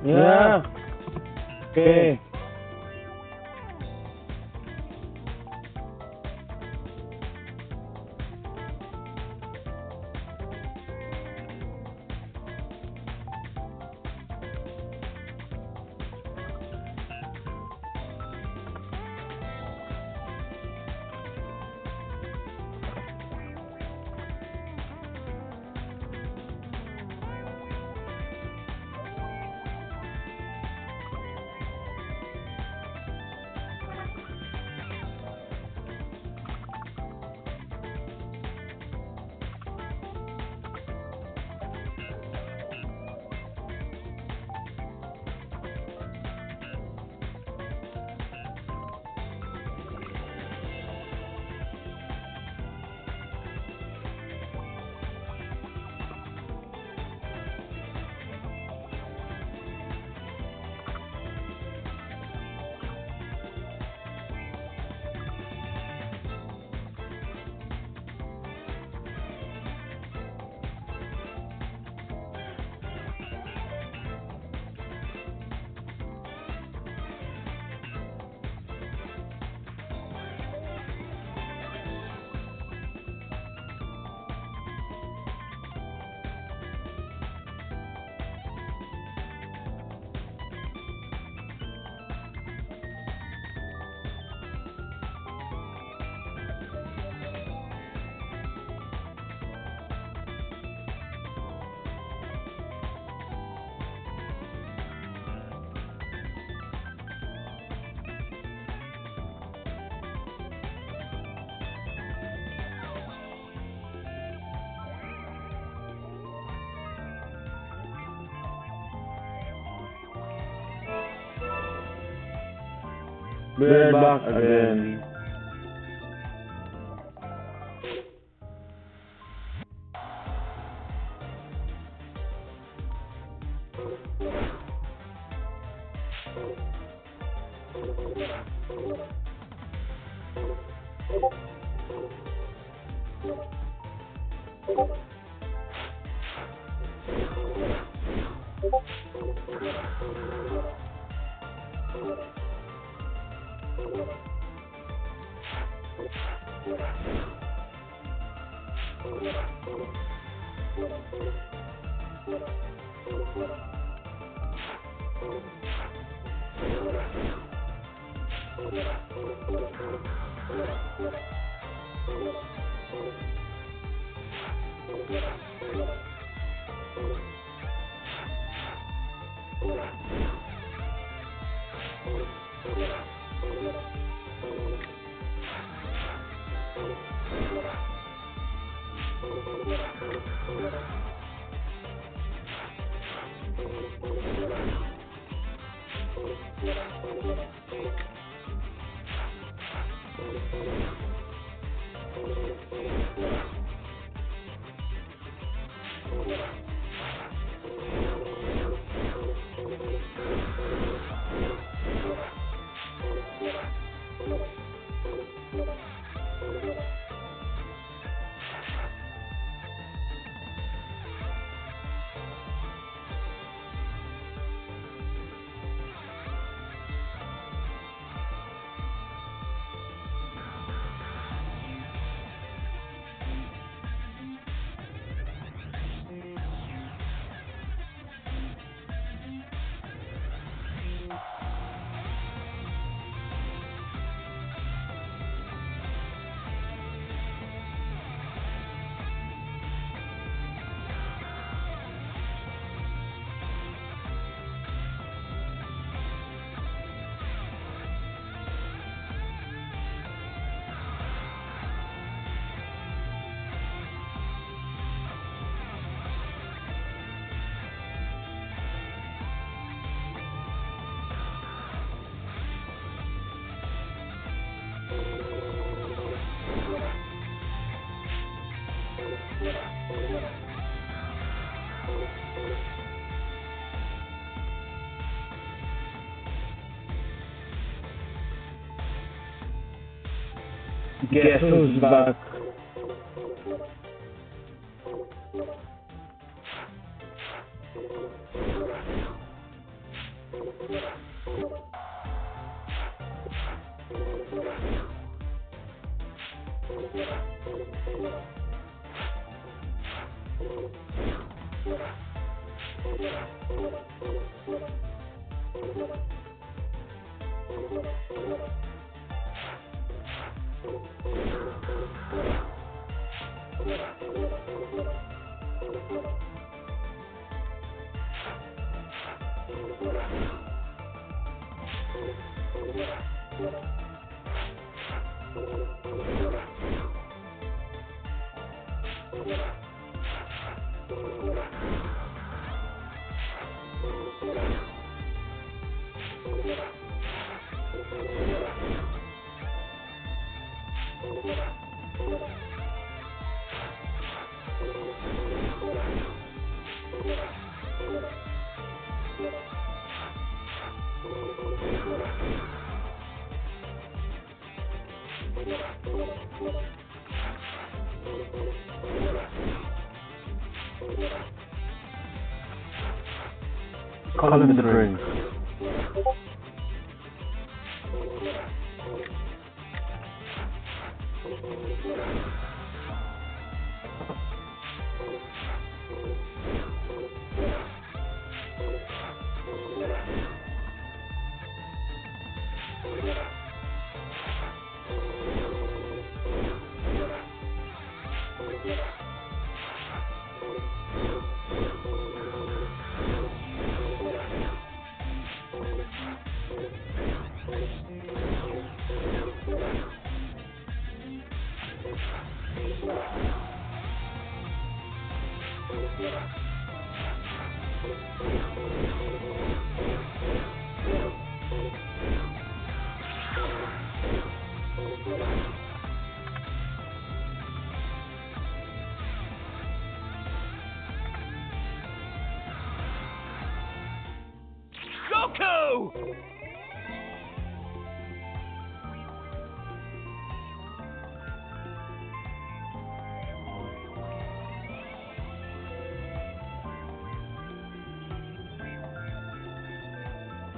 Yeah. Okay. We're back again. Guess who's back? Call him in the drink. Goku!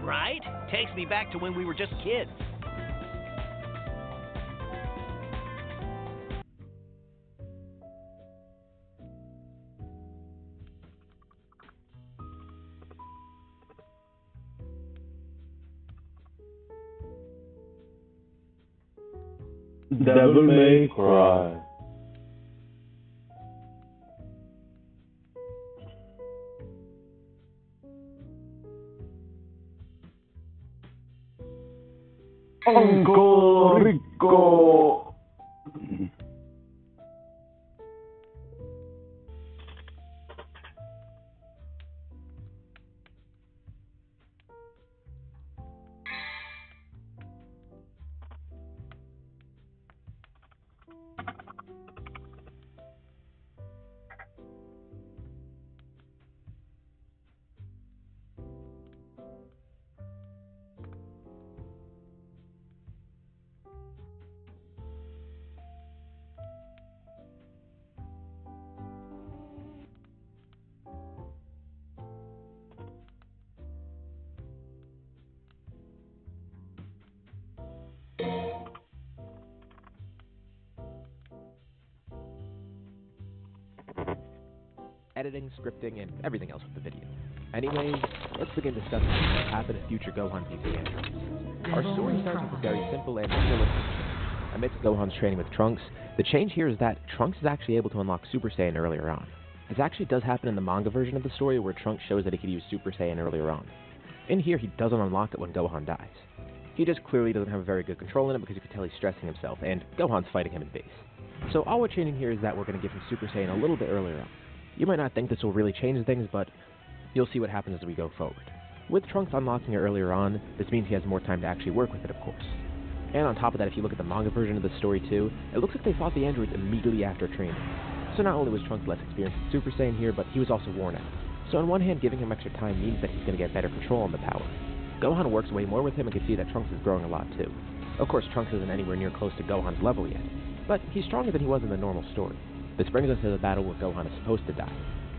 right? Takes me back to when we were just kids. Devil May Cry. Uncle Rico. Editing, scripting, and everything else with the video. Anyways, let's begin discussing what will happen if future Gohan beats the androids. Our story starts with a very simple and realistic change. Amidst Gohan's training with Trunks, the change here is that Trunks is actually able to unlock Super Saiyan earlier on. This actually does happen in the manga version of the story where Trunks shows that he could use Super Saiyan earlier on. In here, he doesn't unlock it when Gohan dies. He just clearly doesn't have a very good control in it because you can tell he's stressing himself, and Gohan's fighting him in base. So all we're changing here is that we're going to give him Super Saiyan a little bit earlier on. You might not think this will really change things, but you'll see what happens as we go forward. With Trunks unlocking it earlier on, this means he has more time to actually work with it, of course. And on top of that, if you look at the manga version of the story too, it looks like they fought the androids immediately after training. So not only was Trunks less experienced with Super Saiyan here, but he was also worn out. So on one hand, giving him extra time means that he's going to get better control on the power. Gohan works way more with him and can see that Trunks is growing a lot too. Of course, Trunks isn't anywhere near close to Gohan's level yet, but he's stronger than he was in the normal story. This brings us to the battle where Gohan is supposed to die.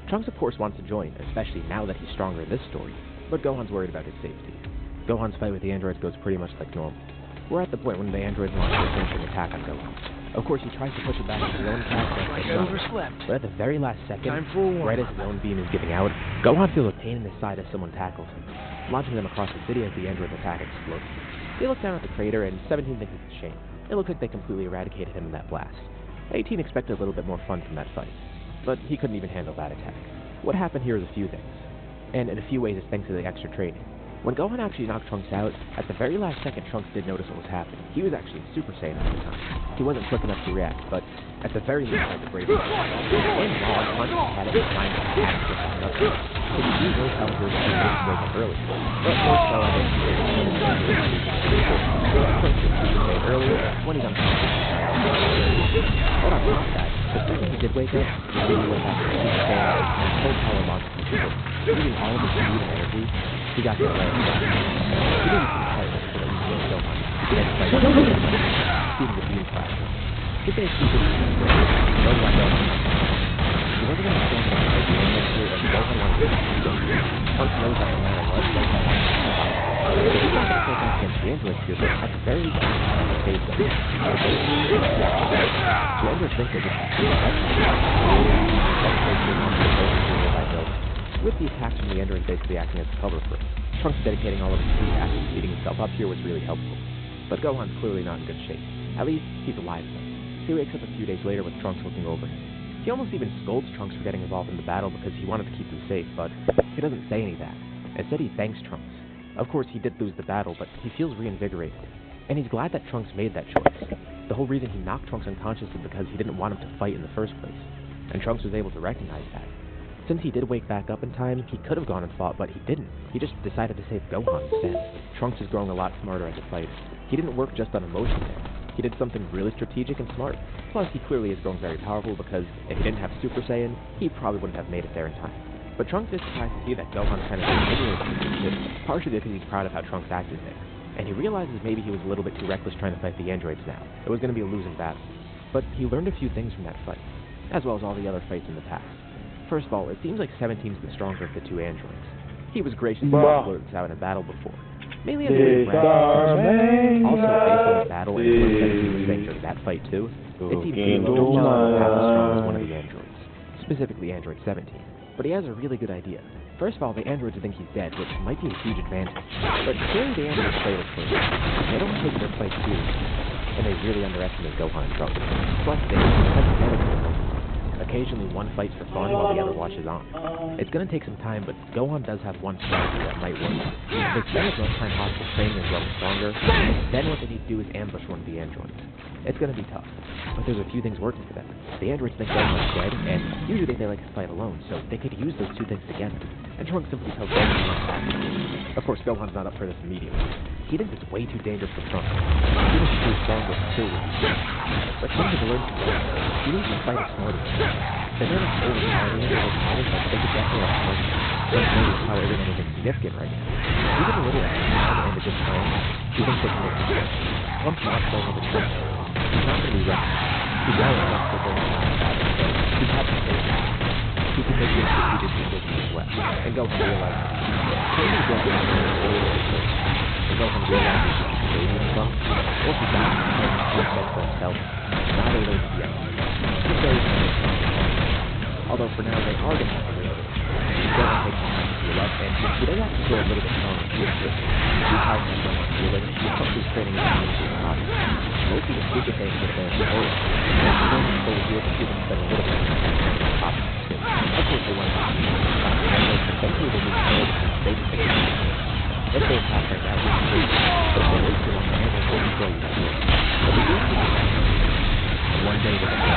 Trunks, of course, wants to join, especially now that he's stronger in this story, but Gohan's worried about his safety. Gohan's fight with the androids goes pretty much like normal. We're at the point when the androids launch their finishing attack on Gohan. Of course, he tries to push it back into his own attack, but at the very last second, right as his own beam is giving out, Gohan feels a pain in his side as someone tackles him, launching them across the city as the androids attack explodes. They look down at the crater, and 17 thinks it's a shame. It looks like they completely eradicated him in that blast. 18 expected a little bit more fun from that fight, but he couldn't even handle that attack. What happened here is a few things, and in a few ways it's thanks to the extra training. When Gohan actually knocked Trunks out, at the very last second Trunks did notice what was happening. He was actually Super Saiyan at the time. He wasn't quick enough to react, but at the very least had the brave and while Trunks had it time to attack with nothing, so he used those helpers to make his wake up early. But most fell out of Trunks was Super Saiyan earlier when he's on top of But on top of that, the second he did wake up, he went back to Super Saiyan and full power launched from Super. Using all of his speed and energy, he got the right shot. He didn't even fight so that he could kill him. He had to fight shooting the beam flash. He finished Super Saiyan first. He wasn't going to stand up to the beam here, and Gohan wanted to do it. Trunks knows that no matter what, Gohan wants to do it. So he's not going to take off against the androids here, but at the very least, he's going to save them. The androids think that this is with the attacks from the androids basically acting as cover for him. Trunks dedicating all of his speed to actually speeding himself up here was really helpful. But Gohan's clearly not in good shape. At least, he's alive though. He wakes up a few days later with Trunks looking over him. He almost even scolds Trunks for getting involved in the battle because he wanted to keep him safe, but he doesn't say any of that. Instead, he thanks Trunks. Of course, he did lose the battle, but he feels reinvigorated. And he's glad that Trunks made that choice. The whole reason he knocked Trunks unconscious is because he didn't want him to fight in the first place. And Trunks was able to recognize that. Since he did wake back up in time, he could have gone and fought, but he didn't. He just decided to save Gohan instead. Trunks is growing a lot smarter as a fighter. He didn't work just on emotion there. He did something really strategic and smart. Plus, he clearly is growing very powerful because if he didn't have Super Saiyan, he probably wouldn't have made it there in time. But Trunks is surprised to see that Gohan's kind of ignorant, partially because he's proud of how Trunks acted there. And he realizes maybe he was a little bit too reckless trying to fight the androids now. It was going to be a losing battle. But he learned a few things from that fight, as well as all the other fights in the past. First of all, it seems like 17's the stronger of the two androids. He was gracious enough to blurt this out in a battle before. mainly as a way of rest. Also, based on the battle and what 17 was saying during that fight too, it seems Gohan is not half as strong as one of the androids, specifically Android 17. But he has a really good idea. First of all, the androids think he's dead, which might be a huge advantage. But clearly the androids play this close. They don't take their fight seriously, and they really underestimate Gohan and Trunks. Plus, they have occasionally one fights for fun while the other watches on. It's gonna take some time, but Gohan does have one strategy that might work. They spend as much time possible training and growing stronger, then what they need to do is ambush one of the androids. It's gonna be tough, but there's a few things working for them. The androids think Gohan's dead, and usually they like to fight alone, so they could use those two things together. And Trunks simply tells Gohan not to act. Of course, Gohan's not up for this immediately. He thinks it's way too dangerous for Trunks. He thinks he's too strong with still with his but Trunks has learned from Gohan. He needs to fight a smarter way. They're not overpowering him or powering, but they could definitely have Trunks. Trunks knows how isn't anything significant right now. Even a little extra time and a good plan, he thinks they can make it work. Trunks not going with the Trunks. He's not going to be ready. He's not enough for Gohan to battle, so he's had to stay back. He can make a strategic decision as well, and Gohan realizes maybe Gohan is going to go with it. And Gohan realizes he's creating himself, or he's not going to fend for himself, not able to be out. It's very funny. Although for now they are going to have to wait. Gohan takes some time to heal up, and he does have to grow a little bit stronger to his system. He's how he's going to heal it, he puts his training into his body. Loki is super safe to advance forward, and he's going to go here to see them spend a little bit of time on the top. Of course they want to see and essentially they need to know that they can take it. If they attack right now, we can do it. But if they wait too long, the animals will destroy you. But we do see that. And one day they can go.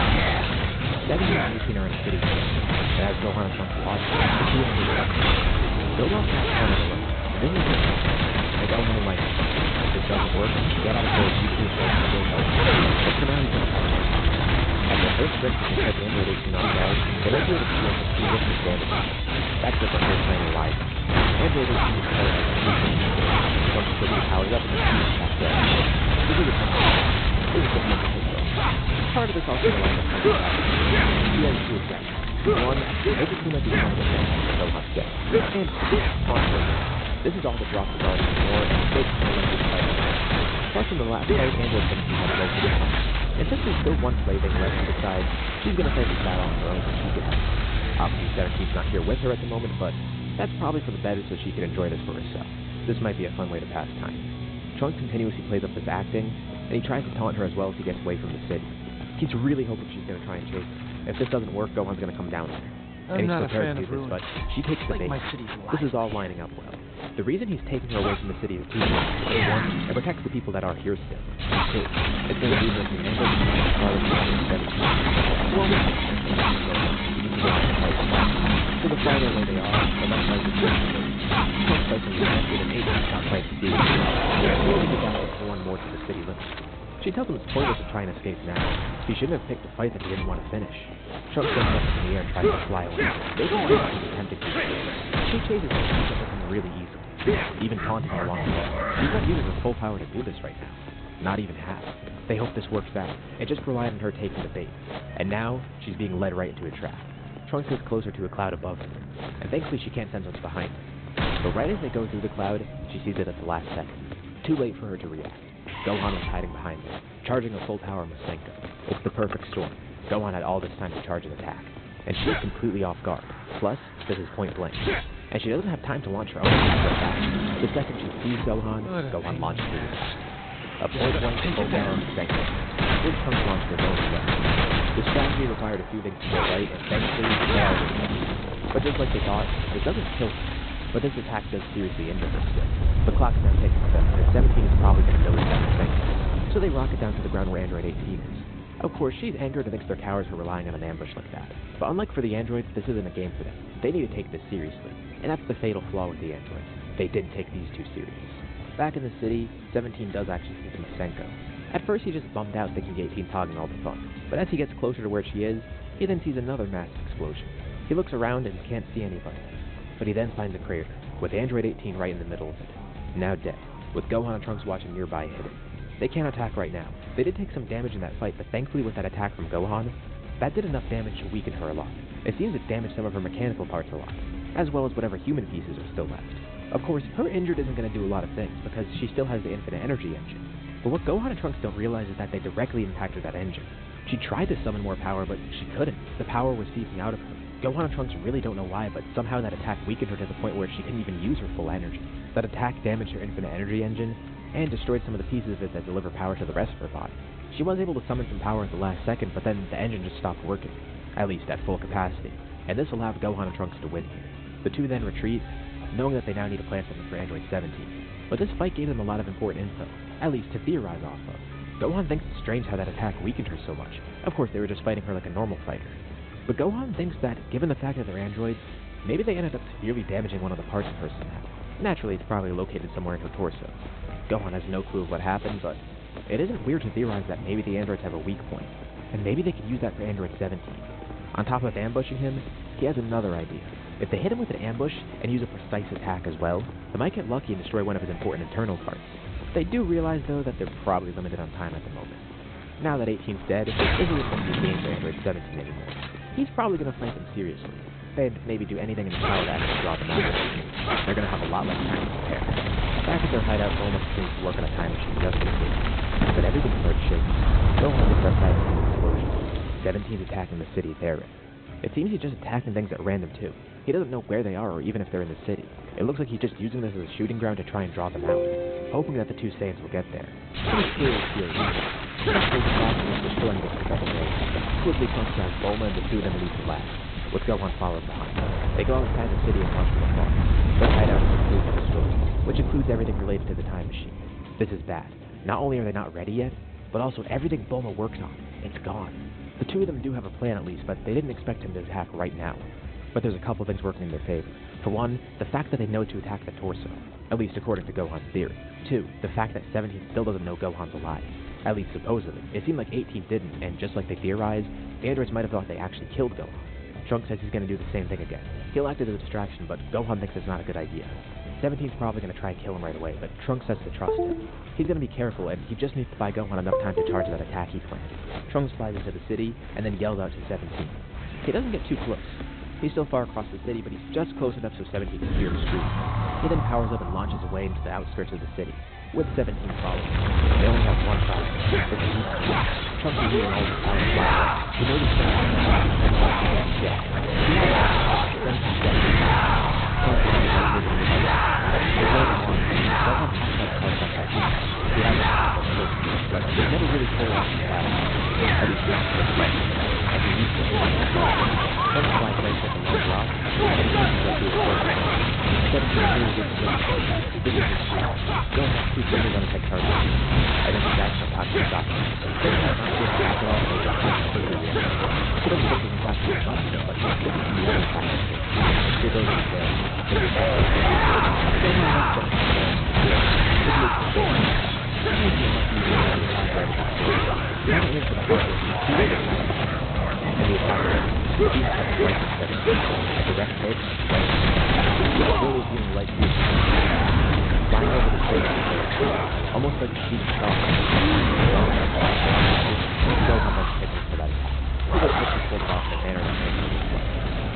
17 and 18 are in a city together. And as Gohan and Trunks watch, the two of them are stuck. Gohan can't turn it alone. This is it. They don't know like it. If it doesn't work, get out of there, you two will still go. But for now, he's going to find it. After the first sprint, he kept Android 18 on guard, they went through the field with 3 different damage. That's just the first time alive. Android 18 is playing like a 2 Trunks quickly powers up and the team attacks there. This is a tough one. This is the most difficult. Part of this also relies on how to attack. He has 2 attacks. One, make it seem like he's trying to defend the Gohan's dead. And 2, this is all to drop the guard even more and make it more like this fight. Plus in the last fight, Android 17 had a low position. And since there's still one plaything left to decide, she's going to fight this battle on her own so she can help. Obviously, 17's not here with her at the moment, but that's probably for the better so she can enjoy this for herself. This might be a fun way to pass time. Trunks continuously plays up this acting, and he tries to taunt her as well as he gets away from the city. He's really hoping she's going to try and chase him. If this doesn't work, Gohan's going to come down there. And he's prepared to do this, but she takes the bait. This is all lining up well. The reason he's taking her away from the city is 2 things. 1, it protects the people that are here still. 2, it's going to be that the Android is not part of the 17. Well, we need to go on the fight. So the farther away they are, the less likely to be. Trunks fights in the Android and 8 is not quite serious. They're slowly get down with 4 and more to the city limits. She tells him it's pointless to try and escape now. He shouldn't have picked a fight that he didn't want to finish. Trunks goes up in the air and tries to fly away. They don't know he's attempting to do it. She chases him and keeps up with him really easily, even taunting him along the way. She's not using her full power to do this right now. Not even half. They hope this works out, and just rely on her taking the bait. And now, she's being led right into a trap. Trunks is closer to a cloud above her, and thankfully she can't sense what's behind her. But right as they go through the cloud, she sees it at the last second. Too late for her to react. Gohan was hiding behind her, charging a full power Masenko. It's the perfect storm. Gohan had all this time to charge an attack, and she is completely off guard. Plus, this is point blank. And she doesn't have time to launch her own attack. The second she sees Gohan launches his attack. A point blank full power Masenko. This Trunks launched his own weapon. The strategy required a few things to go right, and thankfully, they are successful. But just like they thought, it doesn't kill them. But this attack does seriously injure her still. The clock's now ticking, and 17 is probably going to notice that mistake. So they rocket down to the ground where Android 18 is. Of course, she's angered and thinks they're cowards for relying on an ambush like that. But unlike for the androids, this isn't a game for them. They need to take this seriously. And that's the fatal flaw with the androids. They didn't take these two serious. Back in the city, 17 does actually see Masenko. At first he's just bummed out thinking 18's hogging all the fun. But as he gets closer to where she is, he then sees another massive explosion. He looks around and can't see anybody. But he then finds a crater, with Android 18 right in the middle of it, now dead, with Gohan and Trunks watching nearby hidden. They can't attack right now. They did take some damage in that fight, but thankfully with that attack from Gohan, that did enough damage to weaken her a lot. It seems it damaged some of her mechanical parts a lot, as well as whatever human pieces are still left. Of course, her injured isn't going to do a lot of things, because she still has the infinite energy engine. But what Gohan and Trunks don't realize is that they directly impacted that engine. She tried to summon more power, but she couldn't. The power was seeping out of her. Gohan and Trunks really don't know why, but somehow that attack weakened her to the point where she couldn't even use her full energy. That attack damaged her infinite energy engine, and destroyed some of the pieces of it that deliver power to the rest of her body. She was able to summon some power at the last second, but then the engine just stopped working, at least at full capacity, and this allowed Gohan and Trunks to win here. The two then retreat, knowing that they now need a plan something for Android 17. But this fight gave them a lot of important info, at least to theorize off of. Gohan thinks it's strange how that attack weakened her so much. Of course, they were just fighting her like a normal fighter. But Gohan thinks that, given the fact that they're androids, maybe they ended up severely damaging one of the parts of her somehow. Naturally, it's probably located somewhere in her torso. Gohan has no clue of what happened, but it isn't weird to theorize that maybe the androids have a weak point, and maybe they could use that for Android 17. On top of ambushing him, he has another idea. If they hit him with an ambush and use a precise attack as well, they might get lucky and destroy one of his important internal parts. They do realize, though, that they're probably limited on time at the moment. Now that 18's dead, this isn't going to be a game for Android 17 anymore. He's probably going to fight them seriously, and maybe do anything in his power to actually draw them out. They're going to have a lot less time to prepare. Back at their hideout, Bulma continues to work on a time machine just in case, but everything starts shaking. Gohan gets outside of an explosion. 17's attacking the city they're in. It seems he's just attacking things at random too. He doesn't know where they are or even if they're in the city. It looks like he's just using this as a shooting ground to try and draw them out, hoping that the two Saiyans will get there. Pretty clearly feel quickly comes down Bulma and the two of them leave the lab, with Gohan follows behind. They go outside the city and launch from afar. Their hideout is completely destroyed, which includes everything related to the time machine. This is bad. Not only are they not ready yet, but also everything Bulma works on, it's gone. The two of them do have a plan at least, but they didn't expect him to attack right now. But there's a couple things working in their favor. For one, the fact that they know to attack the torso, at least according to Gohan's theory. Two, the fact that 17 still doesn't know Gohan's alive, at least supposedly. It seemed like 18 didn't, and just like they theorized, the androids might have thought they actually killed Gohan. Trunks says he's going to do the same thing again. He'll act as a distraction, but Gohan thinks it's not a good idea. 17's probably going to try and kill him right away, but Trunks says to trust him. He's going to be careful, and he just needs to buy Gohan enough time to charge that attack he planned. Trunks flies into the city, and then yells out to 17. He doesn't get too close. He's still far across the city, but he's just close enough so 17 can hear him scream. He then powers up and launches away into the outskirts of the city, with 17 following. They only have one problem. Trunks is using all the power to fly. He notices that never really pulled off the battle. At least not the fight. As he used to. Some fly place at the low rock, and he pushes up to his first. 17 really gets to this is his street. Don't have two fingers on his head target. I think he's actually talking to Doc. 17 is not sure how to all the Doc completely react. He doesn't think he's actually much, but he's sticking to the other side. Here goes his way. Almost like a sheep shot.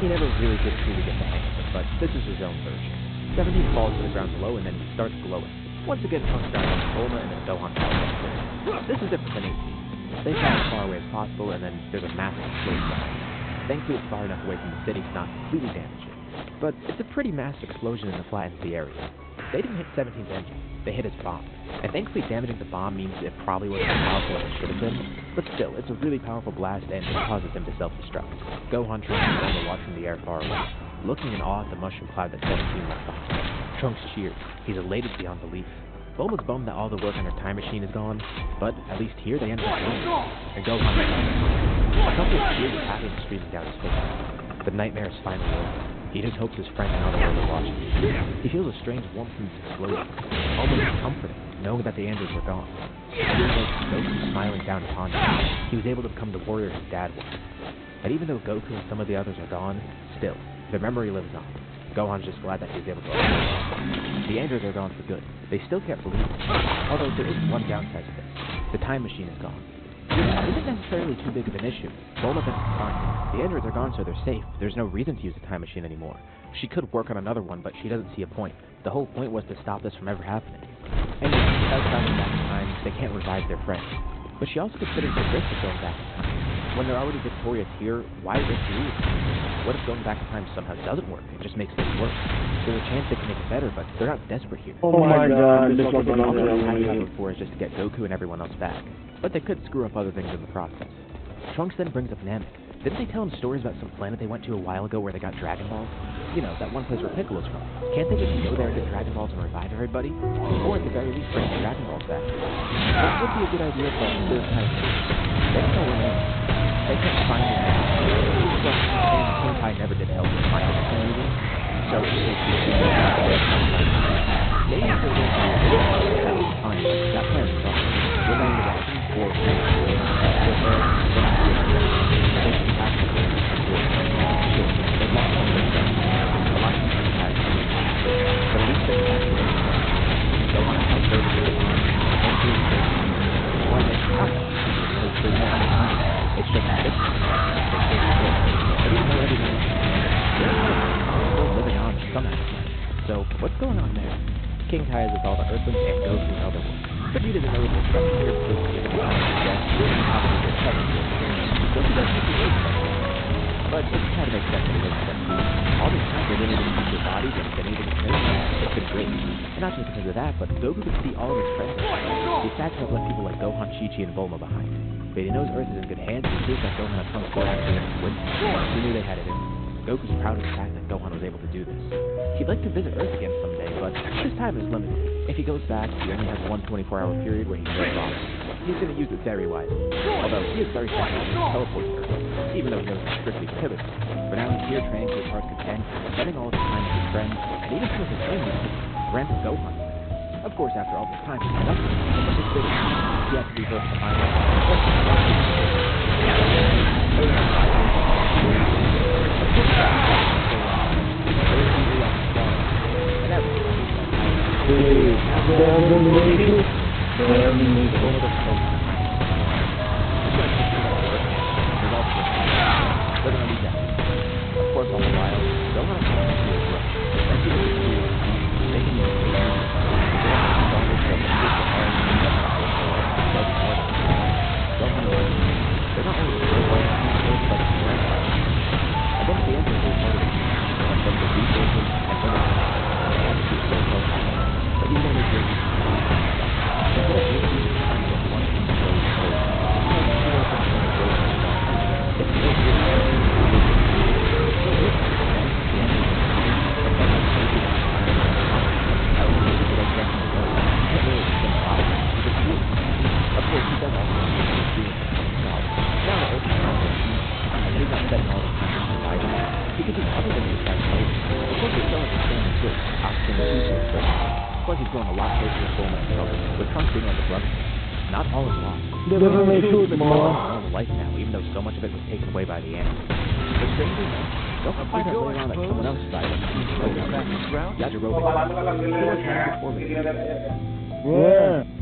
He never really did truly get the hang of it, but this is his own version. 17 falls to the ground below and then starts glowing. Once again, Trunks dies on Bulma and then Gohan falls up. This is different than 18. They fly as far away as possible, and then there's a massive explosion. Thankfully, it's far enough away from the city to not completely damage it. But it's a pretty massive explosion and it flattens the area. They didn't hit 17's engine, they hit his bomb. And thankfully, damaging the bomb means it probably wasn't as powerful as it should have been. But still, it's a really powerful blast and it causes him to self-destruct. Gohan, Trunks, and Bulma watch from the air far away, looking in awe at the mushroom cloud that 17 left behind. Trunks cheers. He's elated beyond belief. Bulma's bummed that all the work on her time machine is gone, but at least here they end up winning. And Gohan a couple of tears of happiness streaming down his face. The nightmare is finally over. He just hopes his friends and other world are watching. He feels a strange warmth in his explosion, almost comforting, knowing that the androids were gone. It feels like Goku smiling down upon him. He was able to become the warrior his dad was. And even though Goku and some of the others are gone, still, their memory lives on. Gohan's just glad that he was able to overcome. The androids are gone for good. They still can't believe it. Although there is one downside to this. The time machine is gone. It isn't necessarily too big of an issue. Bulma thinks it's fine. The androids are gone, so they're safe. There's no reason to use the time machine anymore. She could work on another one, but she doesn't see a point. The whole point was to stop this from ever happening. Anyway, without traveling back in time, they can't revive their friend. But she also considers the risk of going back in time. When they're already victorious here, why risk losing? What if going back in time somehow doesn't work? It just makes things worse. There's a chance they can make it better, but they're not desperate here. Oh my god, this What was they also another attack one. before is just to get Goku and everyone else back. But they could screw up other things in the process. Trunks then brings up Namek. Didn't they tell him stories about some planet they went to a while ago where they got Dragon Balls? You know, that one place where Piccolo's from. Can't they just go there and get Dragon Balls and revive everybody? Or at the very least bring the Dragon Balls back? This would be a good idea for a third time. They don't know where they are. They couldn't find them. Plus, King Kai never did help them find them either. So, maybe if they don't know that was fine. That plan is wrong. We're going to Rocky or it's just living on somehow. So, what's going on there? King Kai is with all the Earthlings and Goku and other ones. But he doesn't know what they're from here because he doesn't know but it kind of makes sense that he lives with them. All this time they didn't even use their bodies and didn't even train. It's been great. And not just because of that, but Goku could see all of his friends. These facts have left people like Gohan, Chi-Chi, and Bulma behind. But he knows Earth is in good hands and sees that Gohan and Trunks go after him and win. He knew they had it in. Goku's proud of the fact that Gohan was able to do this. He'd like to visit Earth again someday, but his time is limited. If he goes back, he only has one 24-hour period where he can go off. He's going to use it very wisely. Although he is very confident in teleporting Earth, even though he knows it's strictly prohibited. For now, he's here training to his heart's content, spending all of his time with his friends, and even some of his enemies, Gramp and Gohan. Of course, after all this time, he's nothing. But his big he has to be versed to find out. Of course, all the while, Gohan and Trunks do his work. As he gets experience, they can use they're not only but I guess the answer is part of it. And from the resources and from the but even though they're of course, he does also have to experience it himself. Now that Earth is not there, and he's not spending all his time surviving, he could do other than just fight fights. Of course, he's still understanding too, oxygen and resources. Of course, he's going a lot closer to Bulma and Trunks, with Trunks being like a brother. Not all is lost. He's still on life now, even though so much of it was taken away by the animals. But strangely, don't find out later on that someone else died. Yajirobe. He was trying to perform it. Yeah.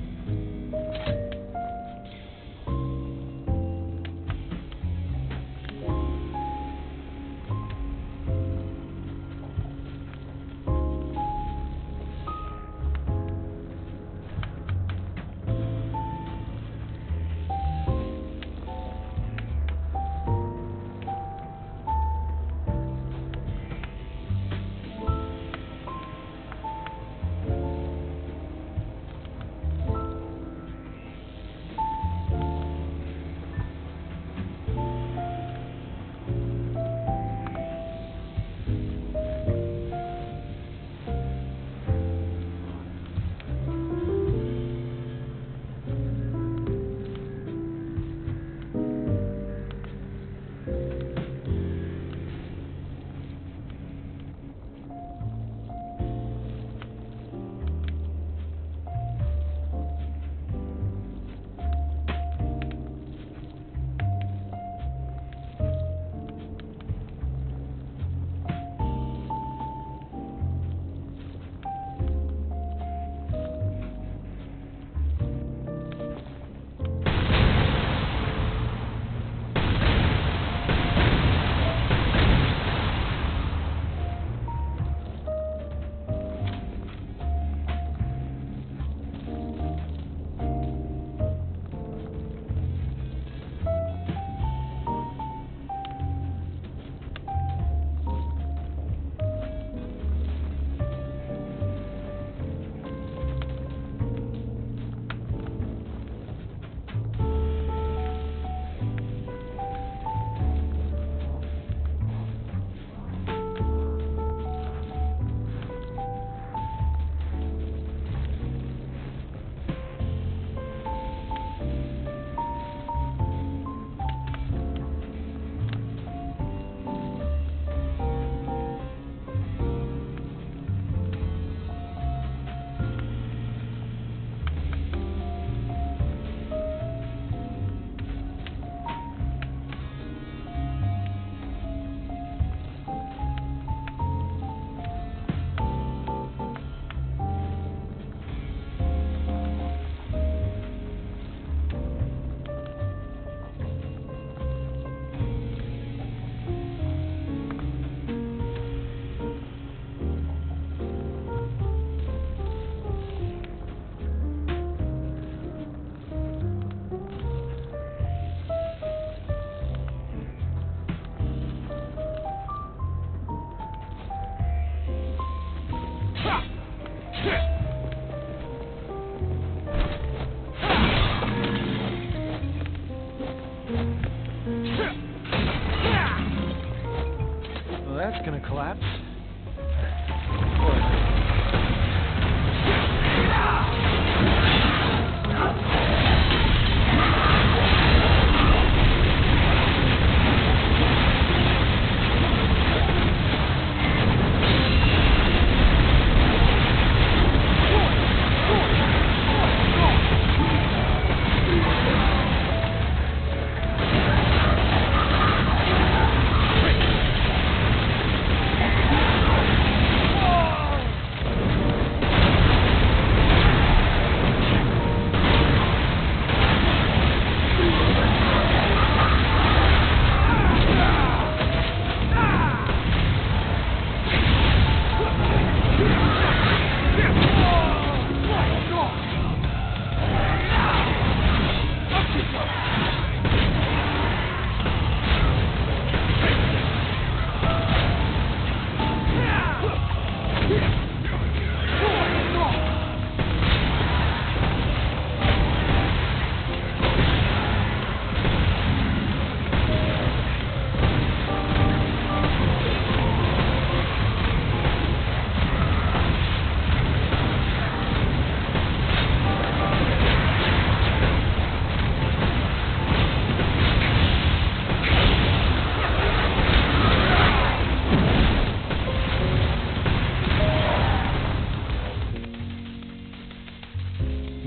gonna collapse?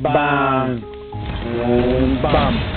Bang. Bam.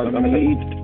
I'm gonna eat.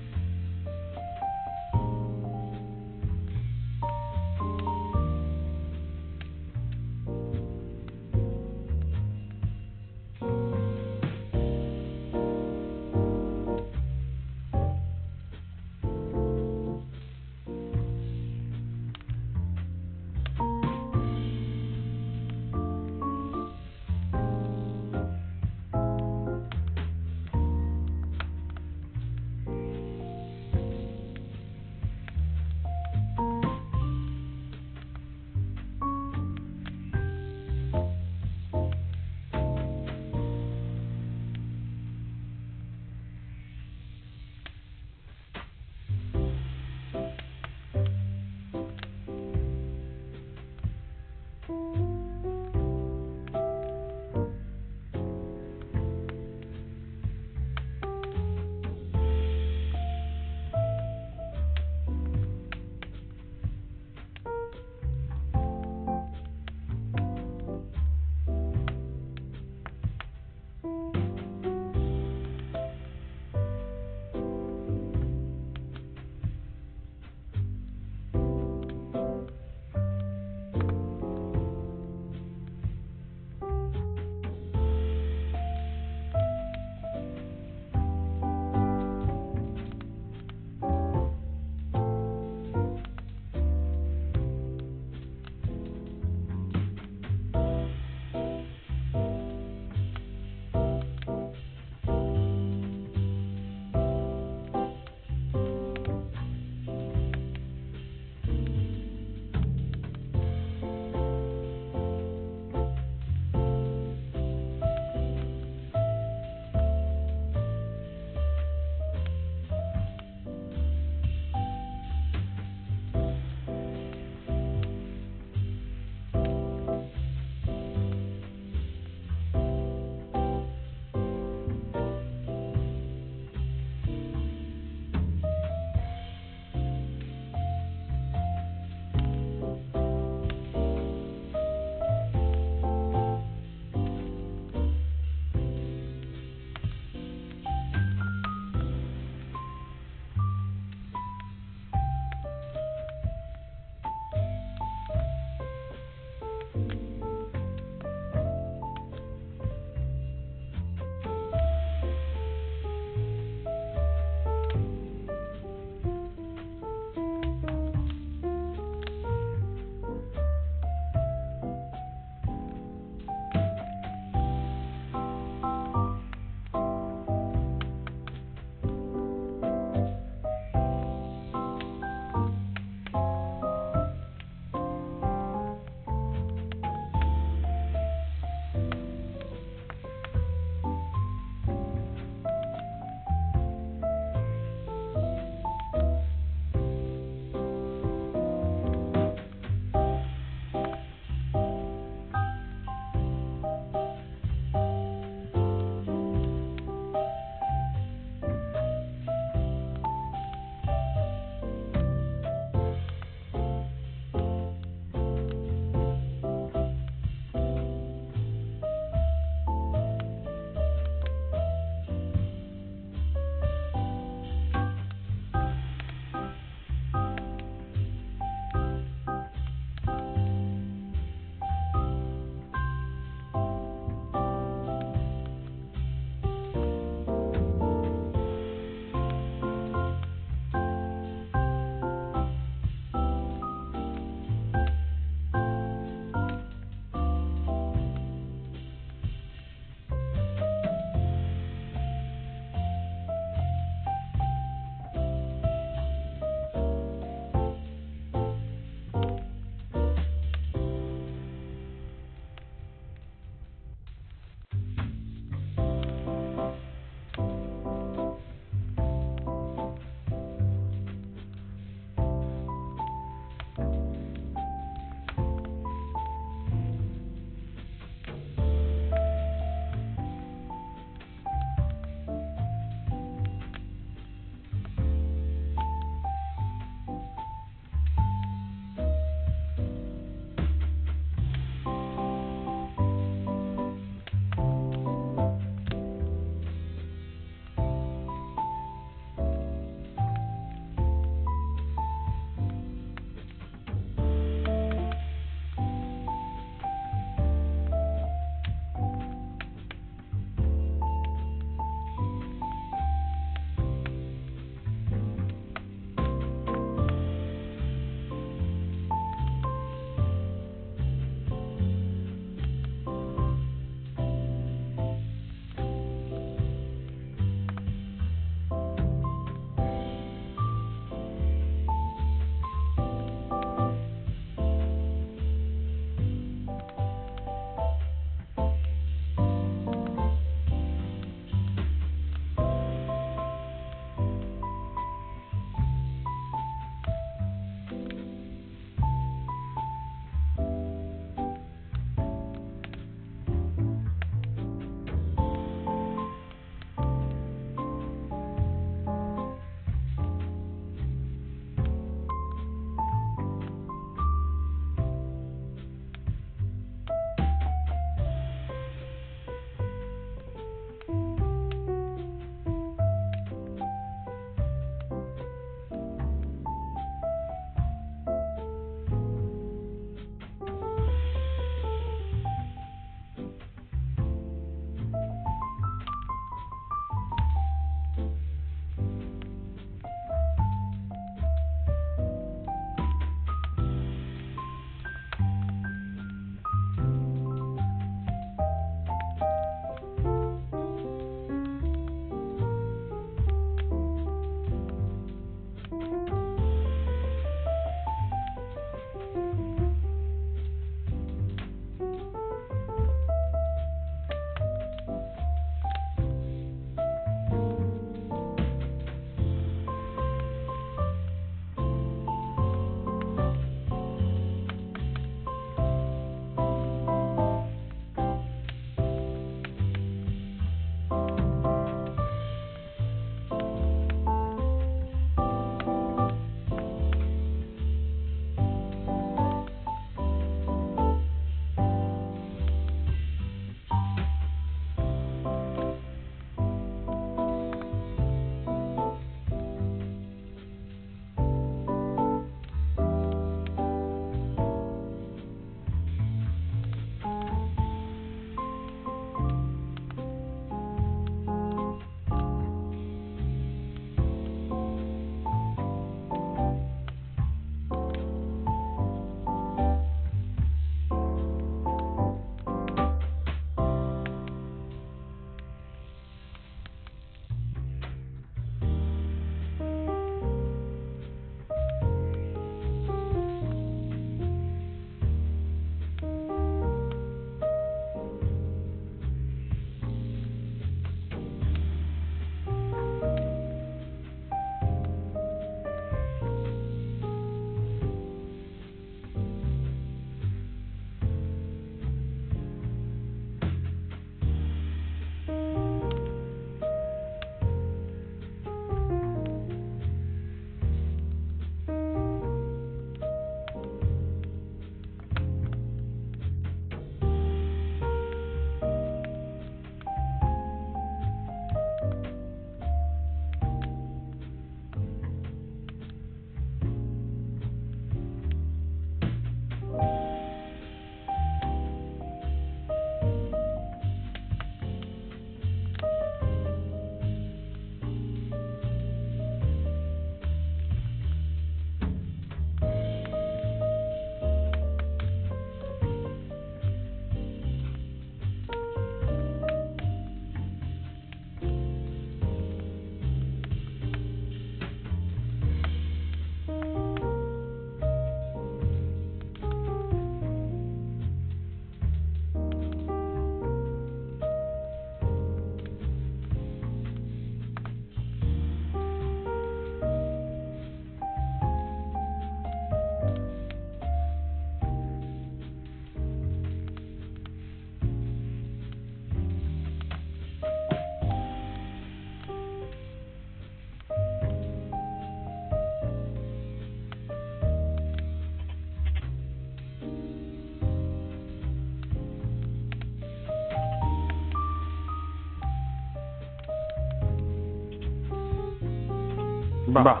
Bruh.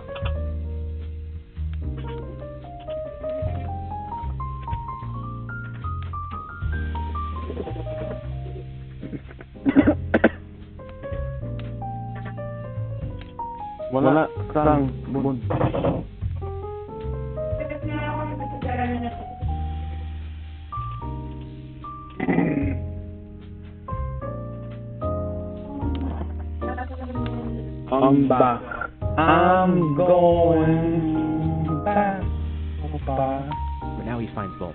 Wala kang bun. I'm back. I'm going back. But now he finds Bulma.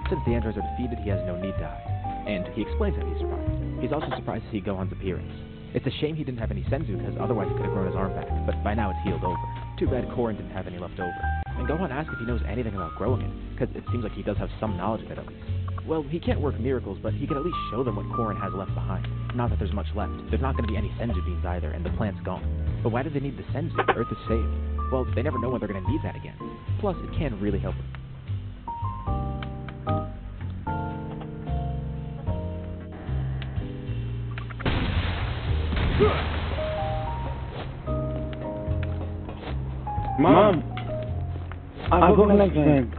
Since the androids are defeated, he has no need to hide. And he explains how he survived. He's also surprised to see Gohan's appearance. It's a shame he didn't have any senzu, because otherwise he could have grown his arm back, but by now it's healed over. Too bad Korin didn't have any left over. And Gohan asks if he knows anything about growing it, because it seems like he does have some knowledge of it at least. Well, he can't work miracles, but he can at least show them what Korin has left behind. Not that there's much left. There's not going to be any senzu beans either, and the plant's gone. But why do they need the senzu? Earth is saved. Well, they never know when they're going to need that again. Plus, it can really help them. Mom, I'll go next time.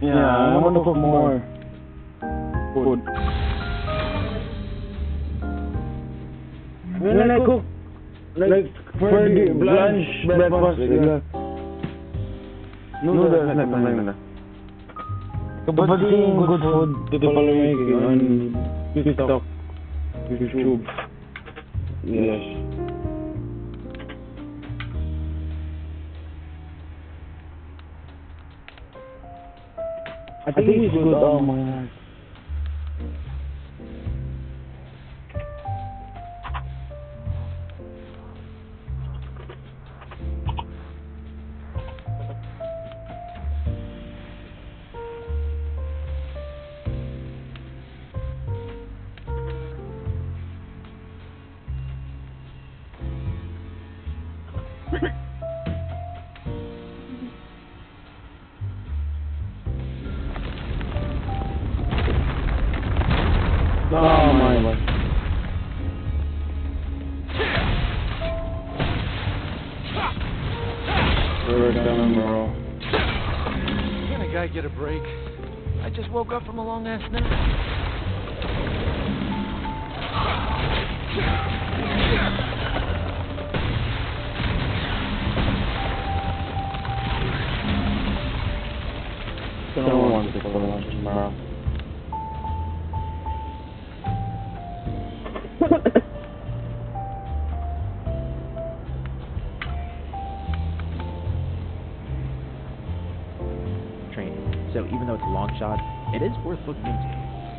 Yeah, I want to cook more food. When I cook, like for the lunch, breakfast, noodles, like that. Kapag seeing good food, people making on TikTok, YouTube. Yes. I think it's good. Oh my God. Oh my God. Can a guy get a break? I just woke up from a long ass nap. Don't want to go to lunch tomorrow. Training. So even though it's a long shot, it is worth looking into.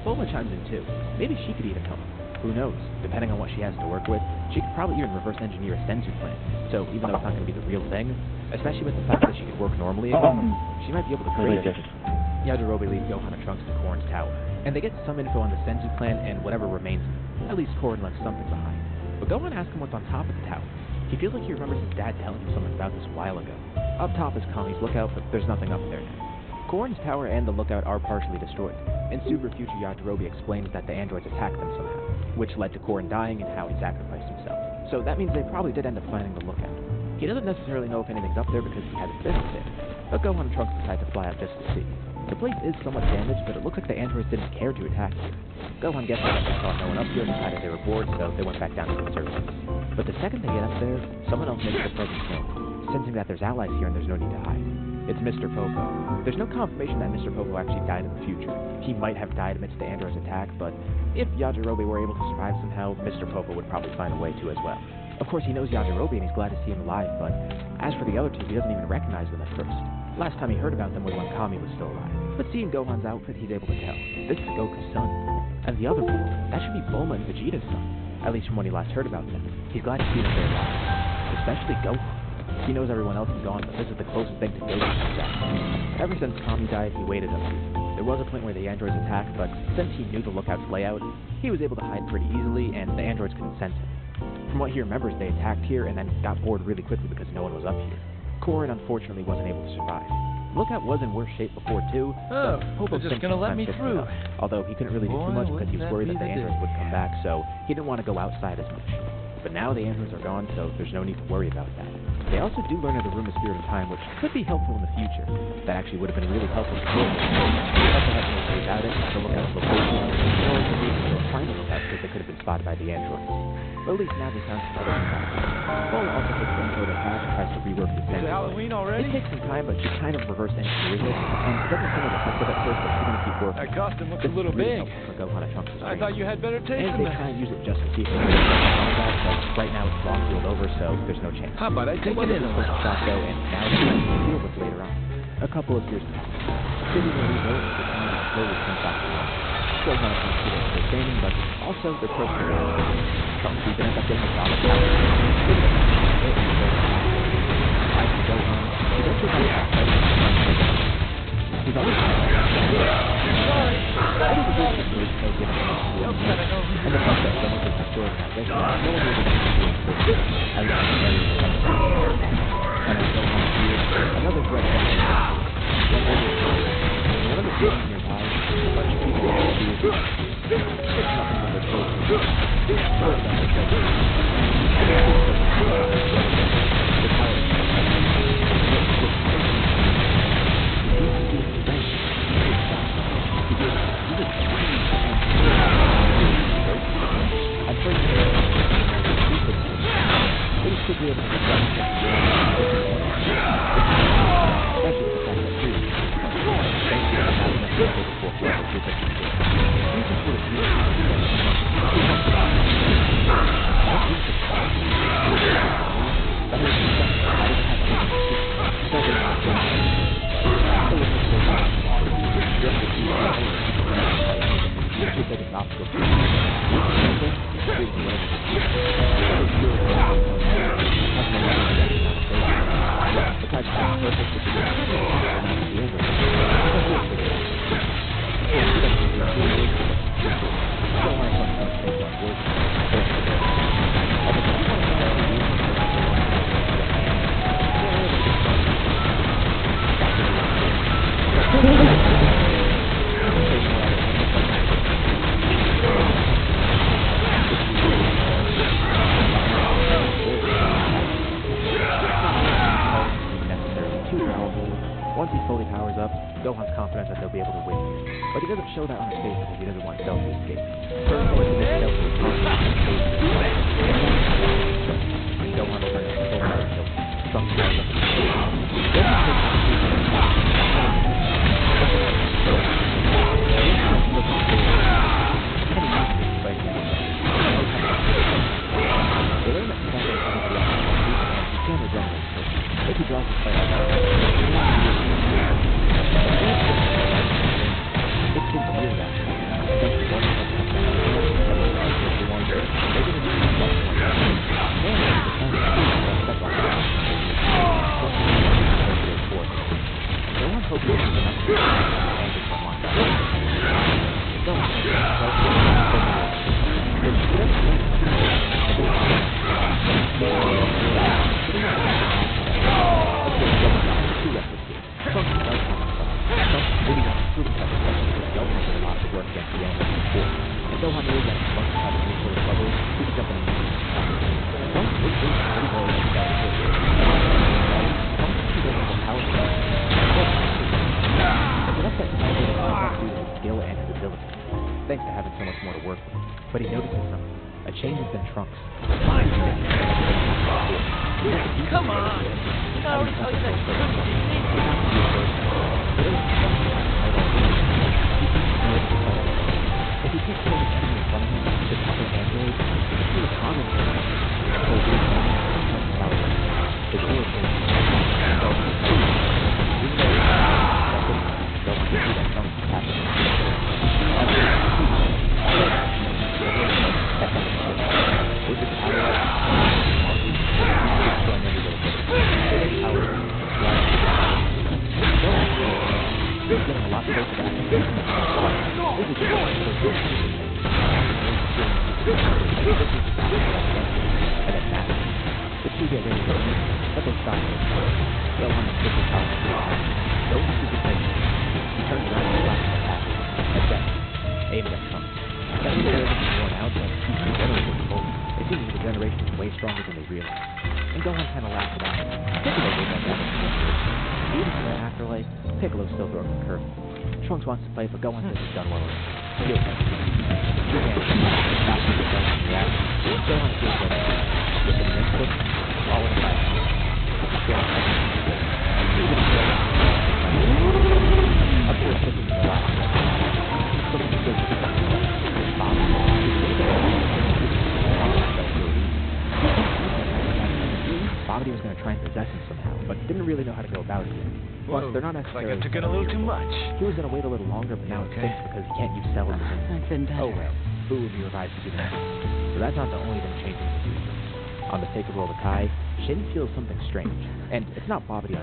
Bulma chimes in too. Maybe she could even help. Who knows? Depending on what she has to work with, she could probably even reverse engineer a senzu plant. So even though it's not going to be the real thing, especially with the fact that she could work normally again, she might be able to create it. Yajirobe leads Gohan and Trunks to Korin's tower, and they get some info on the senzu plant and whatever remains of it. At least Korin left something behind. But Gohan asks him what's on top of the tower. He feels like he remembers his dad telling him something about this a while ago. Up top is Kami's lookout, but there's nothing up there now. Korin's tower and the lookout are partially destroyed, and Super Future Yajirobe explains that the androids attacked them somehow, which led to Korin dying and how he sacrificed himself. So that means they probably did end up finding the lookout. He doesn't necessarily know if anything's up there because he hasn't visited it, but Gohan and Trunks decide to fly out just to see. The place is somewhat damaged, but it looks like the androids didn't care to attack here. Gohan guessed that they saw no one up here and decided they were bored, so they went back down to the surface. But the second they get up there, someone else makes their presence known, sensing that there's allies here and there's no need to hide. It's Mr. Popo. There's no confirmation that Mr. Popo actually died in the future. He might have died amidst the android's attack, but if Yajirobe were able to survive somehow, Mr. Popo would probably find a way to as well. Of course, he knows Yajirobe and he's glad to see him alive, but as for the other two, he doesn't even recognize them at first. Last time he heard about them was when Kami was still alive. But seeing Gohan's outfit, he's able to tell. This is Goku's son. And the other four, that should be Bulma and Vegeta's son. At least from when he last heard about them. He's glad to see that they're alive. Especially Gohan. He knows everyone else is gone, but this is the closest thing to Goku's death. Ever since Kami died, he waited up here. There was a point where the androids attacked, but since he knew the lookout's layout, he was able to hide pretty easily, and the androids couldn't sense him. From what he remembers, they attacked here and then got bored really quickly because no one was up here. Korin unfortunately wasn't able to survive. Lookout was in worse shape before too, Oh, but Hobo they're just thinks gonna let time me fixed it through. up. Although he couldn't really do too much because he was worried that the androids would come back, so he didn't want to go outside as much. But now the androids are gone, so there's no need to worry about that. They also do learn of the room of Spirit of Time, which could be helpful in the future. That actually would have been really helpful to kill. They also had no clue about it, so Lookout's location, or the reason they were finding Lookout because they could have been spotted by the androids. But at least now they found some other stuff. Paul also takes the info to Cash and tries to rework the Is it Halloween already? It takes some time, but she kind of reverse engineers it, and it doesn't seem like effective at first, but she's going to keep working. That costume looks This a little is really big. helpful for Gohan and Trunks' I thought you had better taste and in they that. try and use it just to see if they can get that, but right now it's long sealed over, so there's no chance. How about I take it in a First little? shot though, and now it's time to deal with later on. A couple of years pass. City will rebuild and the town slowly comes back to life. Still not a student entertaining, but also they're personal. Trunks even ends up getting a job at the house. I can go on. Eventually by he's always sorry. It is a good situation though given the and the fact that someone was destroyed in that mission. No one really wants to do it for this. I would be very and I don't want to hear another threat from the one of the things nearby, a bunch of people are confused. It's nothing but their clothes. Or that they're judging. The power I'm pretty sure it should be able to Once he fully powers up, Gohan's confident that they'll be able to win. But he doesn't show that on his face because he doesn't want Cell to escape. First, he wants to get Cell to escape. And Gohan will turn his full power until Trunks powers up. They learn that Trunks is coming to the opposite and he can regenerate. If he draws his fire out, it's been years after. Thanks to one of us, Thanks to having so much more to work with. But he notices something. A change has been Trunks. Come on! I already told you that you couldn't If he keeps putting his enemy in front of him, the couple of androids, he will comment on it. So he is not his oracle. But they stop. Gohan is super powerful. Gohan super saiyan. He turns around and flashes a pass at Death, aimed at Trunks. That was worn out, but he's regenerated fully. It seems the regeneration is way stronger than they realize. And Gohan kind of laughs about it. Piccolo goes like that with regeneration. Even in the afterlife, Piccolo still throws a curve. Trunks wants to play, but Gohan says he's done well enough. He'll play. Two hands faster than Gohan reacts. Gohan feels like with an input, all in the fight. Up to a second in the last. Something to say to Babidi was going to try and possess him somehow, but didn't really know how to go about it yet. Plus, they're not necessarily... I took it a little too much. He was going to wait a little longer, but now it stinks because he can't use cells. I've been better. Oh well, Boo will be revived soon enough. So that's not the only thing changing in the future. On the Sacred World of Kai, Shin feels something strange, and it's not Babidi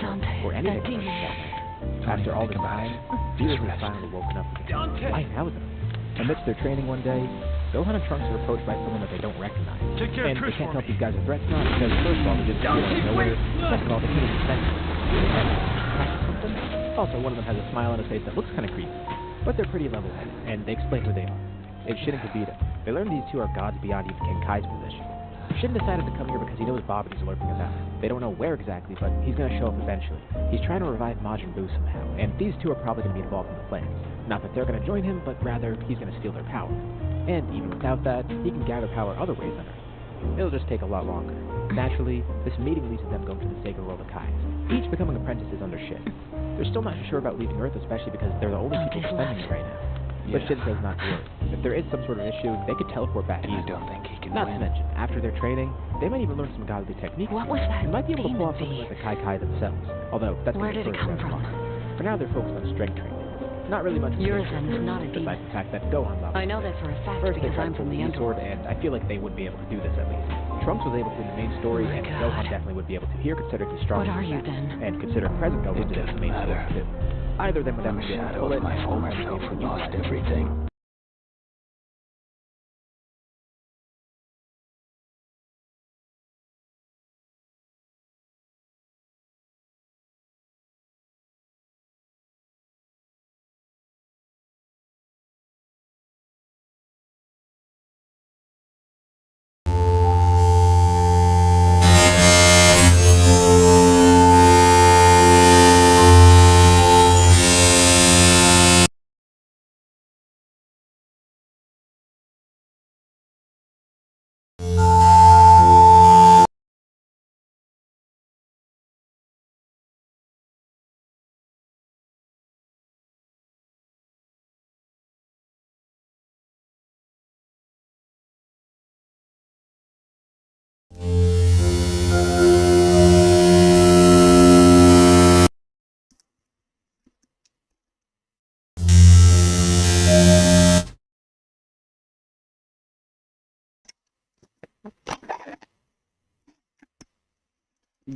or anything else that matters. After all this time, Beerus has finally woken up again. Why now though? Amidst their training one day, Gohan and Trunks are approached by someone that they don't recognize. And they can't tell if these guys are threats or not because first of all, they just appear out of nowhere, second of all, they can't even sense something. Also, one of them has a smile on his face that looks kind of creepy. But they're pretty level-headed, and they explain who they are. It's Shin and Vegeta. They learn these two are gods beyond even King Kai's position. Shin decided to come here because he knows Babidi's lurking about. They don't know where exactly, but he's going to show up eventually. He's trying to revive Majin Buu somehow, and these two are probably going to be involved in the plans. Not that they're going to join him, but rather he's going to steal their power. And even without that, he can gather power other ways on Earth. It'll just take a lot longer. Naturally, this meeting leads to them going to the Sacred World of Kai, each becoming apprentices under Shin. They're still not sure about leaving Earth, especially because they're the only people defending it right now. But Shin says not to worry. If there is some sort of issue, they could teleport back. You don't think he can Not to mention, after their training, they might even learn some godly techniques. What was that? They might be able to pull off something like the Kai Kai themselves. Although, that's Where did it come from? For now, they're focused on strength training. Not really much Urizen is not a demon. besides the fact that Gohan's obviously I know that for a fact First, because they tried I'm from to the use sword, Underworld. and I feel like they would be able to do this at least. Trunks was able to in the main story, and Gohan definitely would be able to here, considering he's strong. What are you then? And considering present Gohan did the main story too. Either of them would have to be able to pull it, and Gohan would be able to lost everything.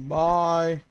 Bye.